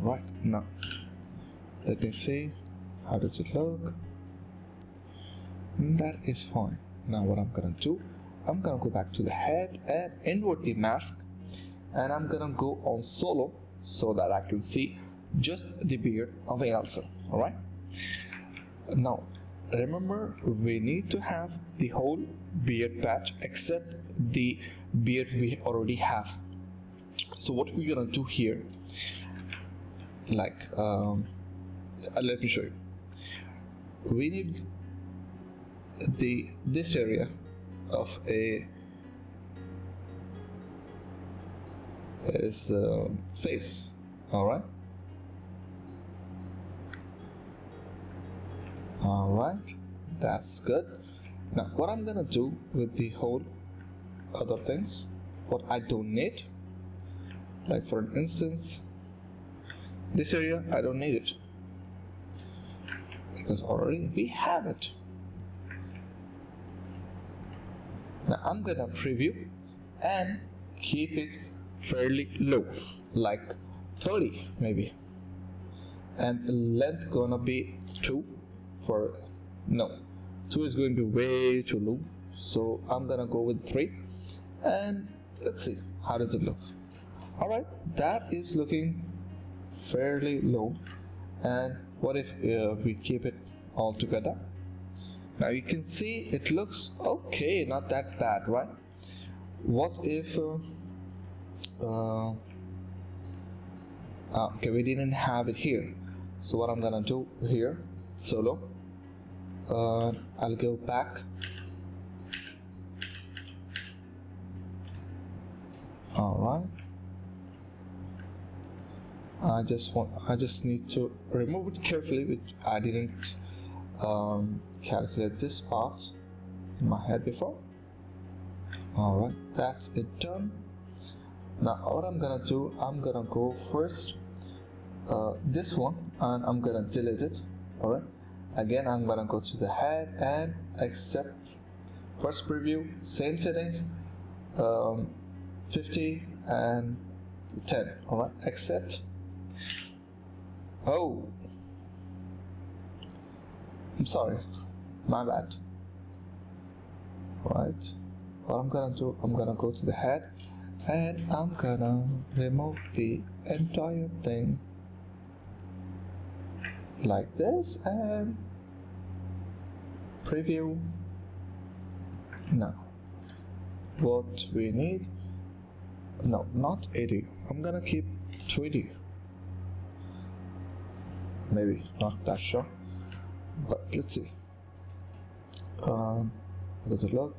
Right, now let me see how does it look. That is fine. Now what I'm gonna do, I'm gonna go back to the head and invert the mask, and I'm gonna go on solo so that I can see just the beard of Elsa. All right, now remember, we need to have the whole beard patch except the beard we already have. So what we're gonna do here, like let me show you. We need this area of a face. All right, that's good. Now what I'm gonna do with the whole other things, what I don't need, like for instance this area, I don't need it because already we have it. Now I'm gonna preview and keep it fairly low, like 30 maybe, and the length gonna be 2 for no, 2 is going to be way too low, so I'm gonna go with 3 and let's see how does it look. All right, that is looking fairly low. And what if we keep it all together? Now you can see it looks okay, not that bad, right? What if okay, we didn't have it here, so what I'm gonna do here, solo, I'll go back. All right, I just need to remove it carefully, which I didn't calculate this part in my head before. All right, that's it done. Now what I'm gonna do, I'm gonna go first this one and I'm gonna delete it. All right, again I'm gonna go to the head and accept first preview, same settings, 50 and 10. All right, accept. Oh, I'm sorry, my bad. Right, what I'm gonna do, I'm gonna go to the head and I'm gonna remove the entire thing like this and preview. Now what we need, no, not 80, I'm gonna keep 20, maybe not that sure, but let's see. How does it look?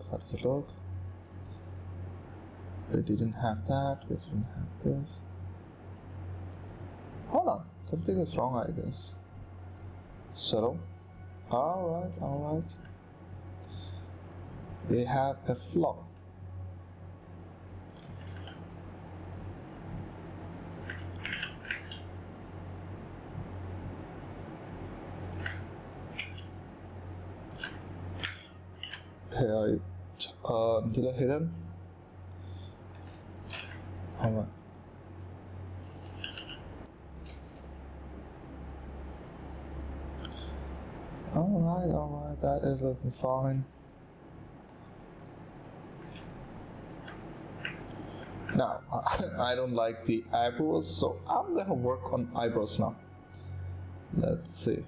We didn't have that, we didn't have this. Hold on, something is wrong, I guess. So, alright. We have a flaw. Here, did I hit him? Alright. Alright, that is looking fine. Now, I don't like the eyebrows, so I'm gonna work on eyebrows now. Let's see.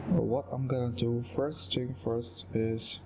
What I'm gonna do first thing first is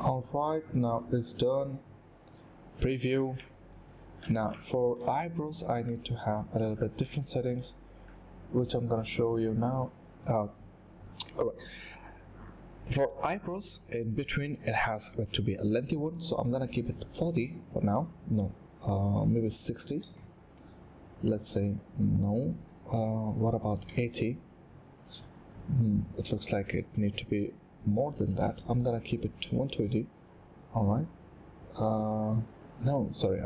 alright, now it's done. Preview. Now for eyebrows I need to have a little bit different settings, which I'm gonna show you now. Alright, for eyebrows in between it has to be a lengthy one, so I'm gonna keep it 40 for now. No, maybe 60. Let's say no. What about 80? It looks like it need to be more than that. I'm gonna keep it to 120. Alright. No, sorry,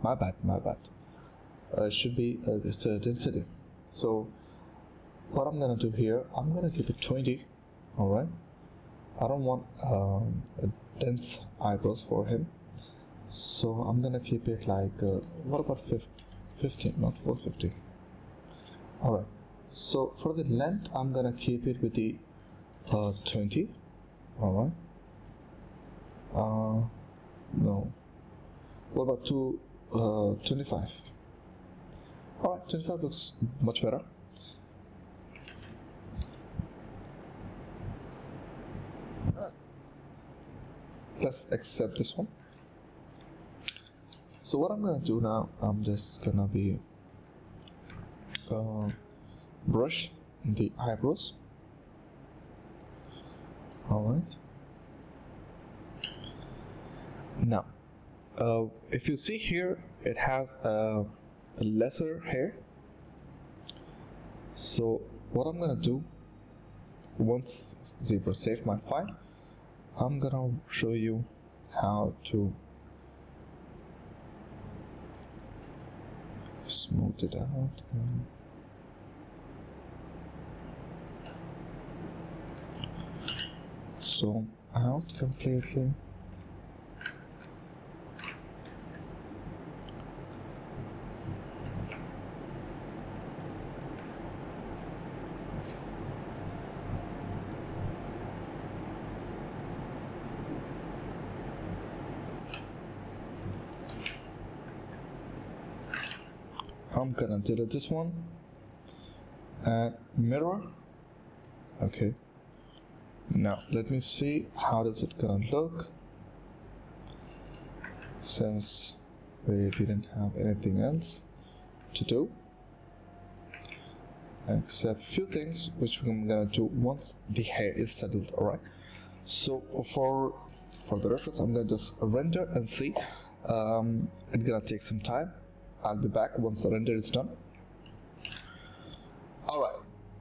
my bad. It should be it's a density. So what I'm gonna do here, I'm gonna keep it 20. Alright. I don't want a dense eyebrows for him, so I'm gonna keep it like what about 50, not 450. Alright, so for the length I'm gonna keep it with the 20. Alright. No, what about 25? Alright, 25 looks much better. Let's accept this one. So what I'm gonna do now, I'm just gonna be brush the eyebrows. Alright. Now, if you see here, it has a lesser hair. So what I'm gonna do, once Zebra save my file, I'm gonna show you how to smooth it out and zoom out completely. I'm gonna delete this one and mirror. Okay, now let me see how does it gonna look, since we didn't have anything else to do except few things which I'm gonna do once the hair is settled. Alright, so for the reference I'm gonna just render and see. It's gonna take some time. I'll be back once the render is done. Alright,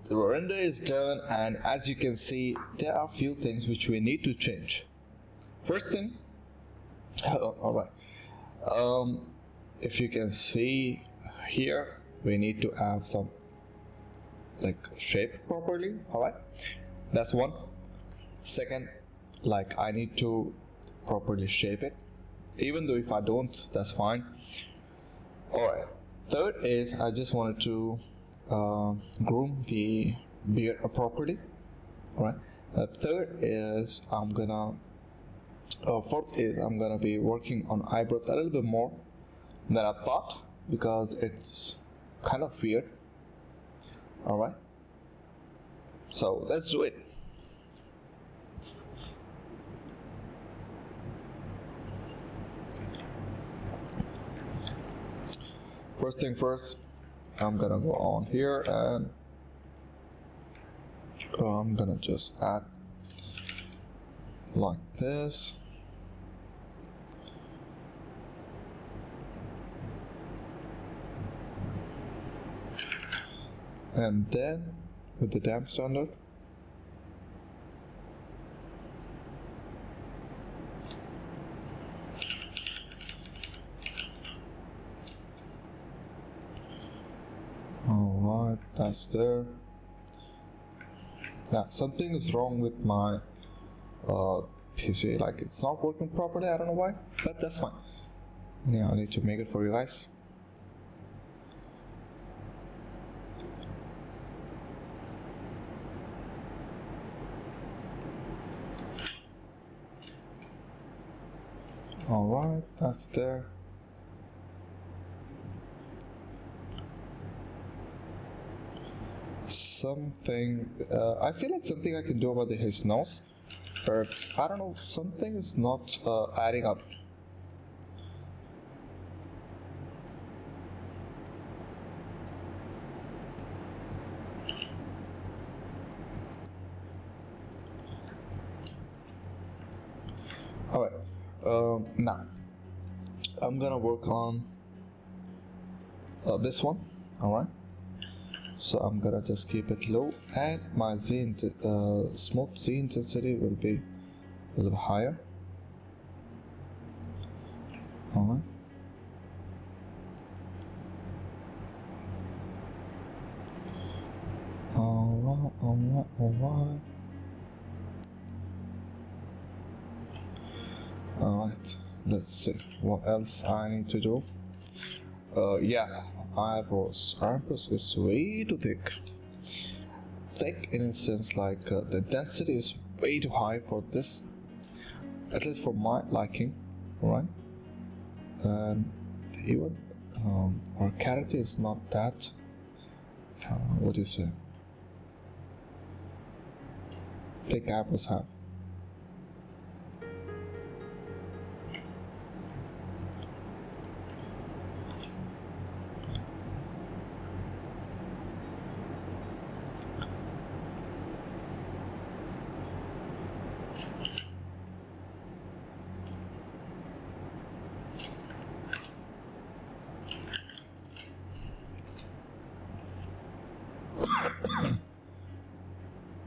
the render is done, and as you can see, there are a few things which we need to change. First thing, alright, if you can see here, we need to have some like shape properly. Alright, that's one. Second, like I need to properly shape it, even though if I don't, that's fine. Alright, third is I just wanted to groom the beard properly. Alright, third is fourth is I'm gonna be working on eyebrows a little bit more than I thought, because it's kind of weird. Alright, so let's do it. First thing first, I'm gonna go on here and I'm gonna just add like this. And then with the damp standard, alright, that's there. Now something is wrong with my PC, like it's not working properly. I don't know why, but that's fine. Yeah, I need to make it for you guys. Alright, that's there. Something, I feel like something I can do about his nose, but I don't know, something is not adding up. Alright, now I'm gonna work on this one. Alright, so I'm gonna just keep it low, and my smooth Z intensity will be a little higher. Alright, alright. Alright, let's see what else I need to do. Yeah, eyebrows is way too thick in a sense, like the density is way too high for this, at least for my liking. Alright, and even our clarity is not that what do you say, thick eyebrows have.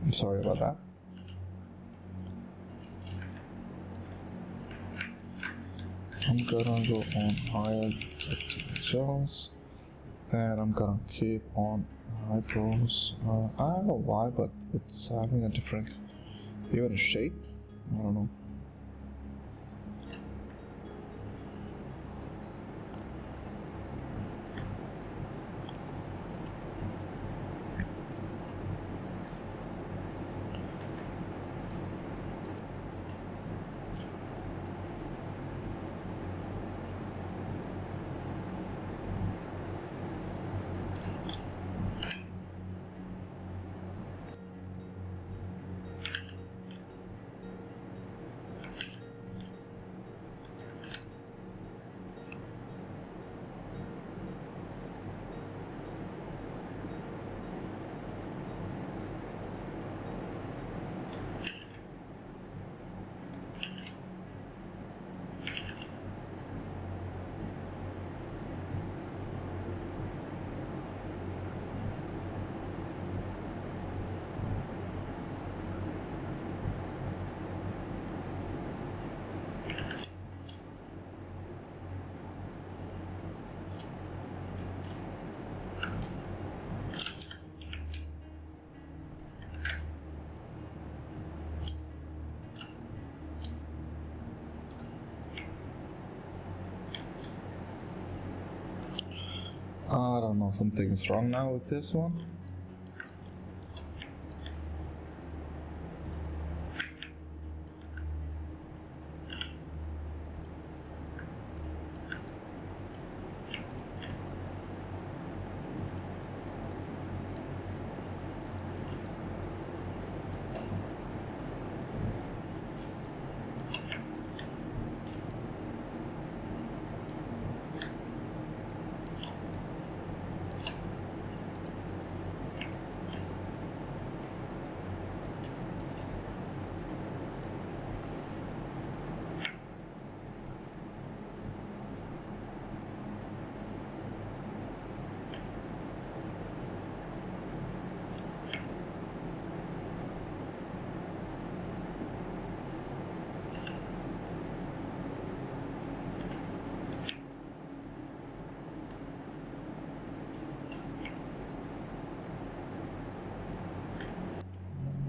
I'm sorry about that. I'm gonna go on higher textures, and I'm gonna keep on eyebrows. I don't know why, but it's having a different, even a shape. I don't know. I don't know, something is wrong now with this one.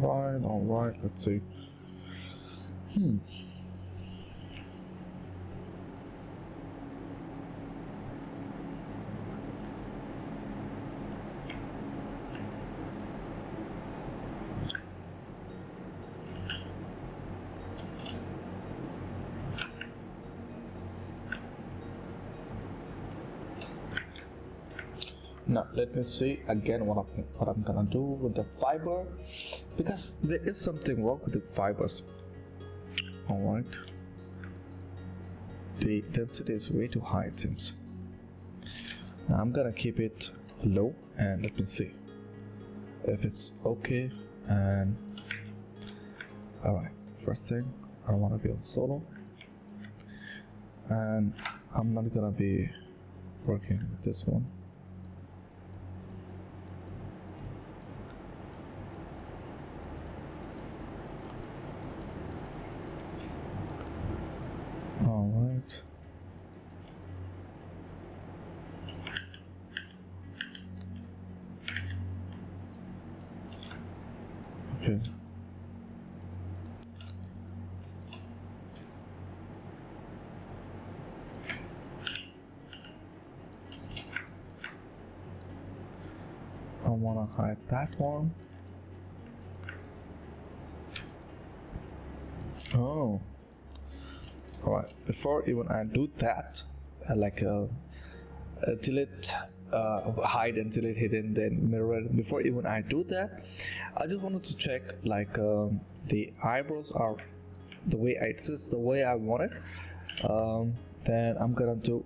Alright, let's see. Now let me see again what I'm gonna do with the fiber, because there is something wrong with the fibers. Alright, the density is way too high, it seems. Now I'm gonna keep it low and let me see if it's okay. And alright, first thing, I don't want to be on solo, and I'm not gonna be working with this one. Alright. Okay. I want to hide that one. Oh. Alright, before even I do that, delete, hide and delete hidden, then mirror. Before even I do that, I just wanted to check the eyebrows are the way this is the way I want it. Then I'm gonna do,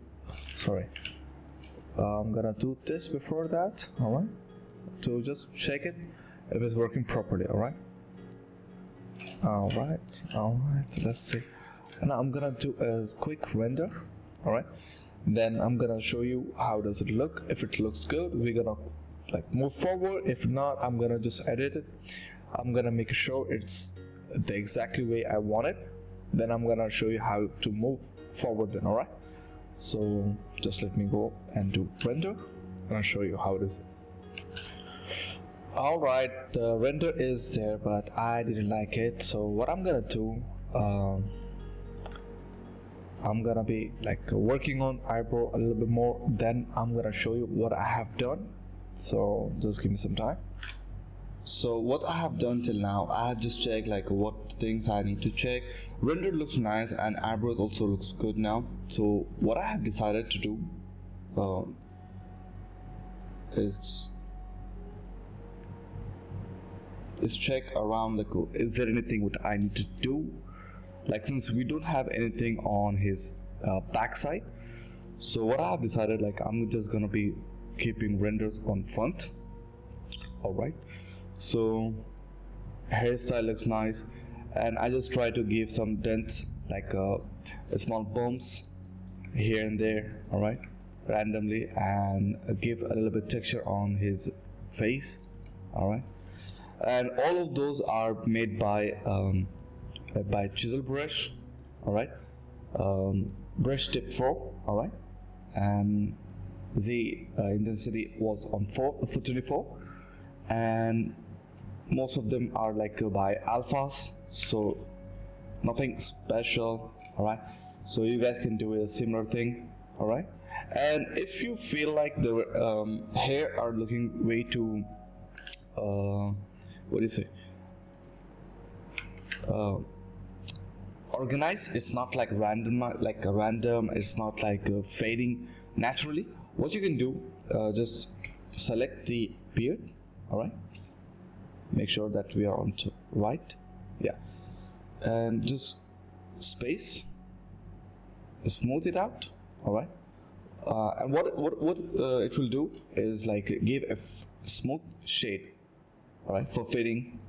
I'm gonna do this before that. Alright, to just check it if it's working properly. Alright, let's see. And I'm gonna do a quick render. Alright, then I'm gonna show you how does it look. If it looks good, we're gonna move forward. If not, I'm gonna just edit it. I'm gonna make sure it's the exactly way I want it. Then I'm gonna show you how to move forward then. Alright, so just let me go and do render and I'll show you how it is. Alright, the render is there, but I didn't like it. So what I'm gonna do, I'm gonna be working on eyebrow a little bit more, then I'm gonna show you what I have done. So just give me some time. So what I have done till now, I have just checked what things I need to check. Render looks nice and eyebrows also looks good now. So what I have decided to do is check around is there anything what I need to do, since we don't have anything on his backside. So what I have decided, I'm just gonna be keeping renders on front. Alright, so hairstyle looks nice, and I just try to give some dents, small bumps here and there, alright, randomly, and give a little bit texture on his face. Alright, and all of those are made by chisel brush. Alright, brush tip 4. Alright, and the intensity was on 24, and most of them are by alphas, so nothing special. Alright, so you guys can do a similar thing. all right? And if you feel like the hair are looking way too what do you say, organized, it's not like random, it's not like fading naturally, what you can do, just select the beard, all right, make sure that we are on to right, yeah, and just space, smooth it out, all right. And what it will do is like give a smooth shade, all right, for fitting.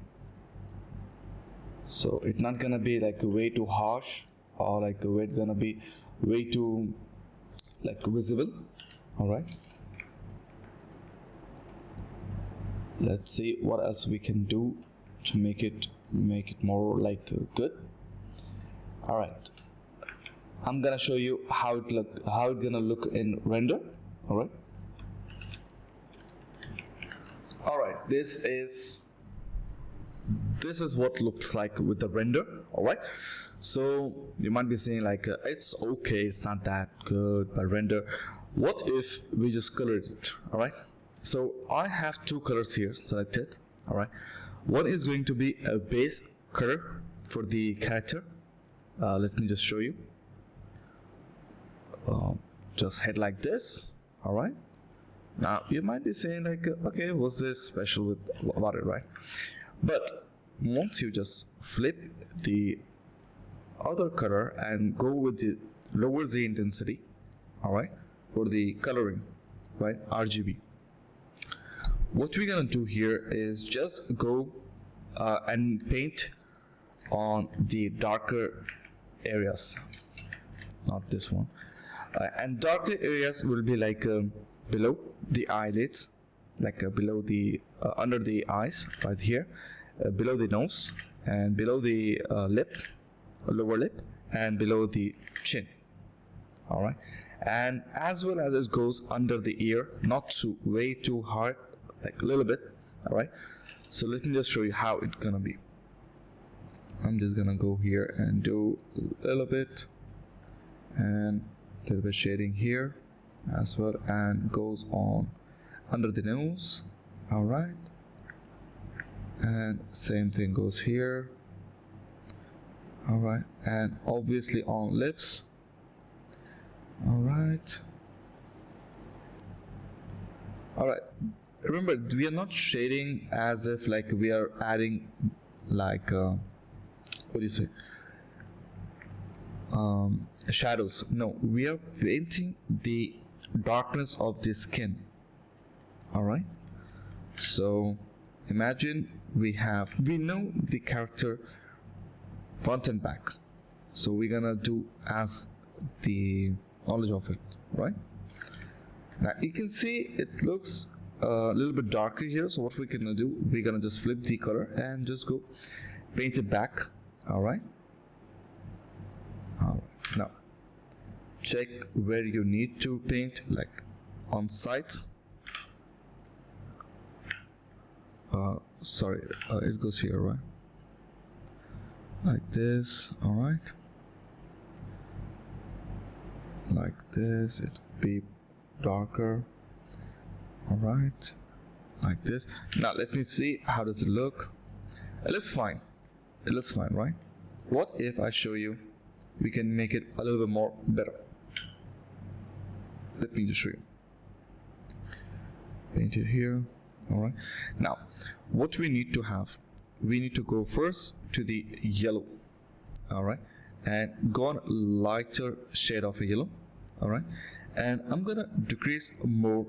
So it's not gonna be like way too harsh, or like it's gonna be way too like visible, all right. Let's see what else we can do to make it more like good. All right, I'm gonna show you how it's gonna look in render, all right. All right, this is what looks like with the render, all right. So you might be saying like it's okay, it's not that good by render. What if we just colored it, all right? So I have two colors here selected, all right. One is going to be a base color for the character. Let me just show you. Just head like this, all right. Now you might be saying like okay, what's this special about it, right? But once you just flip the other color and go with the lower the intensity, all right, for the coloring, right, RGB, what we're gonna do here is just go and paint on the darker areas, not this one, and darker areas will be like below the eyelids, like below the under the eyes right here, below the nose, and below the lower lip, and below the chin, all right. And as well as it goes under the ear, not too way too hard, like a little bit, all right. So let me just show you how it's gonna be. I'm just gonna go here and do a little bit, and a little bit shading here as well, and goes on under the nose, all right. And same thing goes here, all right, and obviously on lips, all right. All right, remember we are not shading as if like we are adding like what do you say, shadows. No, we are painting the darkness of the skin, all right. So imagine we know the character front and back, so we're gonna do as the knowledge of it, right? Now you can see it looks a little bit darker here, so what we're gonna do, we're gonna just flip the color and just go paint it back, all right. Now check where you need to paint, like on site. Sorry, it goes here, right? Like this, all right. Like this, it'll be darker, all right. Like this. Now let me see how does it look. It looks fine. It looks fine, right? What if I show you we can make it a little bit more better? Let me just show you. Paint it here, all right. Now what we need to have, we need to go first to the yellow, all right, and go on lighter shade of a yellow, all right. And I'm gonna decrease more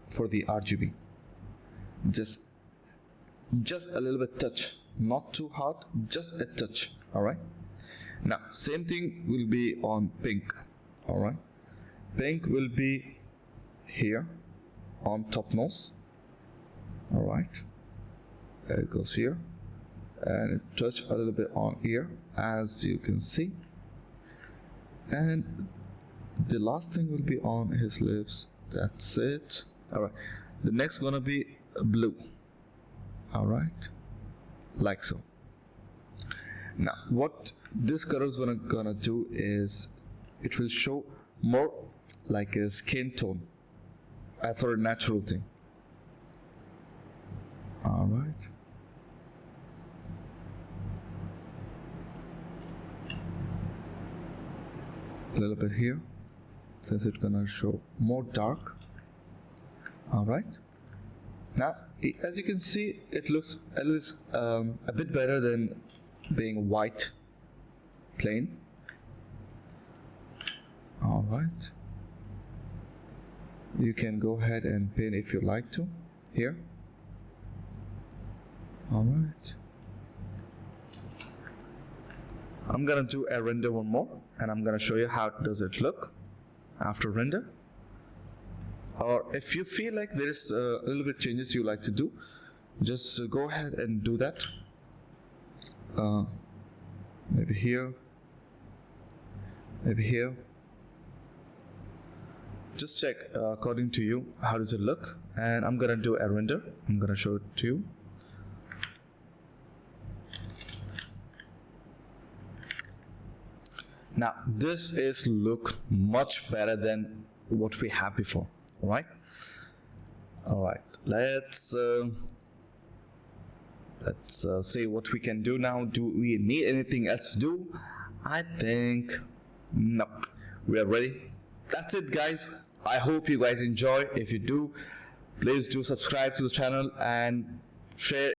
for the RGB, just a little bit touch, not too hard, just a touch, all right. Now same thing will be on pink, all right. Pink will be here on top nose, all right. It goes here, and it touch a little bit on ear, as you can see, and the last thing will be on his lips. That's it, all right. The next gonna be blue, all right, like so. Now what this color is gonna do is it will show more like a skin tone for a natural thing. All right. A little bit here, since it's gonna show more dark. All right. Now, as you can see, it looks at least a bit better than being white, plain. All right. You can go ahead and paint if you like to here. All right. I'm gonna do a render one more, and I'm gonna show you how does it look after render. Or if you feel like there is a little bit changes you like to do, just go ahead and do that. Maybe here, maybe here. Just check according to you how does it look, and I'm gonna do a render. I'm gonna show it to you. Now this is look much better than what we have before. All right, let's see what we can do now. Do we need anything else to do? I think nope, we are ready. That's it, guys. I hope you guys enjoy. If you do, please do subscribe to the channel and share